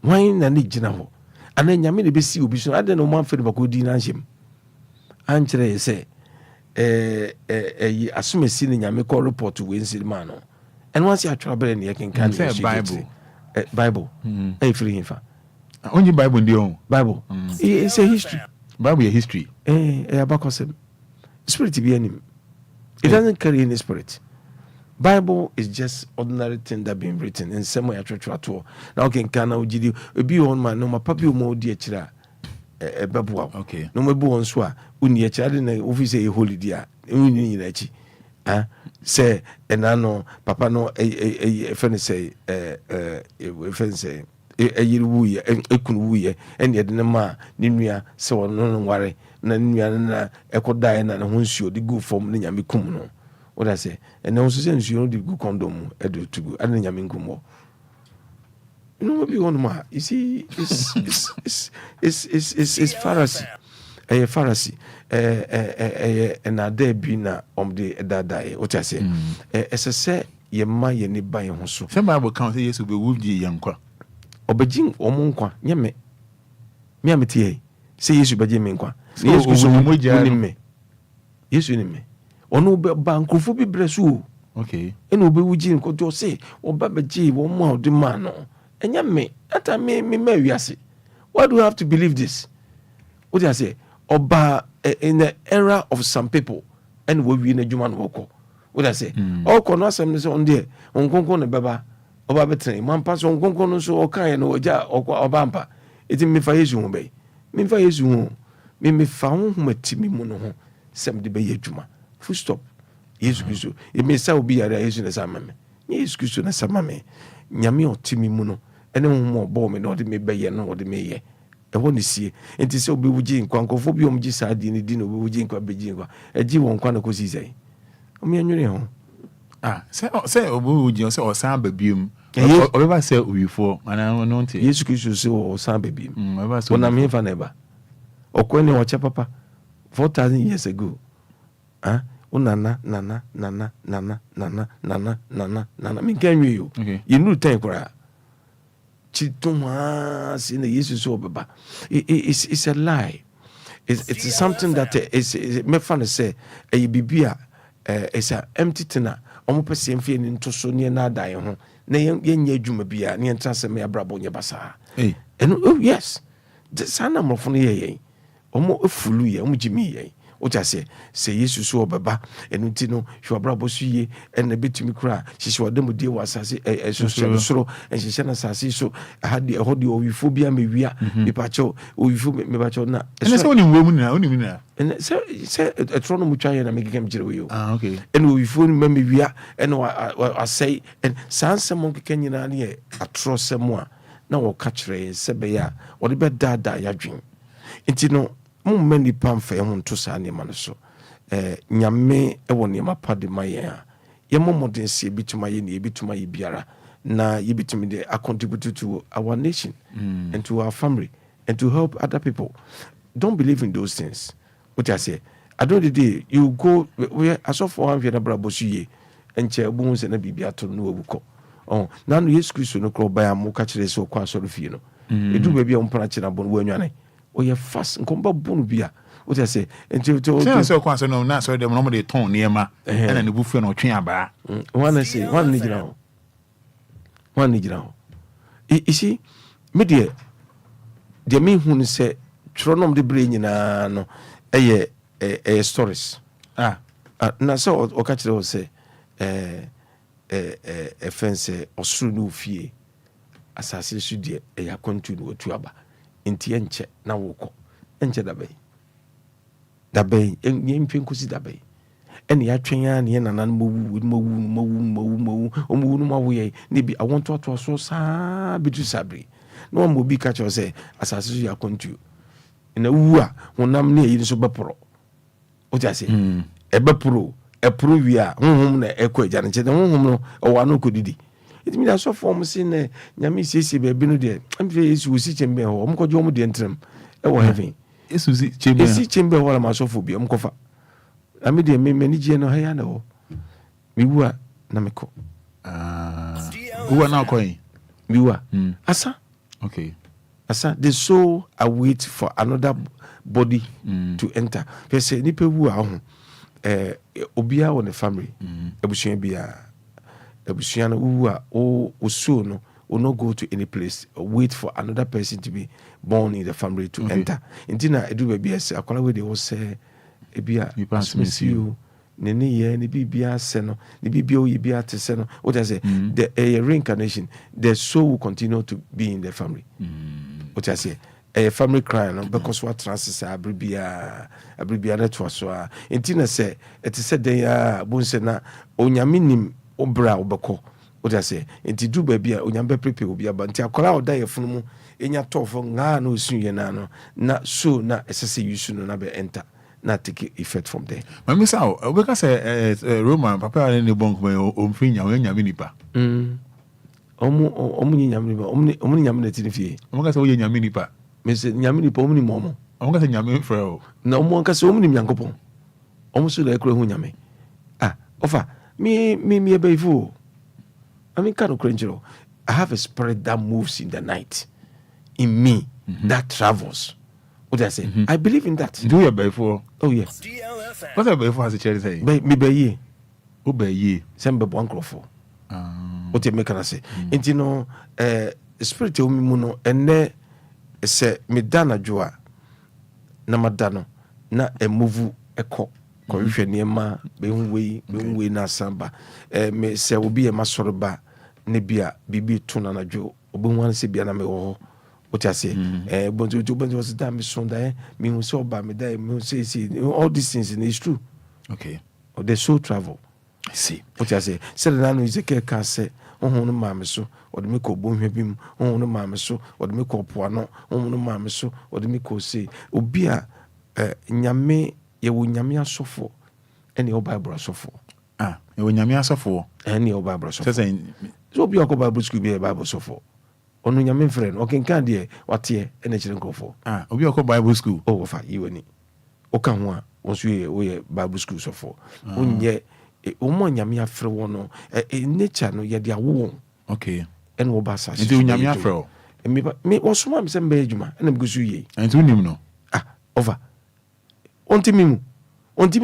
why na ni gina ho ana nyame ne be si obi so ade no man fe no bakodi na nhyem ankyere se asumesi ni nyame call report we nsi man no and once you try better ne ken kan Bible free him fa only Bible ndi on Bible it's a history Bible a history abakosem spirit be him. It doesn't carry any spirit. Bible is just ordinary thing that been written in some way at all. Now can ujidi be on man no ma papi mo di chira babu. Okay. No me bu on so a uni chira na office e holy dia. Uni na chi. Say enano papa no friend say friend say yiru ye ekunu ye en ye de ma ni nua se won no ware na nua na ekodae na ho nsuo de go form na nyame kum no what I say and na so say nsuo de go condom edo tugu ana nyame nkum no be one ma you see it's Pharisee Pharisee and ade bi na de dadae what I say say ye ma ye ni ban ho so some Bible count say yesu be wudi yankwa obejin omonkwa nyame mi ametie say yesu beje me nkwa yesu ni me yesu ni me onu ba nkrofo bi bresu okay eno obe wuji nko to say oba beje wo mo odi man no enya me ata me wiase why do you have to believe this what I say oba in the era of some people and we na juma no ko what I say oko no asem ne say on there onkonko ne baba oba betre man pass onkonko no so okan no oja oba mpa eti me fa yesu ho be me fa yesu ho me fa ho matimi mu no ho sem de be yadwuma full stop yesu kristo e me sa obi yare yesu na sama me yesu kristo na sama me nyame otimi mu no ene ho mo bo me no de me be ye no de me ye e ho ni sie enti se obi wuji nkwankofo bi omji sa di ni di no obi wuji nkwa beji nkwa eji won kwa na ko sisai o me anwere ho say obi wuji say osan babium Obeba say uyifo ana no nti Yesu Kristo say o san baby wona me fa na eba okwane o che papa 4,000 years ago nana me can you you know time kora chituma sin Yesu so baba it's a lie it's something that is me fan say e bibia it's a empty tina omo pese mfie ni ntoso ne na dan ho na yenya adwuma bia ne entra se me abrabo nye basa and oh yes the sana mo fo no ye omo efulu ye omo jimi ye what I say yesu so obeba enu ti no hwabra bosu ye ena betumi kura hihye wadam die wasase so and hihye na sase so hadi ehodi owifo bia mewia mepacho owifo mepacho na ene se woni nwom na woni mina ene se etrono mutwa ye na mekeke mjire we yo okay ene owifo ni mewia ene wa say and sanse mo keke nyina na ye atrosem a na wo ka kire se be ya wo de be dada ya dwen intino mumani pamfa ya muntu sane ma no so nyame e woni ma pade maye a ye momoden se bituma ye ne bituma ye biara na ye bitumi de contribute to our nation and to our family and to help other people. Don't believe in those things. What I say, I don't the day you go where Osofo one na brabo ye enche bu se na bibia to no obuko oh na no Yesu Kristo no kro ba ya mo ka kire so kwa so fie no edu ba bia mo para kire abon wo anwane o ye fast nkomba bonu bia what I say enche to so kwa so no na so dem no mo de ton niema na ne bu fie no twen aba one say one ni gira you see media de me hu se tronom de bre nyina no eye stories na so o ka kire o se fence osuru no fie asase su de ya continue otu aba enti enche na woko enche dabai yempe nkusi dabai ene ya twen ya ne na nan mowu no mawu ye ne bi I want to so sa bitu sabri no mo bi ka cho say asase su ya continue na wu a wonam ne yi so beporo o ja say e beporo epro wi a honhom na ekọ eja ne che honhom no o wa no kodidi itimi da so form sin na nyame siesie be bi no de amfe yesu osi chembe ho om kojo om de entrem e wo heaven yesu si chembe esi chembe ho la masofo bi om kofa ami de me ni je no ha ya na ho mi wu a na me ko wu na ko yin mi wu a asa okay asa the soul await for another body to enter pese ni pe wu a ho Obia on the family ebusuan bia ebusuan wu a o so no will not go to any place or wait for another person to be born in the family to enter intina edu be bia se akola we dey wo say ebia miss you nene ye ne bibia se no ne bibia o ye bia te se no what I say the reincarnation the soul will continue to be in the family what I say a family cry no because what transes abribia na to so a intina say it said dey bonse na onyame nim obra obeko what I say inti du ba bia onyame prepare obia ba nti akola oda ye funu mu enya tofo nga na osunye na no na so na esese yusu no na be enter na take effect from there. Mami sao obeka say Roman papa ne bonk me omfinya o nyame nipa omu nyame nipa omu nyame na tinifie omeka say o nyame nipa mese nyame nipa omu ni momo omeka say nyame frɛ na omu nka say omu ni nyankopon omu so da ekro hu nyame ofa me ebe ifu I mean kind of cringe. I have a spirit that moves in the night in me that travels. What I say? I believe in that. Do you before? Oh yes. DLFM. What about before as a charity say? Me be ye. O be ye. Sembe bwankrofo. What you make say? And you know spirit o mi mu no ene se me dana joa na madano na move eko ko hwehwe niema be hunwe na samba me se obi e masoroba ne bia bibi to na nadwo obi hu an se bia na me wo what I say bonzo was da me sonda me hu se oba me da me hu se all these things is true okay or the soul travel I see what I say said na no Ezekiel can say ohun no ma me so o de me ko bonhwa bim ohun no ma me so o de me ko poano ohun no ma me so o de me ko say obi a nyame ye wo nyame asofo ene o Bible asofo ye wo nyame asofo ene o Bible asofo say so obi akọ Bible school be Bible asofo onu nyame friend o kenkan de wate ene kire nkofo obi akọ Bible school o fa yiwani o kan ho a o so ye Bible school sofo onye o mo nyame afre wo no nature no ye de awo okay ene wo ba sa nti nyame afre wo me wo so ma me se mba adwuma ene me gusu ye nti unim no over ontimi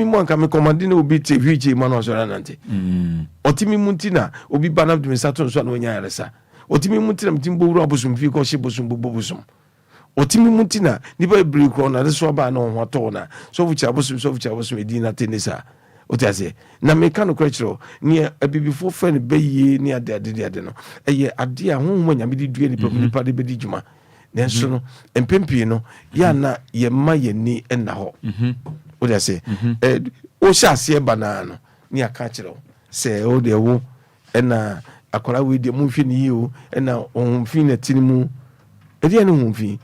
mu anka me commande na obi te hwiche ma no so nante ontimi mu ntina obi bana de me sato so na onya yaresa ontimi mu ntina mtimbo wura abosom fi ko hye bosom bobo bosom otimi mutina nipa ebiri kro na so ba na ho to na so fuchi abosom edi na tenisa otiase na me kan ko kiro ne abibifo fa ne baye ne ade no eye ade a honhom nyame di due nipa de bedi djuma nenso no empempi no ya na ye ma ye ni na ho otiase o sha se banana ni aka kiro se o de wo na akwara we de mu hwe ni yi na onfi na tinimu ede ne honfi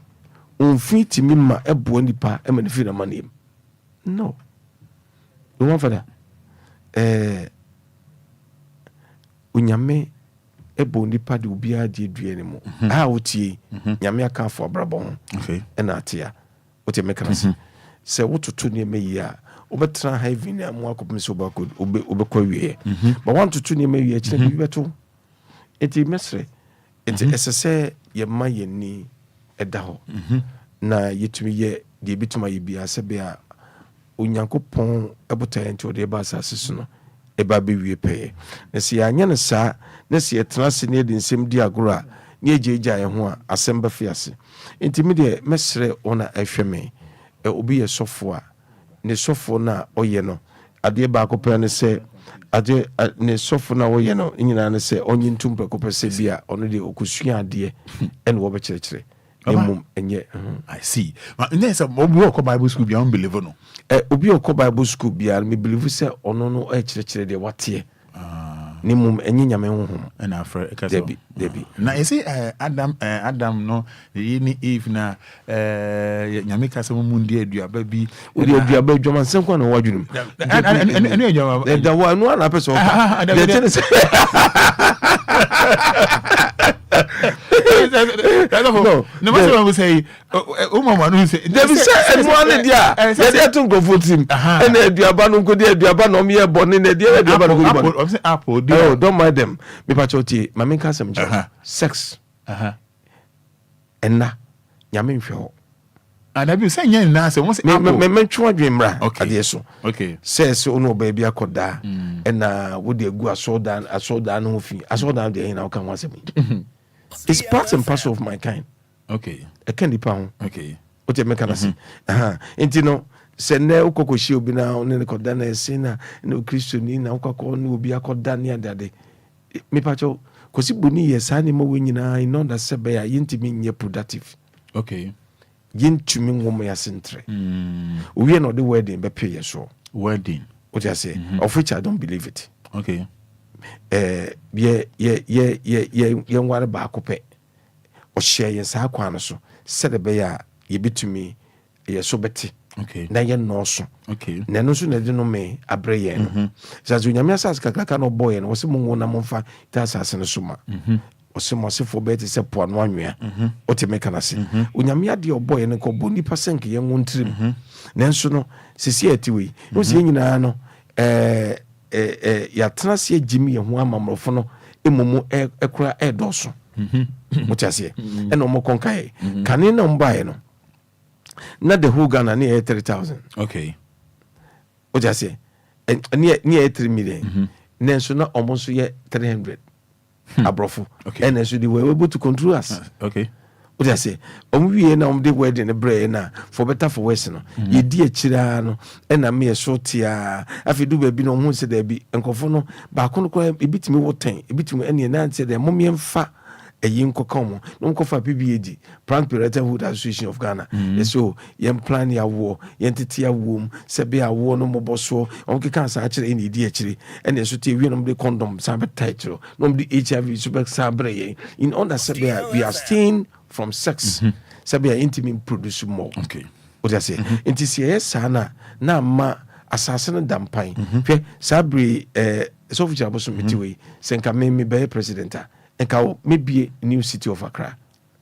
onfi timi ma ebo nipa e ma ne fi na manem no no Fada unyame ebo nipa de Obia de due ne mu otie nyame aka afo abrabon na atia otie mekanase se wototo ne meyi a obetra heaven na mu akopem se obekwa wie but want to ne meyi a kire bi beto enti mesre enti esese ye ma ye ni eda ho na yetumi ye de bituma ye bia se bia onyankopon ebota enti ode ba asase no eba be wie pe na se anya ne sa na se yetra se ne de nsem di agora ne ejeja ye ho a asem ba fiase enti me de mesre ona ahweme obi ye sofo a ne sofo na oye no ade ba akopɛ ne se ade ne sofo na oye no nyina ne se onyi ntumpa kopɛ se bia ono de okusua ade ene wo be kyerɛkyerɛ enye I see. Nessa obi okọ Bible school bia unbelieve no. Obi okọ Bible school bia me believe say ono no kyerɛkyerɛ de wate. Ni mum enye nyame honhom. Na afre ekasa. Debi. Na you see Adam no ni Eve na nyame kasa mu ndi aduaba bi. Odi aduaba dwoma nsem kwa na wadwunum. Enu aduaba. Da wa no na person. No matter what say mama no say there be say anyone dia dey to go for team and aduaba no go dey aduaba no me bone na dey aduaba no go go apple oh don't mind them me pa choti mama nka sem sex enna nyame nhwe ho and abi say nya na say won say apple me twa dwemra ade so okay says ono ba bia koda enna wo dey gu asodan no fi asodan dey na wo kan wasem it's part and parcel of my kind. Okay. I can't depend. Okay. What you make us? Enti no se ne ukoko shi obi na ne ko da na se na no Christiani na ukoko no obi akoda ne adade. Me pacho ko si boni yes ani mo wenyina in order se be ya yintimi nye productive. Okay. Yintumi ngom ya sentre. We no the wedding be pay so. Wedding. What you say? Of which I don't believe it. Okay. Ye nware ba akopɛ o share ye sa kwa no so sɛ de be ya ye bitumi ye so beti okay na ye no so okay na no so na de no me abre ye no zazu nyame asas kakaka no boy no wo se mo na momfa ta asase no so ma o se mo se fo beti se po no anwea o te meka na se onyame ade o boy no ko boni pasenke ye nwontrim na nso no sisi atiwe no se nyina no ya transie jimi ye ho amamrofo no emumu ekura edoso mutiase eno mo konkae kane na mbae no na the whole Ghana near 3000 okay mutiase near 3 million nenso na almost ye 300 abrofo and then so they were able to control us okay what I say we na the wedding the bread na for better for worse no ye di akira no e na me sotia afi do ba bi no hu se da bi enkofo no ba ko no ko e bitimi woten e bitimi ene na nse da mo memfa eyin kokomo no kofa PBAG Planned Parenthood Association of Ghana so yen plan ya wo yen tete ya wo se be ya wo no moboso on ke kan sa akire ene di akire ene so te wi no de condom sa be title no de HIV super sabre yen in order se be we are staying from sex so be intimate produce more okay what I say inti se na ma asase no dampan hwe sabre Osofo Kyiri Abosom metiwe senka me be president Enka maybe new city of Accra.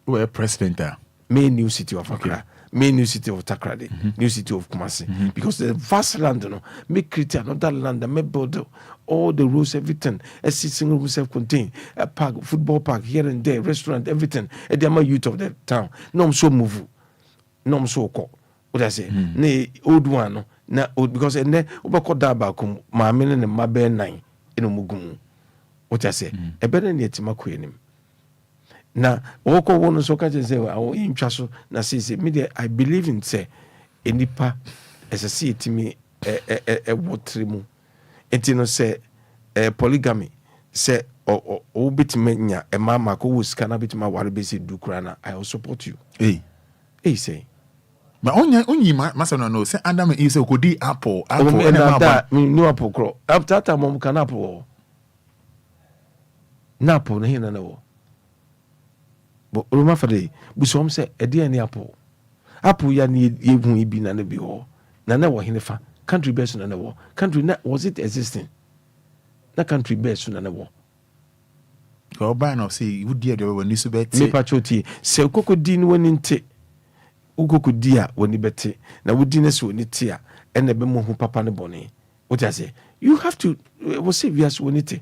Where president Main new city of Accra. Main new city of Takrade. New city of Kumasi. Because the vast land, make create another land, make build all the roads, everything. A single room self-contained, a park, football park here and there, restaurant, everything. And the youth of the town. No, I'm so move. No, I'm so call. What I say? Nay, old one. Na old because and then Obako Dabakum, my men and my bear 9 in Omugumu. What I say? A better than yet, Maquenim. na woko wono so ka say o intwa so na say me I believe in say enipa esese etimi wotrimu etino say polygamy say o bitmenya e mama ko wusika na bitima ware be say dukura na I will support you say but onyi masano no say Adam is okodi apple and no apple cro after time mom can apple na apple na hina na wo but Roma Fada busom say e dey any apple ya ni yehu ibi na bi ho na wo hine country best na wo country na was it existing na country best na wo go buy no say would dey there when you bet me patroti say kokodi ni woni nte ukokodi a woni bete na wodi na so woni te a ene be mo hu papa ne bone what I say you have to we say we as woni te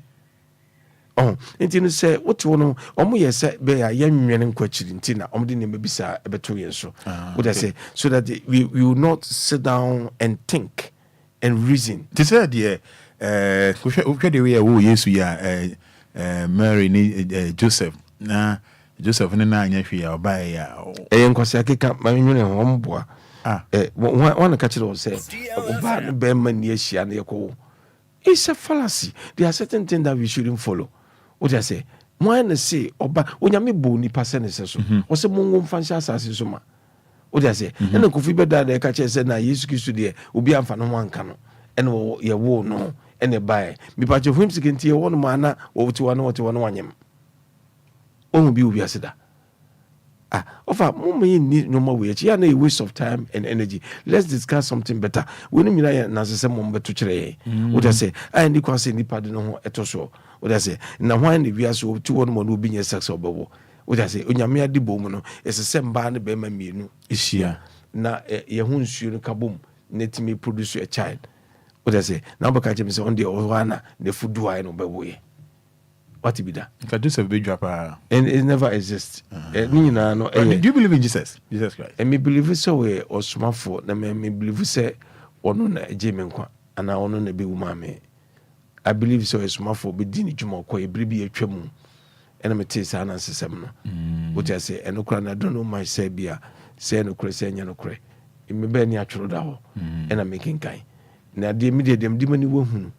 enti no say what wono omo ye say be ya yenwene nkwachiri nti na omo de ne mabisa ebeto yen so what I say so that we will not sit down and think and reason to say the we the way wo Yesu ya Mary ni Joseph na Joseph ni na anya hwe ya oba ya nkwasi akeka manwene ho mboa one catch it say oba no be man ni ahia na yeko it's a fallacy. There are certain things that we shouldn't follow. What I say, when say oba onyame bo ni pasene so o se mongo mfanshi asase so ma. What I say, and the Kofi Beda de ka che say na Yesu Kristo de obi amfa no wanka no ene ye wo no ene bae mi pa che hwim sikinti ye wo no mana wo ti wano wanyem. O bi obi aseda. Ofa mama ni no more we ya na a waste of time and energy. Let's discuss something better. We ni mina na se mo beto kire. What I say, I ni kwase ni pade no ho etoso. What I say, na hwan ni bia so ti won mo no bi nye sex obawo. What I say, onyame ade bom no ese se mba ne be ma mienu ihia na ye hu nsuo no kabom na timi produce a child. What I say, na baka je me se on the owana ne fudu ai no bewo ye. What be that? If I do some big dropper, and it never exists. Do you believe in Jesus Christ? And me believe so we or smart for na me believe say ono na Jemen kwa ana ono na be woman. I believe so is smart for be dini juma kwa ebribi etwam. And me tell say na sesem no. What I say and okra na don't know myself bia say no kre say nya no kre. Me be ni atworo da ho. And I'm making kind. Na de me dem di mani wo hunu.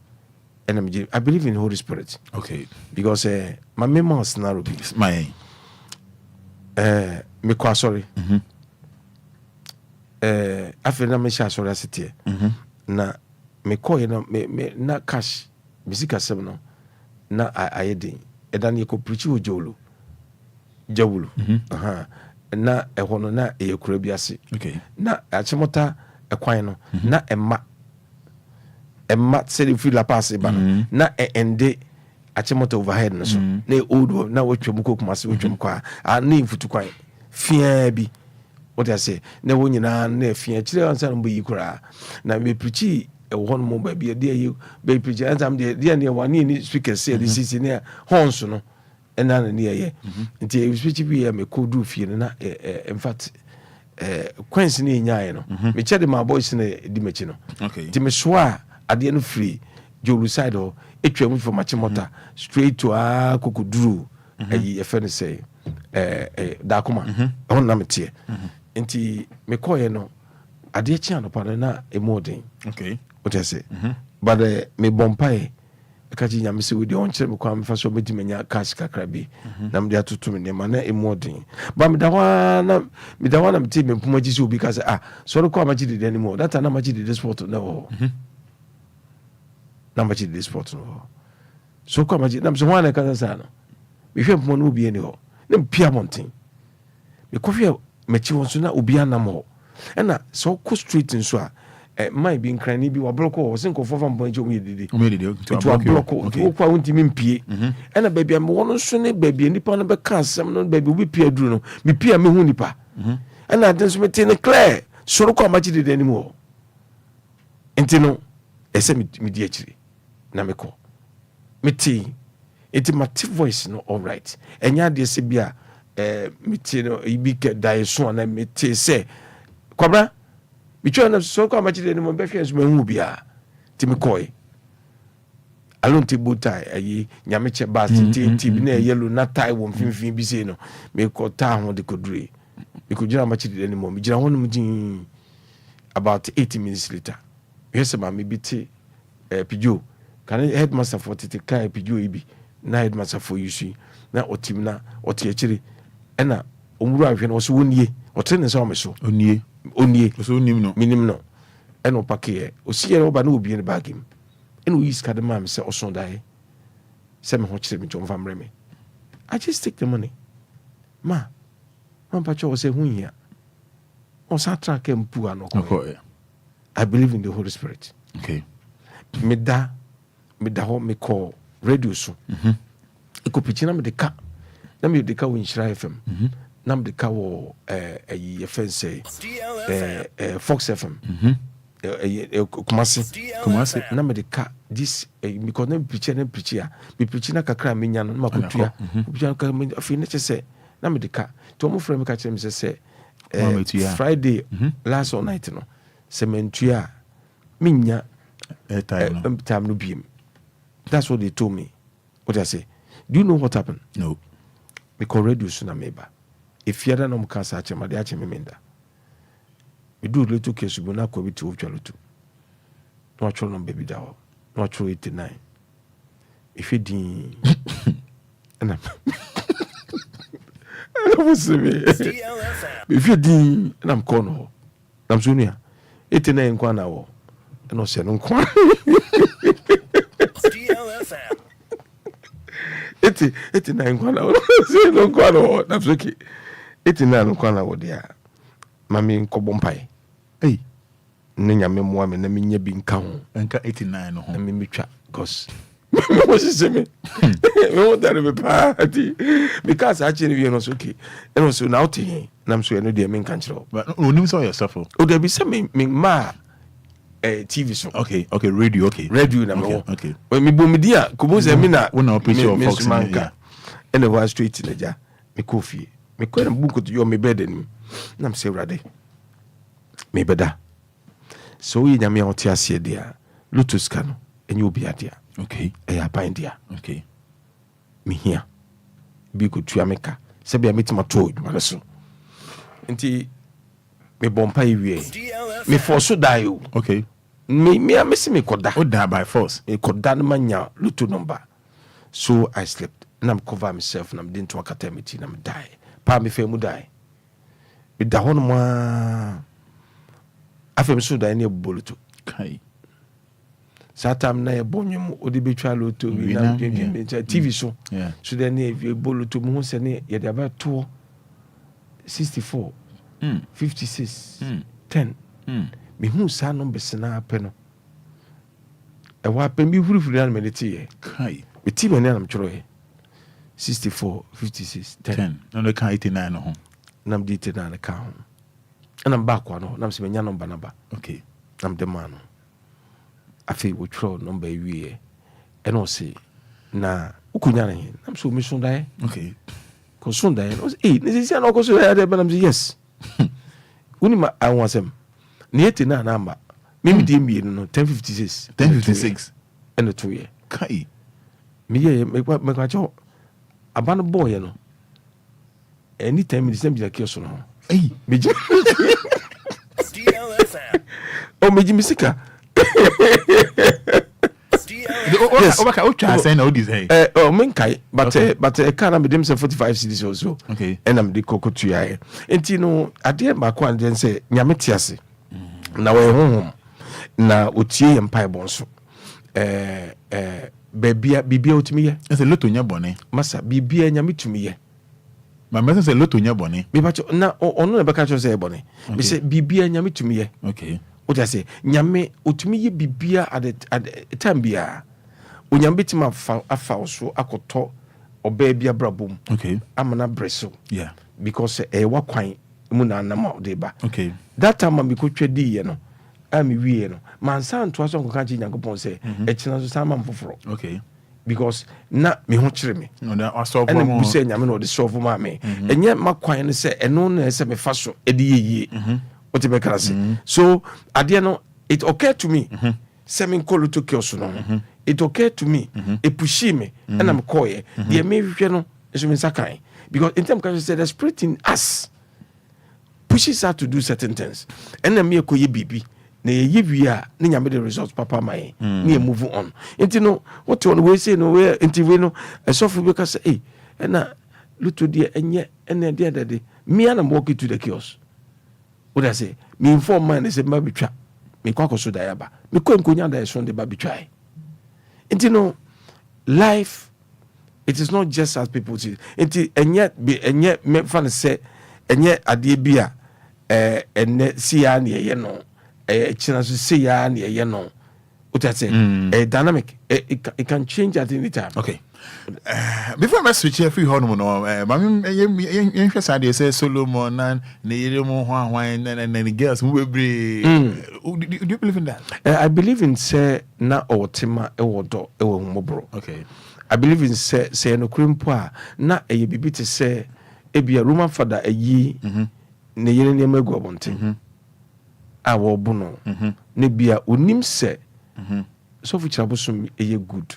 And I believe in the Holy Spirit. Okay. Because my memory is narrow. My me kwa sorry. After na me sha sorry asite. Na me ko na me na cash bisika sem no na ayedin. Eda na ko preach ojolo. Jawulu. Na ehono na eyekura bi ase. Okay. Na achimota ekwan no na emma said if you la pass ba na ende achimota overhead no so na old na wotwam kokuma se wotwam kwa na imfutu kwan fia bi what I say na wonyina na fia kire ansa no yi kura na me preach won mo ba bi de yi be preach ansam de ne wani ni speaker say the cc ne honso no na na ne ye nti speech bi ya me kodu fie na in fact kwansi ne nyae no me chede my boys na di mechi no okay nti me soa ade no free jolu side o etwa mu for machimota straight to kokuduru ayi efe ne say da kuma on na metie nti me koye no ade chi anopa na emodin okay what I say but me bompai kaji nyame se wodi on kire me kwa me fa so meti menya cash kakra bi na me atoto me ma na emodin ba me da wana me ti me pumaji se obi ka say so ro kwa maji de anymore that na maji de sport no number chi this sport no so kwa maji na mso wana kaza sana me hwe mpo no obi ani ho na mpia monten me kofia mechi won so na obi anam ho na so ko street nso a mai bi nkrani bi wa block o sin ko fofa mpo nje omedede to block o kwa wonti mi mpie na baabi am wono so ne baabi nipa no be ka asem no baabi obi pia duru no me pia me hu nipa na aden so mete ne clear so ro kwa maji de ani mo enti no ese mi di akire na meko meti eti voice no all right enya de se bia meti no ibi ke dai so na meti se kwabra mi twa na so kwa machi de no be hwe so mahu bia ti me koi alone table tie ayi nyameche bas ti bi na yellow na tie wo mfimfin bi sei no me ko ta ho de kodure me ko jira machi de anymore me jira ho no mjin about 80 minutes later yes ma me bi ti pijo kan headmaster for tete kai pijo ibi na headmaster for yusu na otim na oti akire na omuru ahwe na so wonie otene so omeso onie so onim no minim no eno pakie osie no ba na obi ne bagim eno yi ska de mam se oson dai se me ho kire me chom famre me I just take the money ma pacho say hunya on sa track empu anoko I believe in the Holy Spirit. Okay. Me da ho me call radio so eko pichina me de ka na me de ka wo Enquires FM na me de ka wo FM say Fox FM Kumasi na me de ka this because na pichina me pichina kakra me nya no ma kotua pichina ka me afi ne che na me de ka to mo frame ka che me say Friday last night no sementua minya time no biem. That's what they told me. What I say, do you know what happened? No. Because radio suna meba. If you don't know cancer achema de achema menda. We do little case we na ko bi to chalotu. No actual number baby dawo. No actual 89. If you din and if you din and I'm kono. I'm sunia. 89 kwa na wo. No se no kwa. DLFM. 89 kwa na wo. Se no kwa no. That's okay. 89 kwa na wo dia. Mami nkobo mpai. Nenya memwa me na menye bi nka ho. Nka 89 no ho. Na me metwa cause mo se me. Me wo dare me party. Because actually we no so okay. And so now te nam so no dia me nka nchiro. But onim so yourself. O there be say me ma TV so. Okay, radio, Radio na me. Okay. When me bom dia, kubo se me na wona operation of Fox manka. And the was straight in ja. Me coffee. Me ko na buko to yo me bed ni. Nam se rade. Me beda. So yi nyame oti ase dia. Lotus kano. Enye Obia dia. Okay. Eya pan dia. Okay. Me here. Bi ko tua meka. Se bia metima to ma so. Nti me bompa iwie. Me force die o. Okay. Me amesi me koda. O die by force. Me koda no manya luto number. So I slept. And I'm cover myself and I'm didn't work at me and I'm die. Pa me fe mu die. Me da hono ma afem so die ne boluto. Kai. Satam na e bonyum odi betwa luto we na TV so. Yeah. So then e boluto mu se ne ye da ba to 64 56 10 me hu sa number sena apeno e wa pe mi furufuru na me leti ye kai me ti me na am choro ye 64 56 10 no le kan 89 no ho nam di 89 ka ho nam ba kwa no nam se me nya number na ba okay nam de man afi wo choro number wie e no se na ukunya na hin nam so me so dai okay ko so dai no ni se na ko so ya de ba nam se yes unima anwasem ni eti na namba mimi di mi no 1056 and 2 year kai mi ye me kwa cho abano boy no anytime mi disem bi so no meji DLFM o meji misika yes okay o try say na this hey men kai but can am dem say 45 cedis also okay and am di kokotua ye enti no ade ba kwa den say nyame tiase na we honhom na otie empire bonso bibia otimi ye say loto nya bone masa bibia nyame tumi ye ma message say loto nya bone me ba na ono na beka cho say bone me say bibia nyame tumi ye okay o ta say nyame otumi ye bibia at time bia onyambe tima afa so akoto oba bia brabom okay amana breso yeah because wa kwan mu na nam de ba okay that time me ko twedi ye no ami wie no man san to aso ko kan chi nyankopon se e china so sama mfoforo okay because na me ho kire me no na asolve mo and say nyame no de solve ma me enye makwan ne se eno na se me fa so e de yeye what be kara se so ade no it occurred to me se me call to kioso no it occurred to me it pushed me and I'm quiet the me no is me sakai because in terms of say the spirit in us pushes us to do certain things and then me ko ye bibi na ye wia na nyame the results papa mai me move on enti no what you we say no we enti we no Osofo be ka say eh na luto dia enye ene dia dade me and I'm walking to the kiosk what I say me inform man say ma betwa me kwa koso da yaba me ko nkonya da so de ba betwa enti no life it is not just as people see enti enye me fan say enye ade bia ene sia na ye no china so sia na ye no what I say dynamic it can change at any time. Okay. Before I switch every hormone, Mammy, you say Solomon and Nemo Hawaiian and the girls who will be. Do you believe in that? I believe in say na or Tima Ewodo Ewo Mobro. Okay. I believe in say no crimpoa na a bibi to say a be a Roman Fada a ye ne yen go bonting. Our bono ne be a unim se Osofo Abosom a ye good.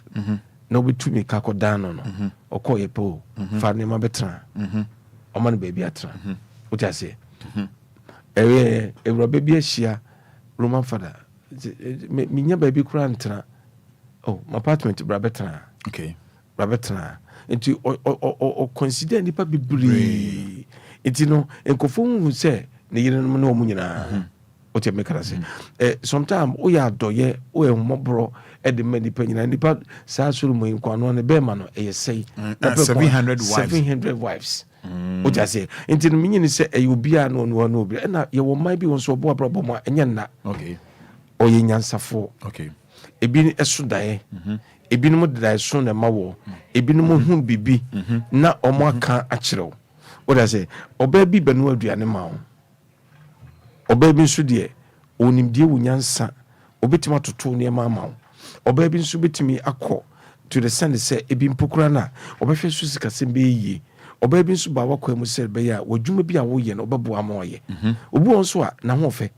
No be to me kako down on or call a po for name betra or man baby atra. What I say? A baby share Roman Fada. Minya baby crantra. Oh, my apartment brabetra. Okay. Brabetra. Into or consider nipa be bree. It's no and conform who say, Nayan no munina. What you make her say? Sometimes we are doye, we are mobro. At the many penny and the part Sassumo in Quano and Bermano, say 700 wives. What I say, into the meaning is a Obia no one, and you might be on so boa problem and yana. Okay. Or yansa for. Okay. A bin a sudae, a bin more that I son a mawo, a bin more whom be na or more can actual. What I say, or baby Benoit the animal. Or baby sudie, onim dear Winyansa, or betima to two near mamma. Oba bi nso betimi akọ to the send say e bi mpokura na oba hwe so sika sem be yi oba bi nso ba wakọ mu sel be ya wodwuma bi a wo ye no oba bo amoye obi won so a na ho fe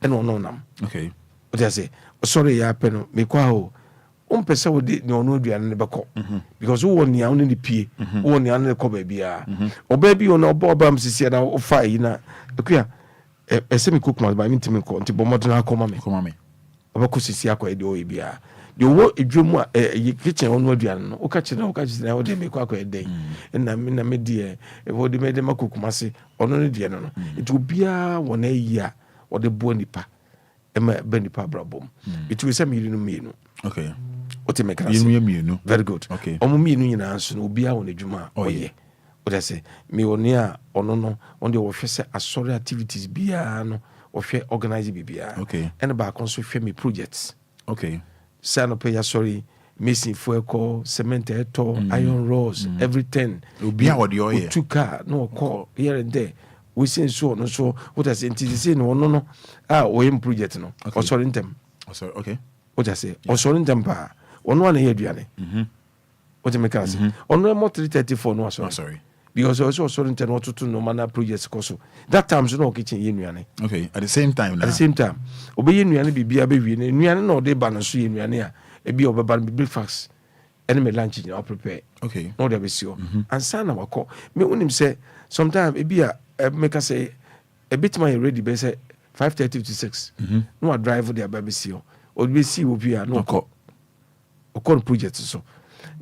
e no no nam. Okay. What I say sorry ya pe no me kwa ho pese wo de ne ono aduane ne beko because wo ni an ne pie wo ni an ne ko ba bia oba bi ono oba msisi na o fa yi na akua ese me kokuma ba mi ntimi ko nti bo modena akoma me oba ko sisi akwa de o bia de wo edwemu a kitchen ono aduane no o ka kire na wo de me kwa eden na me de wo de me de makokuma se ono ne de no it obia wo na yi a wo de bo nipa ema be nipa brabom it we say me no me no. Okay. What you make very good. Okay. Me no nyina so no bia won adwuma oye. What I say me oni a ono no on the office asori activities bia no offe organize bibia. Okay. And ba kon so hwe me projects. Okay. Sano pay sorry missing fuel cement eto iron rods everything. Obia what the oye. Two car no call here and there. We say so no so what I say say no no we project no. Okay. Or sorry them. Sorry, okay. What I say or sorry them pa ono na here duane what you make us ono mo 334 no sorry because also sorry ntem no to no mana projects koso that time so no kitchen ye nuane. Okay, at the same time obey nuane bibia be wi nuane no de ba no so ye nuane a e bi obeba breakfast and me lunch you prepare. Okay, no there be sure and sana wako me unim say sometimes e bi a make us say a bit my ready be say 5:30 to 6 no drive there baby see or be see Obia no ko okon project so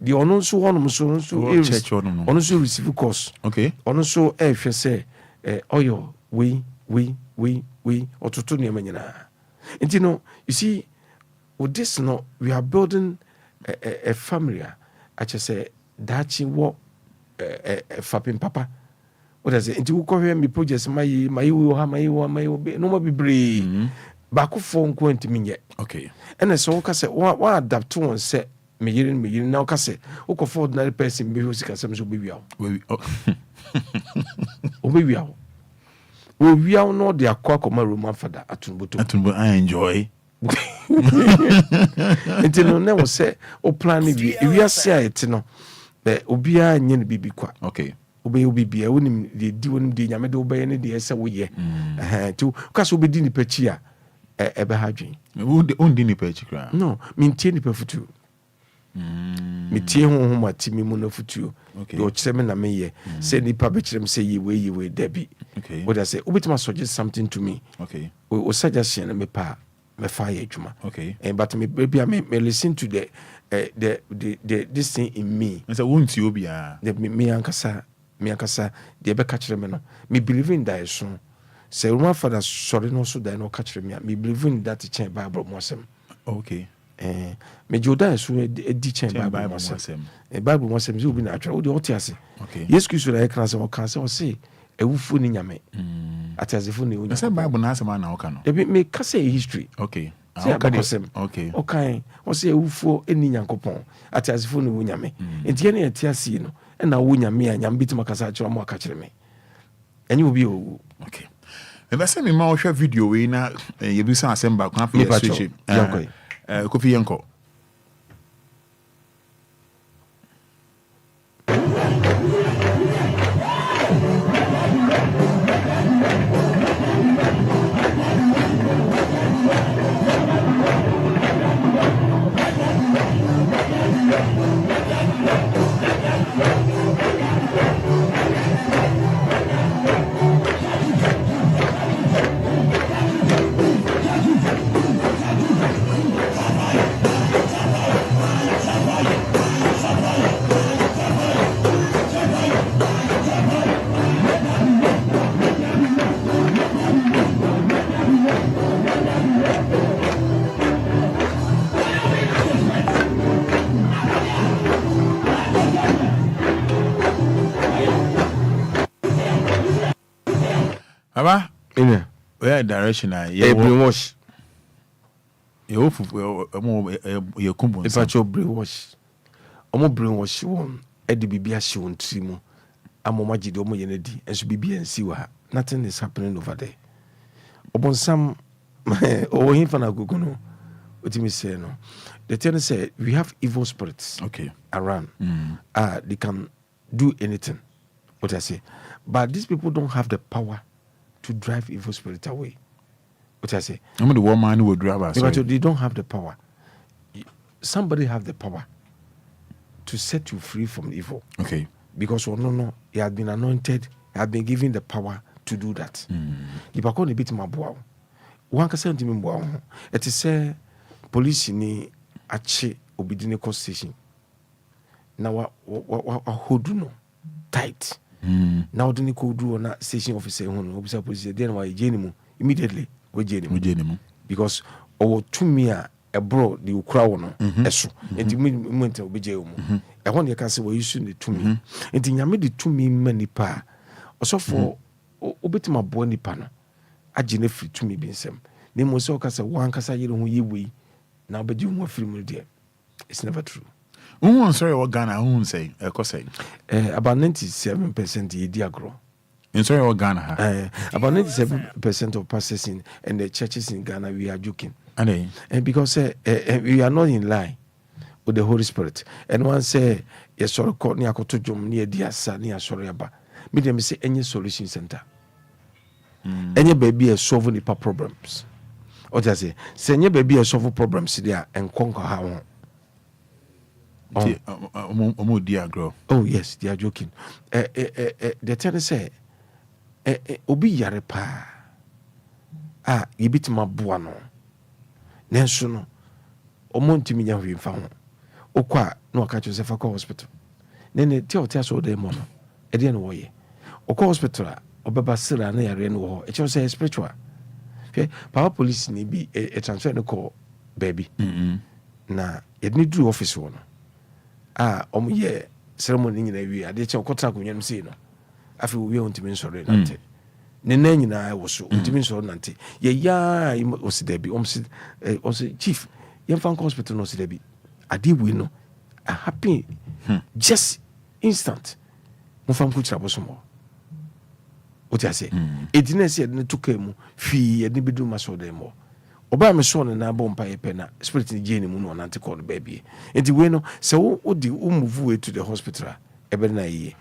the ono so honom so church honom ono so receive course. Okay, ono so hwe say oyo we ototo ne manyina enti no you see with this no we are building a family I just say dachi wo fapin papa what does it enti wo kohwe me projects my wo be no ma bibre ba ko fo nko enti minye. Okay, and so we say wa adapt to one say me yirin na we say we ko for ordinary person be who sika sem so be wiawo we wiawo no de akwa koma Roman Fada atunboto I enjoy enti no na we say o plan bi wi ase a eti no obia nye ne bibi kwa. Okay, obi bia wonim de di wonim de nyame de obeye ne de ese wo ye tu ka so obedi ni pachi a ebe ha dwen wo di ni pachi kra no mintie ni pafutu me tie ho ma ti me mu na futuo de o kyerɛ me na me ye say nipa be kyerɛ me say yi we debi what I say obitima suggest something to me o suggestion na me pa me fa ye adwuma but me baby me listen to the this thing in me say won't you Obia me ankasa de be ka kyerɛ me no me believe in that so say one Fada sorry no so that no ka kyerɛ me believe in that chain Bible mo asem me joda so di chain Bible mo asem Bible mo asem zo bi na atwa wo de otiase yes Kristo na ekran se o kan se o se ewufu ni nyame atazefo ni unya say Bible na asem na o kan no me ka say history say abakosem o kan o say ewufu eni nyankopon atazefo ni unya me enti ye na etiase no na wo nyame a nyame bitima kasa akira mo aka kire me enyi obi o me say me ma o hwe video we na ye bi san asem ba kan fa ye switch Kofi Yenko. Aba where direction ye brainwash ye ofu ye kumbu if I cho brainwash brainwash won e de bibia hye won trimu amoma gide omo ye na di enso bibia nsi wa nothing is happening over there obonsam o hin fana gogono otimi say no the thing say we have evil spirits around they can do anything what I say but these people don't have the power to drive evil spirit away. What I say? I'm the woman who will drive us. But they don't have the power. Somebody have the power to set you free from evil. Because no, he had been anointed, he had been given the power to do that. If I can't beat my boy, one can say to me, it is a police ni ache obidine coast station. Now what hold no tight. Now the Nico do on that station officer who officer police then why jenimu immediately we jenimu because our to me abroad the crowd no eso enti moment obi je mu e ho ne ka se we use the to me enti nyame the to me manipa osofo obetima bo nipa no age na free to me bi nsem ne mo se o ka se wan ka sa yere ho yewe na obeji ho free mu there it's never true. Who sorry what Ghana who say about 97% ye diagro. In sorry what Ghana about 97% of pastors in and the churches in Ghana we are joking. And because we are not in line with the Holy Spirit. And one say yes sorry court near Kotujum near Diasa near Soriaba. Me them say any solution center. Any baby is solving the problems. What I say any baby is solving problems there and conquer how. Oh yes, they are joking. The tenant say, Obi yare pa. You bit my buano. Nenso no. Omonti mi nyahu yimfa ho. Okwa no aka Joseph akwa hospital. Nene ti so dey mo no. E dey no wo ye. Okwa hospital a obeba sira na yare no ho. E che say spiritual. Power police ni bi e transfer no call baby. Na e ni do office wo no. Ye ceremony nyina wi ade che okotra ko nyam sei no afi wo wi ontimi nsore nante ne na nyina wo so ontimi nsore nante ye ya osidabi osi chief ye fan hospital no osidabi ade wi no a happy just instant mo fam ku trabo so mo o ti ase edina se edina tukemu fi edina bidu maso dem mo oba me so na ba mpa ye pena spirit ni je ni mu no nante call baby enti we no se wo di move way to the hospital ebe na ye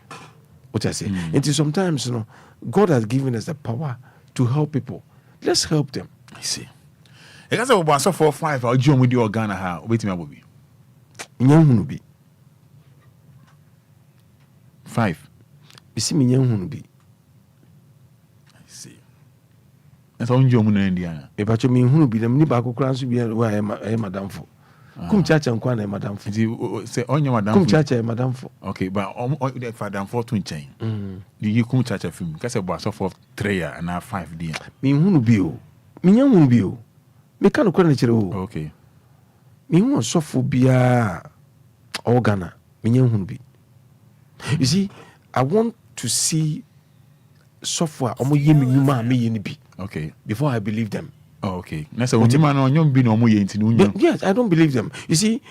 what I say enti sometimes you know God has given us the power to help people. Let's help them. I see. E ka say we so 4-5 oji omu di Ghana ha obetimi abobi Hunu bi. 5. Isi hunu bi. I see. That's all you na Indiana. Me pacho me hunu bi na mni ba ko kran so bi wa e madam fo. Kum chacha nkwa na madam fo. Say on your madam. Kum chacha madam fo. Okay, but the Fada for twin chain. You come chacha film. Cause about so for 3 and now 5 dia. Me hunu bi o. Me hunu bi o. Me kan ko na kire o. Okay. Me hu Osofo bia Ghana. Me hunu bi. You see, I want to see software omo ye me nyuma me ye ni bi. Okay. Before I believe them. Oh, okay. That's what you man on your be no more into. Yes, I don't believe them. You see,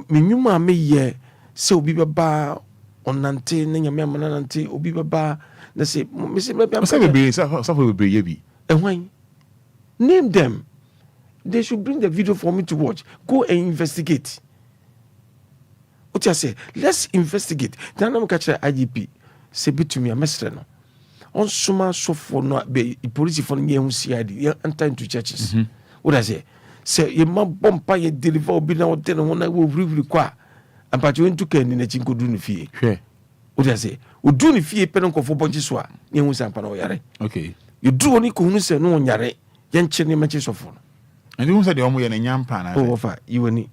me nyuma me ye se obi baba onante na nyame amana nante obi baba na say me say maybe Suffer be ye bi. And why? Name them. They should bring the video for me to watch. Go and investigate. What I say? Let's investigate. Then I'm catch IGP. Say bit to me a mestre no. On suma so for no be police for me CID. You enter into churches. What I say you ma bompa ye deliver obi na hotel no na wo really kwa. And but you went to ken na chinko do no fie. What I say? O do no fie pe no ko for bonchi so a. Ye hu sampa no yare. Okay. You do oni ko hu se no nyare. Ye nche ne machi so for. And you say the omo ye na nyampa na. Oh, fa you ani.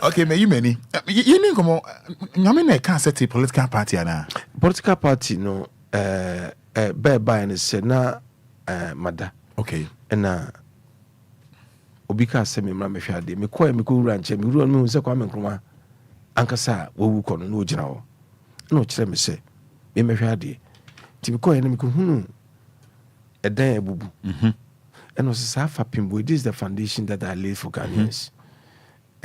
Okay, me you many. You need come nyame na can set a political party ana. Political party no by and say na mada. Okay. Na obi ka se me mra me hwade me ko wura nche me wura me hu se kwa me nkroma ankasa wo wu ko no no gina wo. No kire me se me hwade. Ti me ko me ko hunu edan ebubu. And also sa fa pimbo, this is the foundation that I laid for Ghanaians.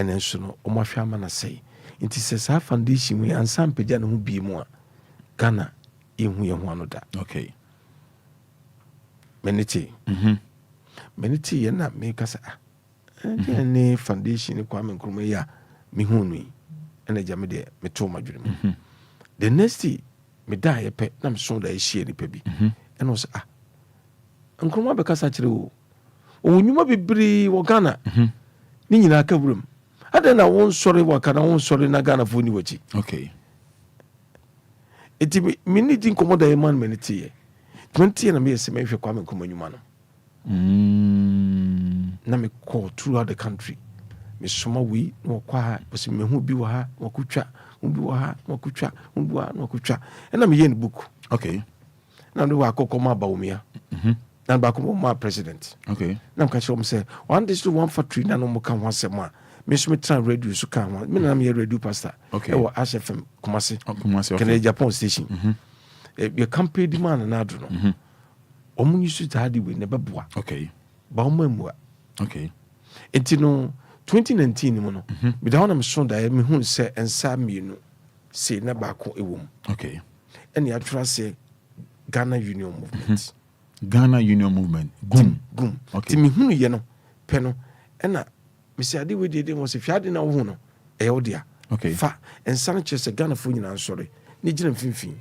And then so no omahwa mana say it is a foundation we ansam peja no hu bi mu a Ghana ehu ye ho anoda. Okay. Meniti ye na me kasa ne foundation kwa me nkroma ya me hu no ena ja me de me to madwene mu. The next day me da ye pe na me so da ye hie ni pe bi. And was nkroma be kasa kire o onyuma bibiri wo Ghana ni nyina ka burum. Ada na won sorry wakana won sorry na Ghana fo ni wachi. Okay. Eti me need inkomoda e man meniti ye. 20 na me se me hwe kwa me nkomo nyuma no. Na me call throughout the country. Me soma wi no kwa ha, bose me hu bi wa ha, wakutwa, bi wa ha, wakutwa, bi wa na wakutwa. Na me ye ni book. Okay. Na ndo wa kokoma ba umia. Na ba ko ma president. Okay. Na me ka show me say one district one factory na no mo kan ho asema. Me so me try radio so kan ho. Me na me radio pastor. Okay. E wo HFM Kumasi. Kumasi okay. Kenya Japan station. Your campaign demand na do no. Omu use to hadi we never boa. Okay. Ba omu emu. Okay. Enti no 2019 mu no. Me da na me so da me hu se ensa mienu se na ba ko ewom. Okay. And ya try say Ghana Union Movement. Ghana Union Movement. Gum. Okay. Ti me hu ye no pe no na me say ade we de was fiade na wo hu no e wo dia. Okay. Fa ensa na che se Ghana fo nyina nsore. Ni gina mfimfin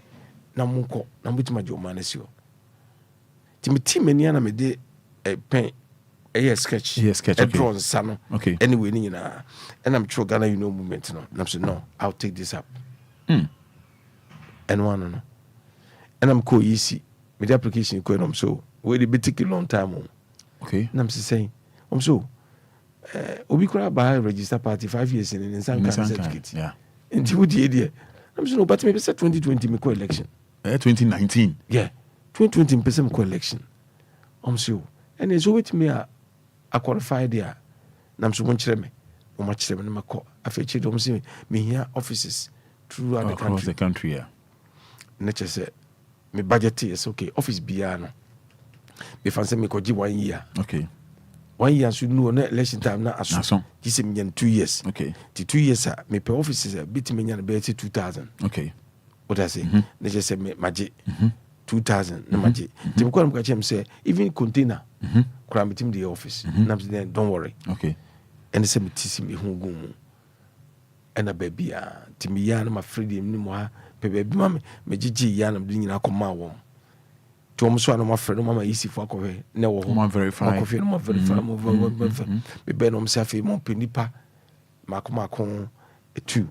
na monko na mutima je o manasio. Ti me team ani na me de pen sketch. Yes, sketch. Okay. Draw nsa no. Okay. Anyway ni nyina and I'm sure Ghana Union Movement no. Na say no, I'll take this up. And one no. And I'm co easy. With the application going on so we dey take a long time. Okay. And I'm saying so obi kura ba register party 5 years in Nsanka certificate. Yeah. And you dey there. I'm saying no, but maybe say 2020 me co election. 2019. Yeah. 2020 me co election. I'm so and it's always me I qualified there. Na so won kire me. O ma kire me na mako. Afechi do say me here offices throughout across the country. Yeah. Nature say me budget is okay. Office biya no. Me fancy me ko 1 year. Okay. 1 year should know na election time na aso. This me 2 years. Okay. The 2 years me per offices bit me nyana be 2000. Okay. What I say? Nature say me maji 2000 na maji. Ti me ko am ka chem say even container. Kura me team the office. Na say don't worry. Okay. And say me tisi me hu gumu. And a baby ti me ya na ma freedom ni mo ha pe baby ma me gigi ya na me nyina akoma wo. Tom so my friend mama easy for coffee no one verify coffee no verify me ben himself mo penipa makoma 2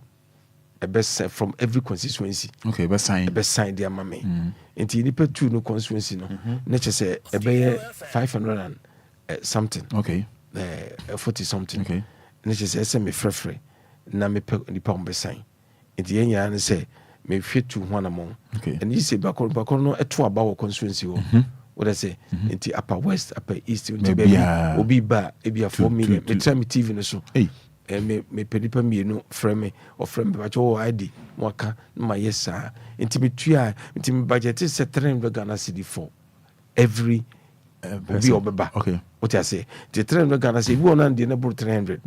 a best from every constituency okay best sign their mammy into nipa 2 no constituency no nature say a bay 500 and something okay 40 something okay nature say send me free na me nipa on be sign into yen and say me fit to one among okay and you say back no eto about constituency what I say into upper west upper east into baby obi ba e be 4 million me try me TV no so me pedipa me no frame or frame but oh ID mwaka my yes sir into me tua into me budget is 300 Ghana cedi for every obi obeba okay what I say the 300 Ghana cedi we on and the 300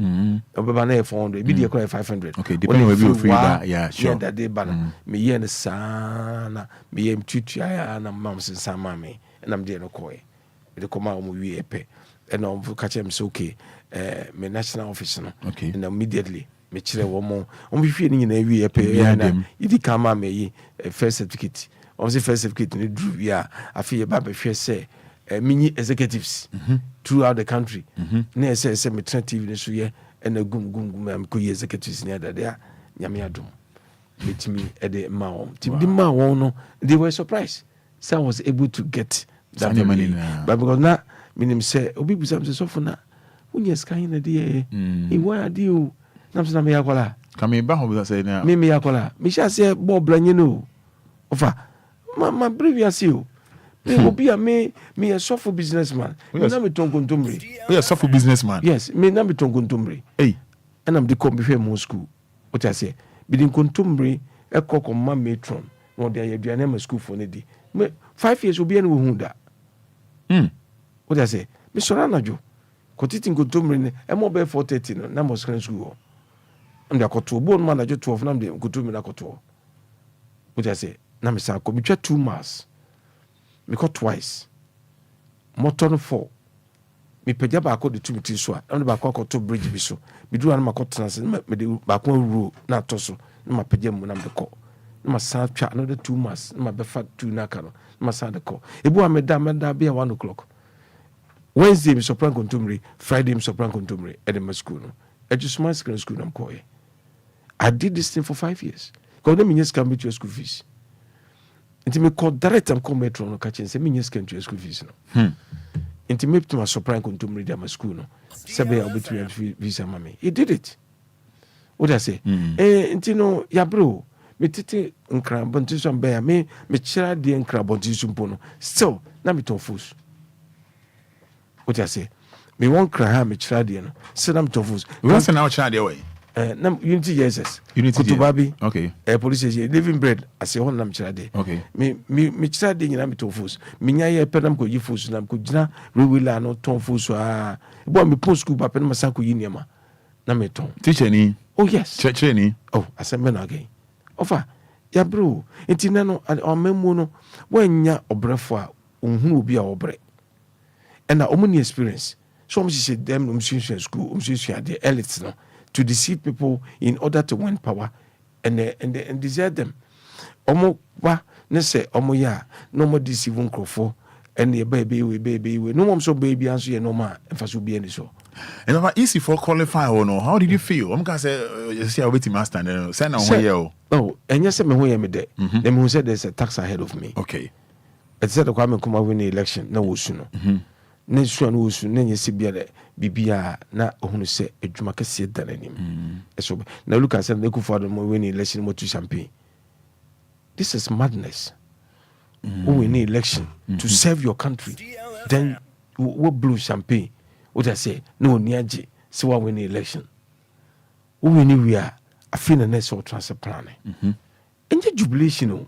obeba na 400 be the 500 okay depending where you free ba yeah sure that day bana me yen sana me yem tutua ya na mam sensa me and I'm there no koy the koma o wi epe and I'm catch him so okay my national office no okay and immediately me chire wo mo on bi fie ni na wi epe na idi kama me yi first certificate on say first certificate ni dru ya afi ba be hwe say mini executives throughout the country na say me train TV ni so ye and gum am ko ye executives ni ada there nyame adom metimi e de ma won tim di ma won no they were surprised so I was able to get that money but because na minim say obi busam say so for na unya sky na de e wa ade o na so na me yakola kame ba ho bi say na me yakola me sha say bo branye no ofa ma previous you obi a me a soft businessman me na me tonkontomre we a soft businessman yes me na me tonkontomre hey and I'm the come before mo school what I say be the kontomre e kokko ma matron no de aduane ma school for ne di me 5 years obi ene wo hu da what I say me sora najo kotiti kontomre ne e mo be 4:30 no na mo screen school and akoto bo no ma najo 12 na me kontomre na akoto what I say na me sa ko bitwa 2 mass me got twice motor 4 me pagya ba ko de tumiti so a na ba ko to bridge bi so me du an ma ko trans me de ba ko ru na to so na ma pagya mu na me ko na ma sa twa no de 2 mass na ma be fa 2 na ka no na ma sa de ko ebu a me da be 1 o'clock Wednesday me sopran kontumri Friday me sopran kontumri at the school no I just my school na ko I did this thing for 5 years because them years can be your school fees. Inti me call direct and come metro no catch and say me nyes to school fees no. Inti me to my surprise kontumri dia my school no. Sebe ya obetu visa mama. He did it. What I say? Inti no ya bro. Me titi nkra bonti so mba ya me chira de nkra bonti so mpo no. Still na me tofus. What I say? Me won kra ha me chira de no. Still na me tofus. We want na chira de way. Nam unity yes. Unity kutubabi. Okay. Police station living bread as a whole nam chirade. Okay. Me chirade nyina me to fus. Me nya ye penam ko yi fus nam ko gina rewila no ton fus a. Bo me post school ba penam san ko yi niama. Na me ton. Teacher ni. Oh yes. Church ni. Oh, asembe na again. Ofa. Ya bro, enti na no amemu no wanya obrefo a ohunu obi a obre. And na omuni experience. So I'm say them umsunsun school, umsunsun the elites no. To deceive people in order to win power and desert them. Omo wa ne say omo ya no more deceive nkrofo and the baby we no mom so baby answer ye no ma emfaso bi ani so. And about easy for qualify or no, how did you feel? I'm gonna say you see how waiting master and send on here. Oh, and yes me ho ye me de. Them who said there's a tax ahead of me. Okay. It said the Kwame Nkrumah win the election na wo su no. Ne so no wo su ne nyesi bia de bibia na ohunu se adwuma kase dananim eso na look at say ku for the win election mo to champagne. This is madness. Who win the election to serve your country, then what blue champagne what I say no niaje se wa win the election who win we are I feel the next or transfer planning enje jubilation o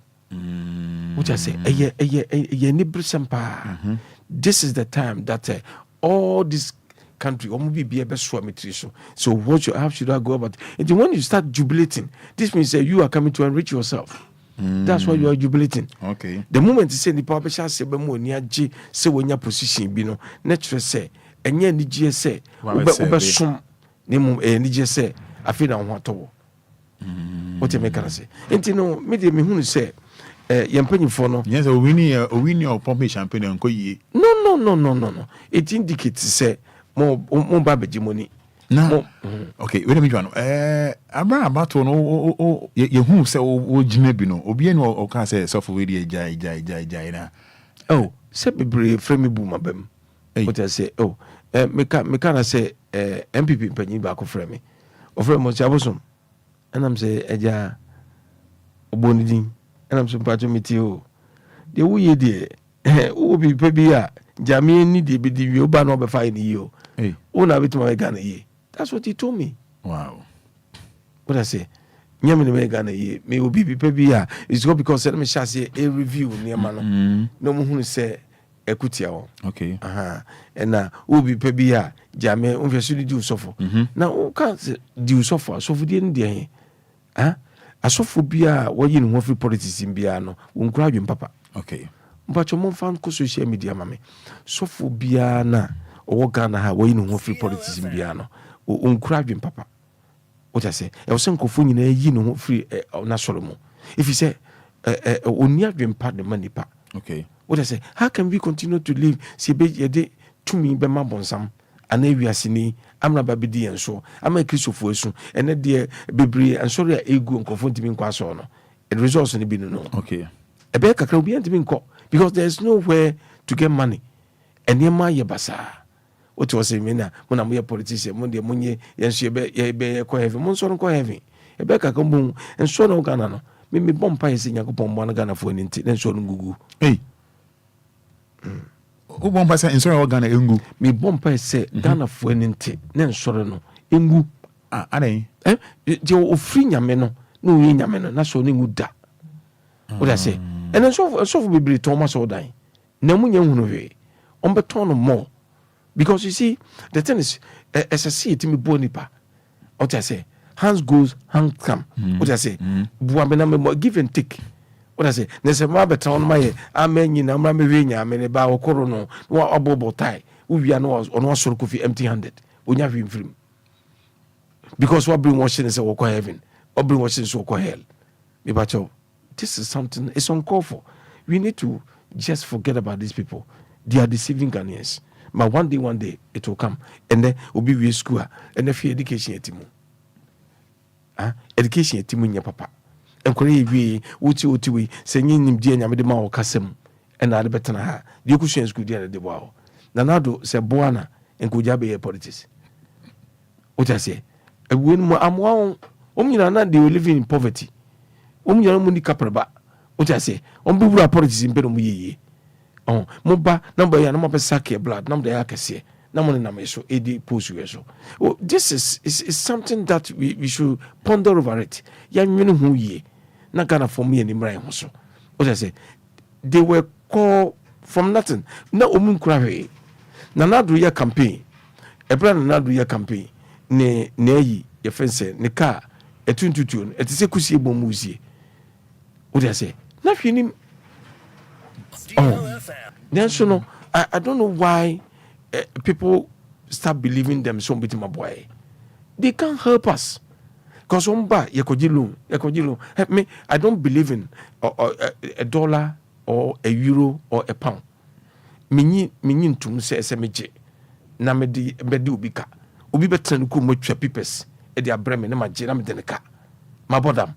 what I say eye ni brisampa. This is the time that all this country so what you have should I go about it? And when you start jubilating, this means that you are coming to enrich yourself. That's why you are jubilating. Okay. The moment you say the power shall say bemo niaje say when your position be no natural say enye nije say obesom ne mum nije say afi na ho ato what you make can say enti no me de me hunu say yempanyimfo no yes we or pump champagne and koyi no it indicates say mo ba bejimoni no okay wait a minute abra abato no ye hu say o gina bi no obi enu o kan say so for we dey jai na oh say bebre frame bu mabam what I say oh me can say MPP panyin ba ko frame o frame mo Abosom and I'm say eja obonidin and I'm so patcho metio de wo ye de wo bi pa bi a jame ni de bi di wi oba no be fa ni yo wo na bitu ma Ghana ye. That's what he told me. Wow. What I say? Nyame ni me Ghana ye. Me obi bi pa bi a it's go because let me share say a review ni ma no. No mo hunu say ekutia wo. Okay. And na obi pa bi a jame on fi so di Osofo. Na o kan di Osofo di ni de asofo bi a wo yi ni ho free politics bia no wo nkura adwen papa. Okay. But your fan ko social media mame. Sofo bia na o Ghana ha wo yi ni ho free politics bia no o nkura adwen papa. What I say? E wo sen kofo nyina yi ni ho free na soro mu. If you say oni adwen pa de manipa. Okay. What I say? How can we continue to live se be ye de tumi be mabonsam ana wiasini amna babidi enso ama Christopher esu ene de bebre enso re egu nkofo ntimi nkwa so no the results ni bi no. Okay. Ebe kakra obi ntimi nko because there's nowhere to get money enema ye basa what was saying na mo na mo ye politician mo de mo nye yenso ye be ko heaven mo nso ko heaven ebe kakra mo enso no Ghana no me bompa yesi Yakobon mo na Ghana fo ni nti enso no gugu o bompa say enso no Ghana engu me bompa say Ghana fo ni nti na enso no engu adan je ofri nyame no na oyi nyame no na so no engu da what I say and then so be bre Thomas Odan na munye hunu we on beton no more because you see the thing is as I see it me bonipa what I say hands goes hand come what I say bua me na me give and take what I say na se ma beton ma ye amenyi na ma me we nya me ne ba okoro no wa obobo tai uwia no ono asoro kofi empty handed onya hwim film because what bring washing is what heaven or bring washing is what hell me ba cho. This is something, it's uncalled for. We need to just forget about these people. They are deceiving Ghanaians. But one day, it will come. And then we'll be with school. And then for education, education, your papa. And we, uti, saying him, dear, Yamadima or Kassem, and other better. The Okushans school, dear, the wow. Nanado, said Boana, and Kujabe politics. What I say? And when I'm one, they were living in poverty. Omnyana mu ni kapraba o ta say on be wura politics in mu yeye mo ba number ya na mo be sake blood number ya kase na mo na me so edi post we so this is something that we should ponder over it ya nwene hu ye na Ghana for me ni mran ho so o ta say they were called from nothing na omun kura hwe na nadu ya campaign ebra na nadu ya campaign ne ayi ye fense ne car etuntutu no etise kusie bomuzie. What I say? Nothing. Then so no, I don't know why people start believing them so bit my boy. They can't help us. Cause yakojilo. Help me. I don't believe in a dollar or a euro or a pound. Minyin tum se SMJ. Na me di ubika. Ubi betra ku mo twa papers. E dia breme na maje na me de ka. Ma bodam.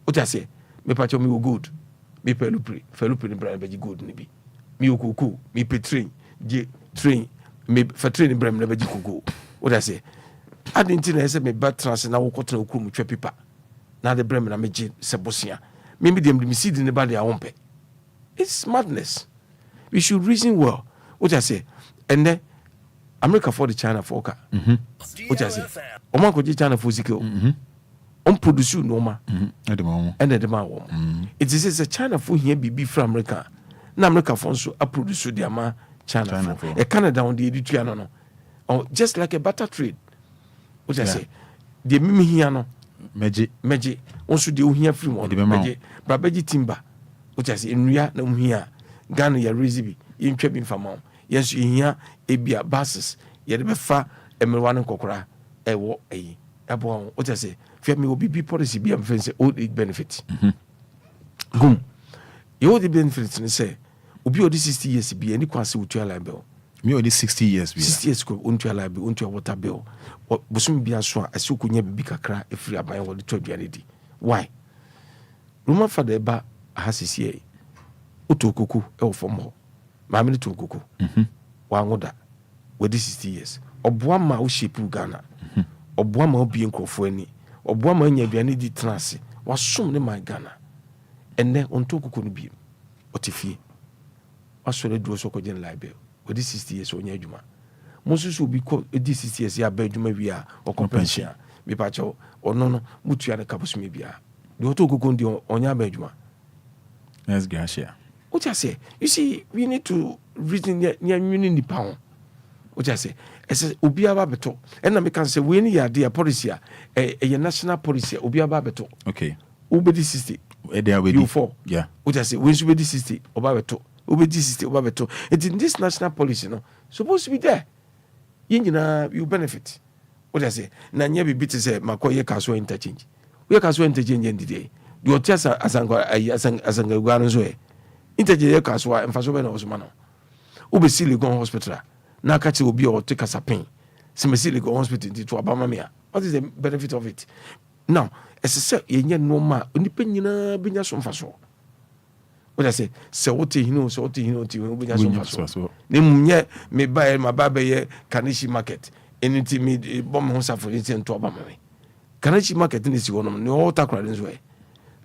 What I say? Me pacho me good. Me felupri ni brand beji good ni bi. Me okuku, me petrain, je train, me fatrain ni brand na beji kuku. What I say? I didn't know say me bad trans na wo kotna okuru mu twa paper. Na the brand na me je sebosia. Me dem me see the body a wompe. It's madness. We should reason well. What I say? And then America for the China for ka. What I say? Oman ko China for ziko. On produce normal and the man it is a China for here be from America na America for so a produce their man China for a Canada on the editorial no or just like a butter trade what I say the mimi here no meji also the here free one meji brabeji timber what I say in ria na here Ghana ya rezibi in twebin famam yes you here ebia buses ye de befa emerwan kokora ewo eyi abo what I say Fiat me will be policy be and old age benefit. Gum. You the benefits and say, Obi odi 60 years be any kwase utua line bill. Me odi 60 years be. 60 years ko utua line bill, utua water bill. Bosom bia so asu kunya bibi kakra efiri aban wo de to aduane di. Why? Roma Fada eba hasisi e. Otokuku e wo fom ho. Ma me to okuku. Wa ngoda. We 60 years. Oboa ma wo shape Ghana. Oboa ma obi enkrofo ani. Oboa ma nya aduane di transe. Wa som ne my Ghana. Enne onto okuku no bi. Otifie. Asore duro so ko gen library. We 60 years onya adwuma. Mosusu bi ko edi 60 years ya ba adwuma wi a okompension. Me pa cho ono no mutua ne kabosome bia. De oto okuku ndi onya ba adwuma. Yes, Gracia. What I say, you see, we need to reason near the pound. What I say, Obia Babeto, and I can say, we need a policy, a national policy, Obia Babeto. Okay. Ubedi 60. You four. Yeah. What I say, when should be 60, Obabeto, Ubedi 60, Obabeto. And in this national policy, no, supposed to be there. You benefit. What I say, Nanya be beat say, Makoye Castle interchange. We are Castle interchange in the day. You test as an Guaranzoe. Interject kaswa emfaso be na osmano obesi legon hospital na kachi obi o take asapin simesi legon hospital to abama mia. What is the benefit of it? Now as I say yenye normal onipa nyina benya so mfaso. What I say se wote hino ti benya so mfaso ne munye me buy my baba ye Kanishi market eniti me bom ho safo nti to abama me Kanishi market ni si wono ne o takra nzo e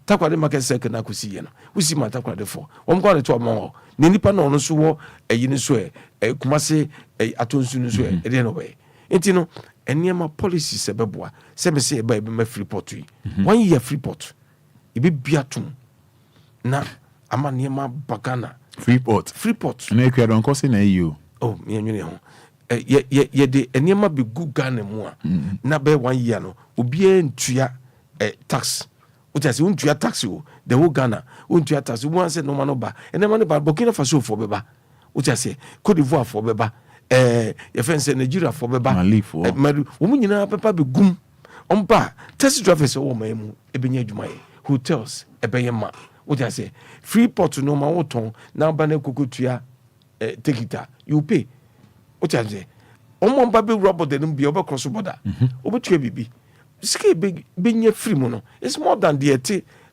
takwade market second na kusi ye no usi ma takwade for omko na to amon ne nipa na ono so wo eyi ni so kumase atonsu ni so e de no we enti no eniema policy se beboa se me se e ma free port yi 1 year free port e be biatum na ama niema bagana free port na ekwa don kosi na you oh me anwene ho ye de eniema be gu Ghana mu a na be 1 year no obi entua tax. Uti untua taxi o the whole Ghana untua taxi one say no man ba ene man ba Burkina Faso for beba uti say Cote d'Ivoire for beba ye fence Nigeria for beba Mali for wo mu nyina papa be gum ompa taxi drivers wo mamu ebenya adwuma ye hotels ebeyema uti say free port no ma woton na ba na kokotua take it you pay uti say omo ba be robot dem bi oba cross border obetua bibi ski big free mono. It's more than the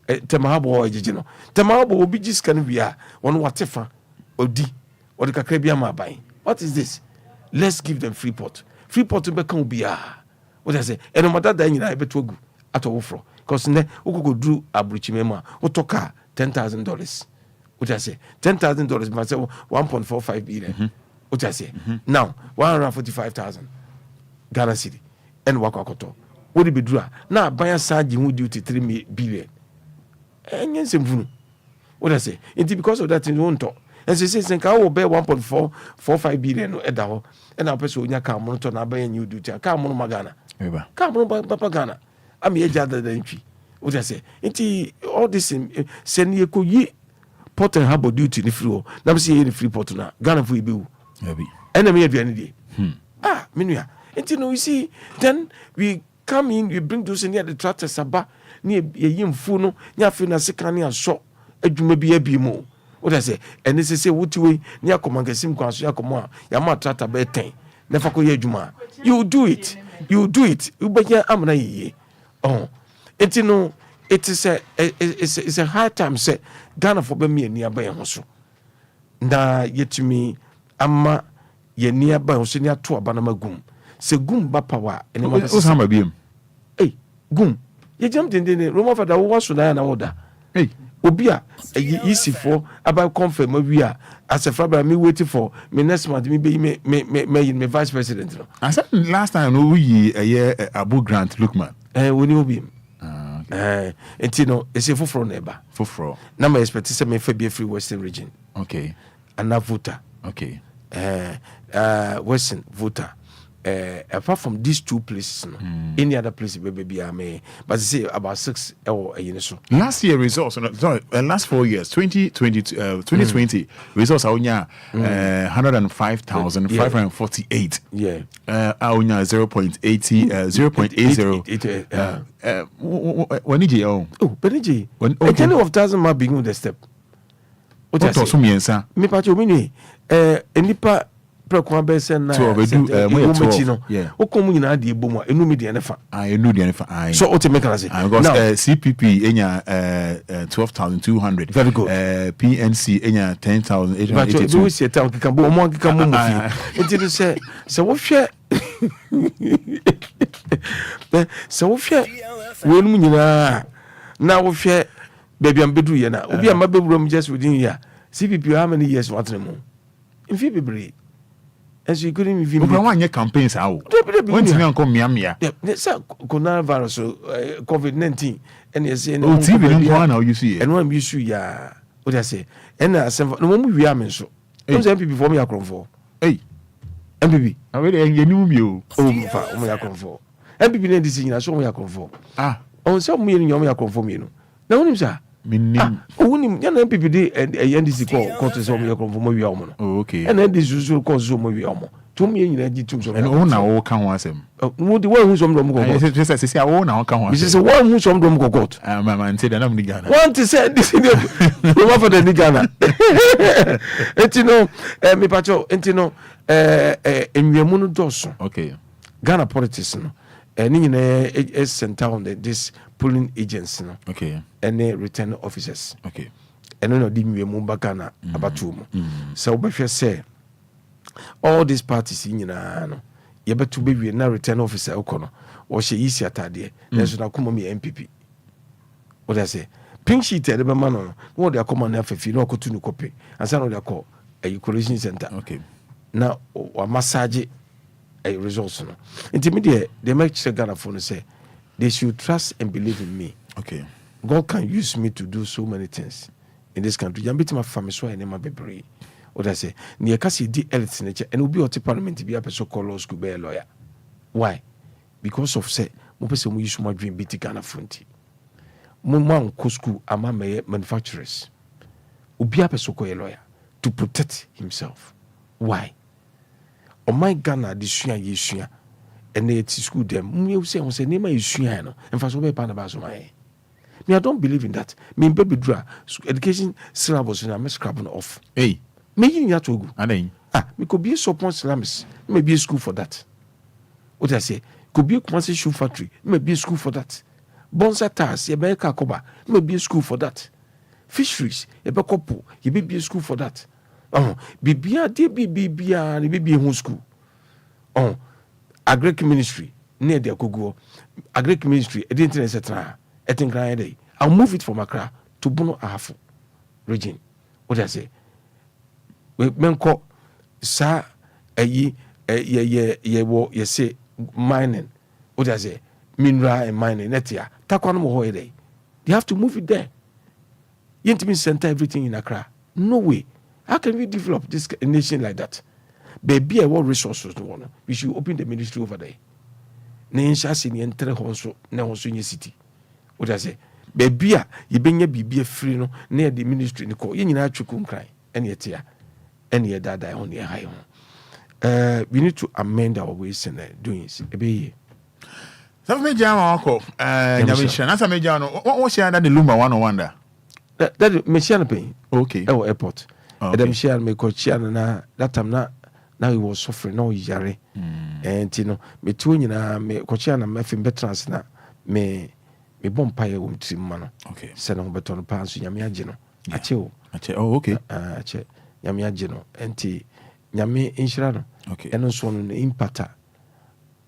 temahabo ejino. Temahabo will be just can be a one whatever or D or the Caribbean mabai. What is this? Let's give them free port. Free port to become be what I say. And no matter that I bet to go at all for because ne go do a breach mema or toka $10,000. What I say $10,000 myself 1.45 billion. What I say now 145,000 Ghana City and Wakakoto. What be draw now buy a charge who duty 3 billion and yes what I say it because of that in won't talk and she says I will bear 1.45 billion at the whole and our person ya come on to na buy a new duty come on Magana come on Papa Ghana I'm here other than you what I say it all this send you could ye port and harbor duty the floor now see the free port now Ghana for you enemy at the end of the day minuya and you know you see then we come in, you bring those near the tractor saba near yim funo, Yafina Sekani and shop, a be a bimo. What I say, and this is a woody way near Commander Simcas Yakoma, Yama trata bedtime, never go yejuma. You do it, you but yeah, I'm not oh, it you know, it is it's a high time set Ghana for me nearby also. Na yet to me, Amma ye nearby or senior to a banama gum. Se gum bapawa and what's hammer beam? Hey, gum. You jumped in the Roma Fada was to an order. Hey, Obia, easy for about confirm we are as a father me waiting for me next month me vice president. I said last time we a year Abu Grant Lookman. We knew him. And you know, it's a full neighbor. Full. Now my expectation may be free Western region. Okay. And now voter. Okay. Western voter. Apart from these two places, any other place baby I may, but say about 6 or last year results, last 4 years, 2020 results are 105,548. Yeah. Aunya 0.80, 0.80. When did you? Beniji. A 10,000 might begin with the step. to so miensa me pa cho me enipa preko abese na to obedu mo chi no okom nyina de ebomu a enu me de ne fa enu de ne fa so o te make say because CPP enya 12,200 very good PNC enya 10,882 but do we see town kan bo mo kan mo fi enti say wo hwe so wo hwe wo enu nyina na wo hwe baby am bedu ye na obi am beburam just within here CPP how many years what no in fi bebre as you couldn't even be one campaigns how when you come miamia say coronavirus COVID-19 and you say no TV no now you see and one issue ya what I say and no mo wi am so those MPP for me akronfo hey MPP awere enyenum mi o fa o mo akronfo MPP na disi nyina so mo akronfo on so mo yen nyom akronfo mi no na wonim sa minim wonim ya na MPP de NDC ko to so mo akronfo mo wi am no okay and NDC so ko so mo wi am to mo yen nyina gi tum so and o na wo kan ho asem mo de wo hu so mo ko say wo na wo kan ho asem say wo hu so mo ko mama nti da na mo ni Ghana want to say this no for the Ghana etino me pacho etino enwiemu no doso okay Ghana politics no ni nyina is center on this polling agents no okay any returning officers okay eno no di enwiemu bakana abatu mu so obehwe say all these parties nyina no yebetu bewie na returning officer ukono wo hye isi atade neso na komo me MPP what I say pink sheet e be man no wo de akoma na afafi na okotu no copy ansa no de akọ a collation center okay na wa massage a results no intermediate they make sure Ghana for no say they should trust and believe in me okay God can use me to do so many things in this country jambiti ma family so ene ma bebre what I say near kasi di elite nature and will be at parliament be a person call law school be a lawyer why because of say mo pese mo use my dream biti Ghana fronti mo man ko school ama me manufacturers obi a person call a lawyer to protect himself why o my Ghana the sua yesua and they school them mo say nema yesua no en fa so be pa na ba so mai me I don't believe in that me baby dra education syllabus na me scrap off hey me yin ya togu anen me could be support Islamists me be a school for that what I say could be a commercial shoe factory me be a school for that bonsa tas ye be ka koba me be a school for that fisheries ye be kopo ye be a school for that bibia de bibia ni be a school agric ministry near the kogo agric ministry e didn't etc etin day I'll move it from Accra to Bono Ahafo region what I say we menko sa ye say mining what I say mineral and mining netia takwa no ho dey they have to move it there yentimi center everything in Accra no way how can we develop this nation like that baby what resources no one we should open the ministry over there na insha se ni entre honso na honso nye city what I say baby a ye benya bibia free no na the ministry ni ko ye nyina atweku nkran ene yetia and yet that I only high on. We need to amend our ways and doings. Ebe. Some major uncle. Nyamisha. Nasa major no. What share that the Lumba 101 da? That machine pay. Okay. Oh airport. Adam share me coach na that time now he was suffering no yare. And you know me two nyina me coach na me fim veterans na me bompire wo trim ma no. Okay. Se no beton pa so nyame age no. Ache o. Ache. Oh okay. Ache. Nyame age no enti nyame inshira no okay eno so no impacta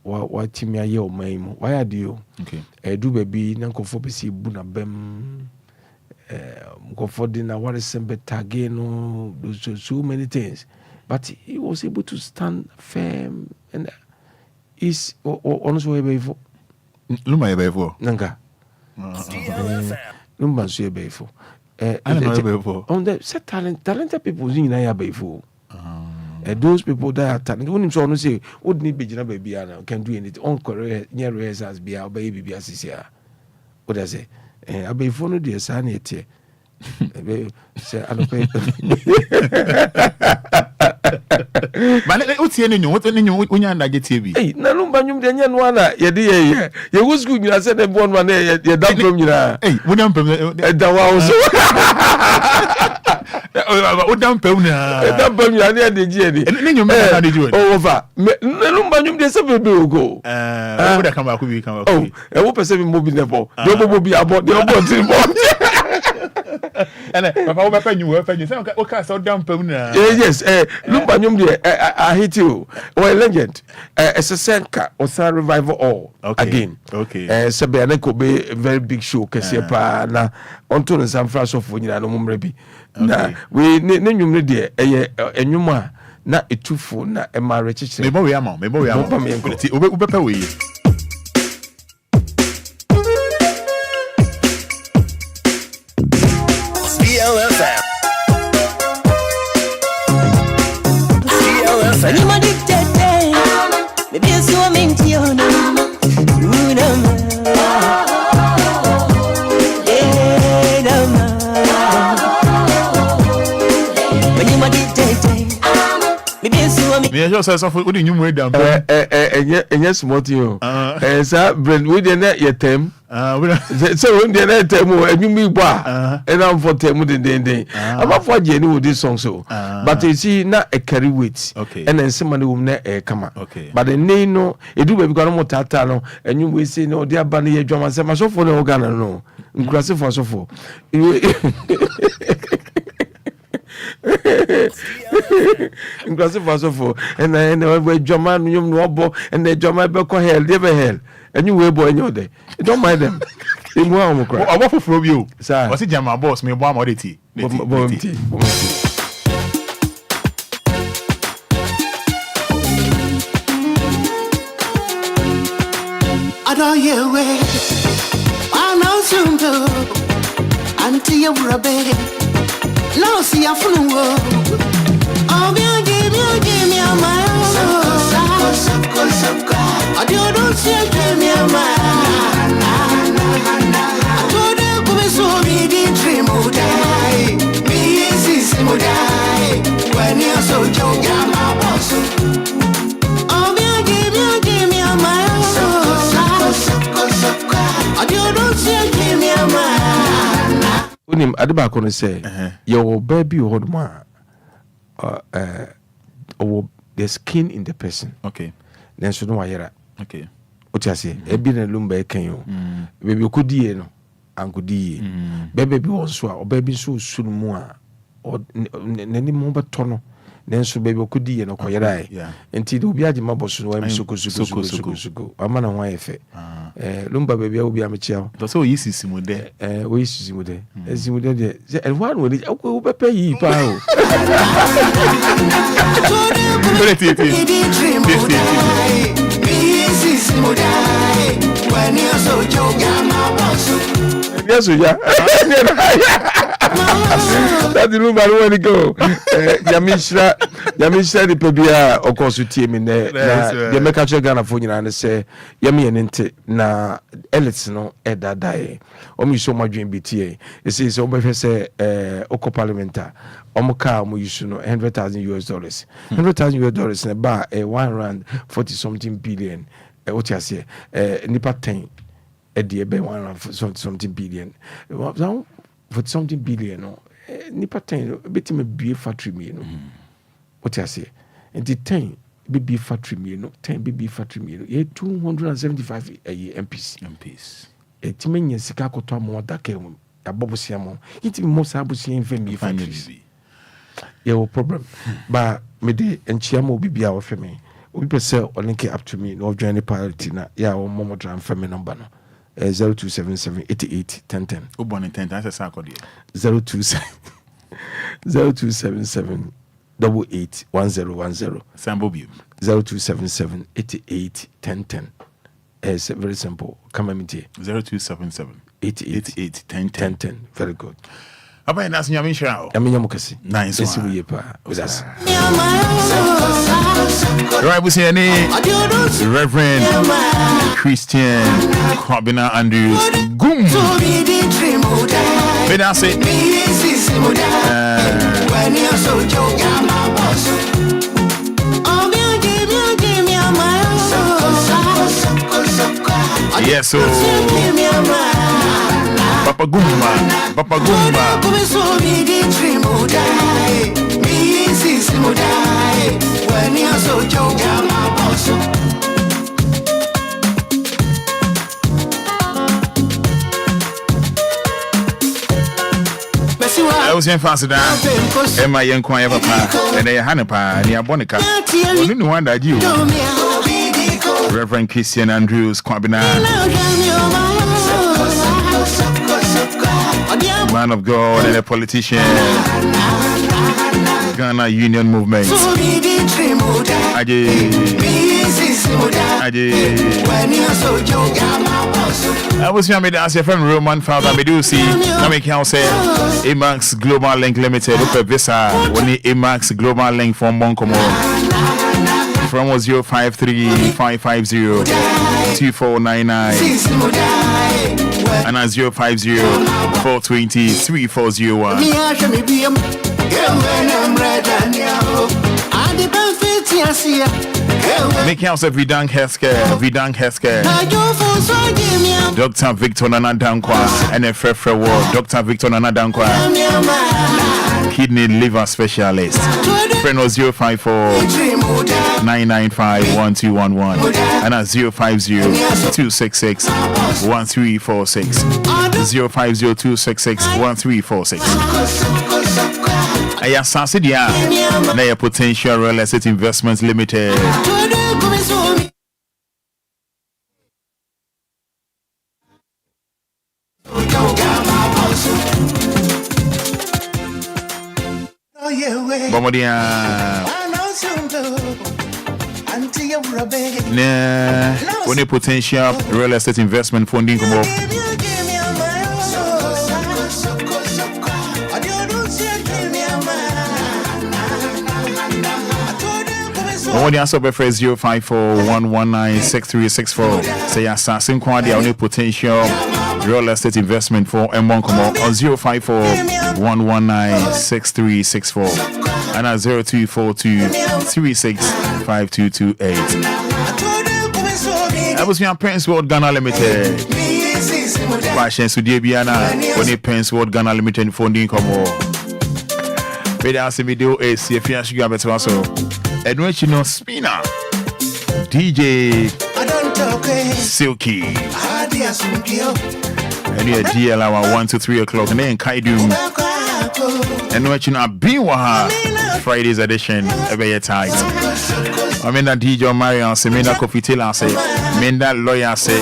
wa timi aye o man mu wa ya dio okay edu baby na nkofo besi bu na bem nkofo di na what is sembe tag no so many things but he was able to stand firm and is on so ebefo Lumba ebefo nanga Lumba so ebefo on the set talented people in Naya Bayfo. Those people that are talented, when you say, would need be baby, can do anything on career near as be our baby as is here. What I say? I be phone dear son yet. Say, I don't pay. But what's your name? What's the name when you're under TV? Hey, Nanumbanum Daniana, ye, you was good. I said, one man, you're done from you. Hey, when I'm from the O down pewna. Down pewna ni ade ji ade. Ni nyum na ade ji ade. Over. Lumba nyum de se bebe ogo. O da kan ba ku bi kan ba ku. E wo pese bi mobi nebo. De obo bi abo, de obo ti bo. Ene papa wo be pa nyu say o ka so down pewna. Yes, Lumba nyum de I hate you. O legend. Senka Osa revival all again. Okay. Sebe na ko be very big show kese pa na onto no San Francisco nyina no mumre bi. Na we ne nwumre de enwuma na etufo na emare chichire. Me bo we ama. Ti obe pa we. DLFM. Maybe it's so mean to you. Me just say for you way down. Yes, smart you. Sir, Brent, we didn't yet them. So when they let them, and you me bar, and I'm for them the I'm not for Jenny with this song so. But you see, not a carry weight. Okay. And then somebody will not come out. Okay. But the name no, it do become more tatano, and you will say no, dear Bunny, John, say myself for the organ, no. Inclusive for so for. Inclusive for so for. And then we German, you know, and the German Beko hell, never hell. And you will boy in your day. Don't mind them. In one cry. I want from you. Sir, was it Jama boss? Me one more tea. I don't hear way. I know soon too. Until you're a baby. No, see, I'm full of woe. Oh, give me a mile. I don't see a give me a mile. I told you, we saw me the dream would die. Me is would die. When you're so young, I'm a boss. Oh, give me a mile. I don't see a give me a mile. Unim adeba kono say your baby hold ma the skin in the person. Okay. Then so no ayera. Okay. Oti say e bi na Lumba kan yo. Baby okudie no ankudie. Baby bi won so a baby so sunu mu a nani mo beto no. Nenso baby okudie no koyera e. Enti de obi agema boso no am soko. Amana ho ayefe. Lumba baby obi amechia. To so yi sisi mu de. O yi sisi mu de. Sisi mu de de. E one we o be pay yi pa o. Yes, yeah. That's the room I want to go. Yamisha the Obia of course you team in there. The Mekacha Ghana for you and say Yami and Inte na Ellis no Eda die. Omi so much dream BTA. It says over say Oko Parliamenta. Omoka mu use no $100,000. $100,000 in a bar 1 rand 40 something billion. What you say? Nipa 10. Edi ebe 1 something billion. For something billion no. Nipa 10 beti me be factory me no. What you say? And the 10 be factory me no. 10 be factory me no. 275 MPs. Etime nya sika koto mo daka mu. Abobosia mo. Itime mo sa abosia mfa me factory. Your problem. But me de enchiama obi bia wo fe me. Obi pese olinke up to me no join the party na ya o momo dran fa me number no. 0277881010. Obon 10 that's a code 0277881010. Sambo bi 0277881010. It's very simple. Come and meet 0277881010. Very good. Apa ina sinya minshao. Yaminya mukasi. Nice. Esi we pa with us. Right, we see any Reverend Christian Kwabena Andrews. Goom. But I say, yes, so Papa Gumba. I was in Fada. Emma Enquires papa, and they had a pa near Bonica. Only one that you, Reverend Christian Andrews Kwabina, man of God and a politician, Ghana Union Movement. I was young with DLFM Roman Fada Medusi. I make you say Emax Global Link Limited. Look at Visa. When Emax Global Link from Bonkomo. From 053-550-2499 and 050-420-3401. Make house of Vidang Healthcare. Dr. Victor Nanadankwa and a Frefre Ward. Dr. Victor Nanadankwa, kidney liver specialist. Friend was 054-995-1211 and 050-266-1346. 050-266-1346. I assassin ya Potential Real Estate Investments Limited. Bomodia only Potential Real Estate Investment Funding come up. When you answer by phrase 054-119-6364, say assassin quality only Potential Real Estate Investment for M1 come on 054-119-6364 and at 0242-365228. I was your Prince World Ghana Limited. Fashion Studio Biana when you Prince World Ghana Limited funding come on. But I see me do a CFA sugar better also. Edwin Spina DJ Silky and you DL hour 1 to 3 o'clock and then Kaidu and watching a Biwaha Friday's edition every year tight. I mean that DJ Marion say, mean that Kofi Taylor say, mean that lawyer say,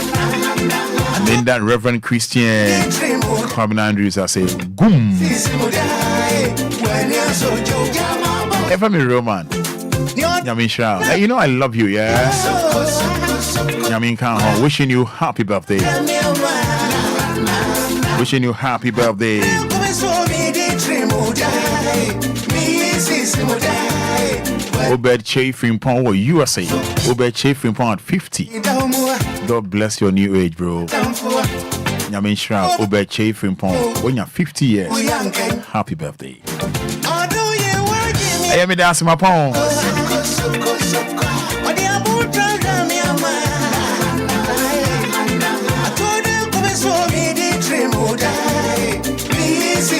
mean that Reverend Christian Andrews I say, goom. Ever me Roman. Yamin Shao. Hey, you know I love you, yeah? Yamin Khan, wishing you happy birthday. Wishing you happy birthday. Obed Chafing Pond, what you are saying? Obed Chafing Pond 50. God bless your new age, bro. Yamin Shao, Obed Chafing Pond, when you're 50 years. Happy birthday. I am Anidaso Wɔhɔ.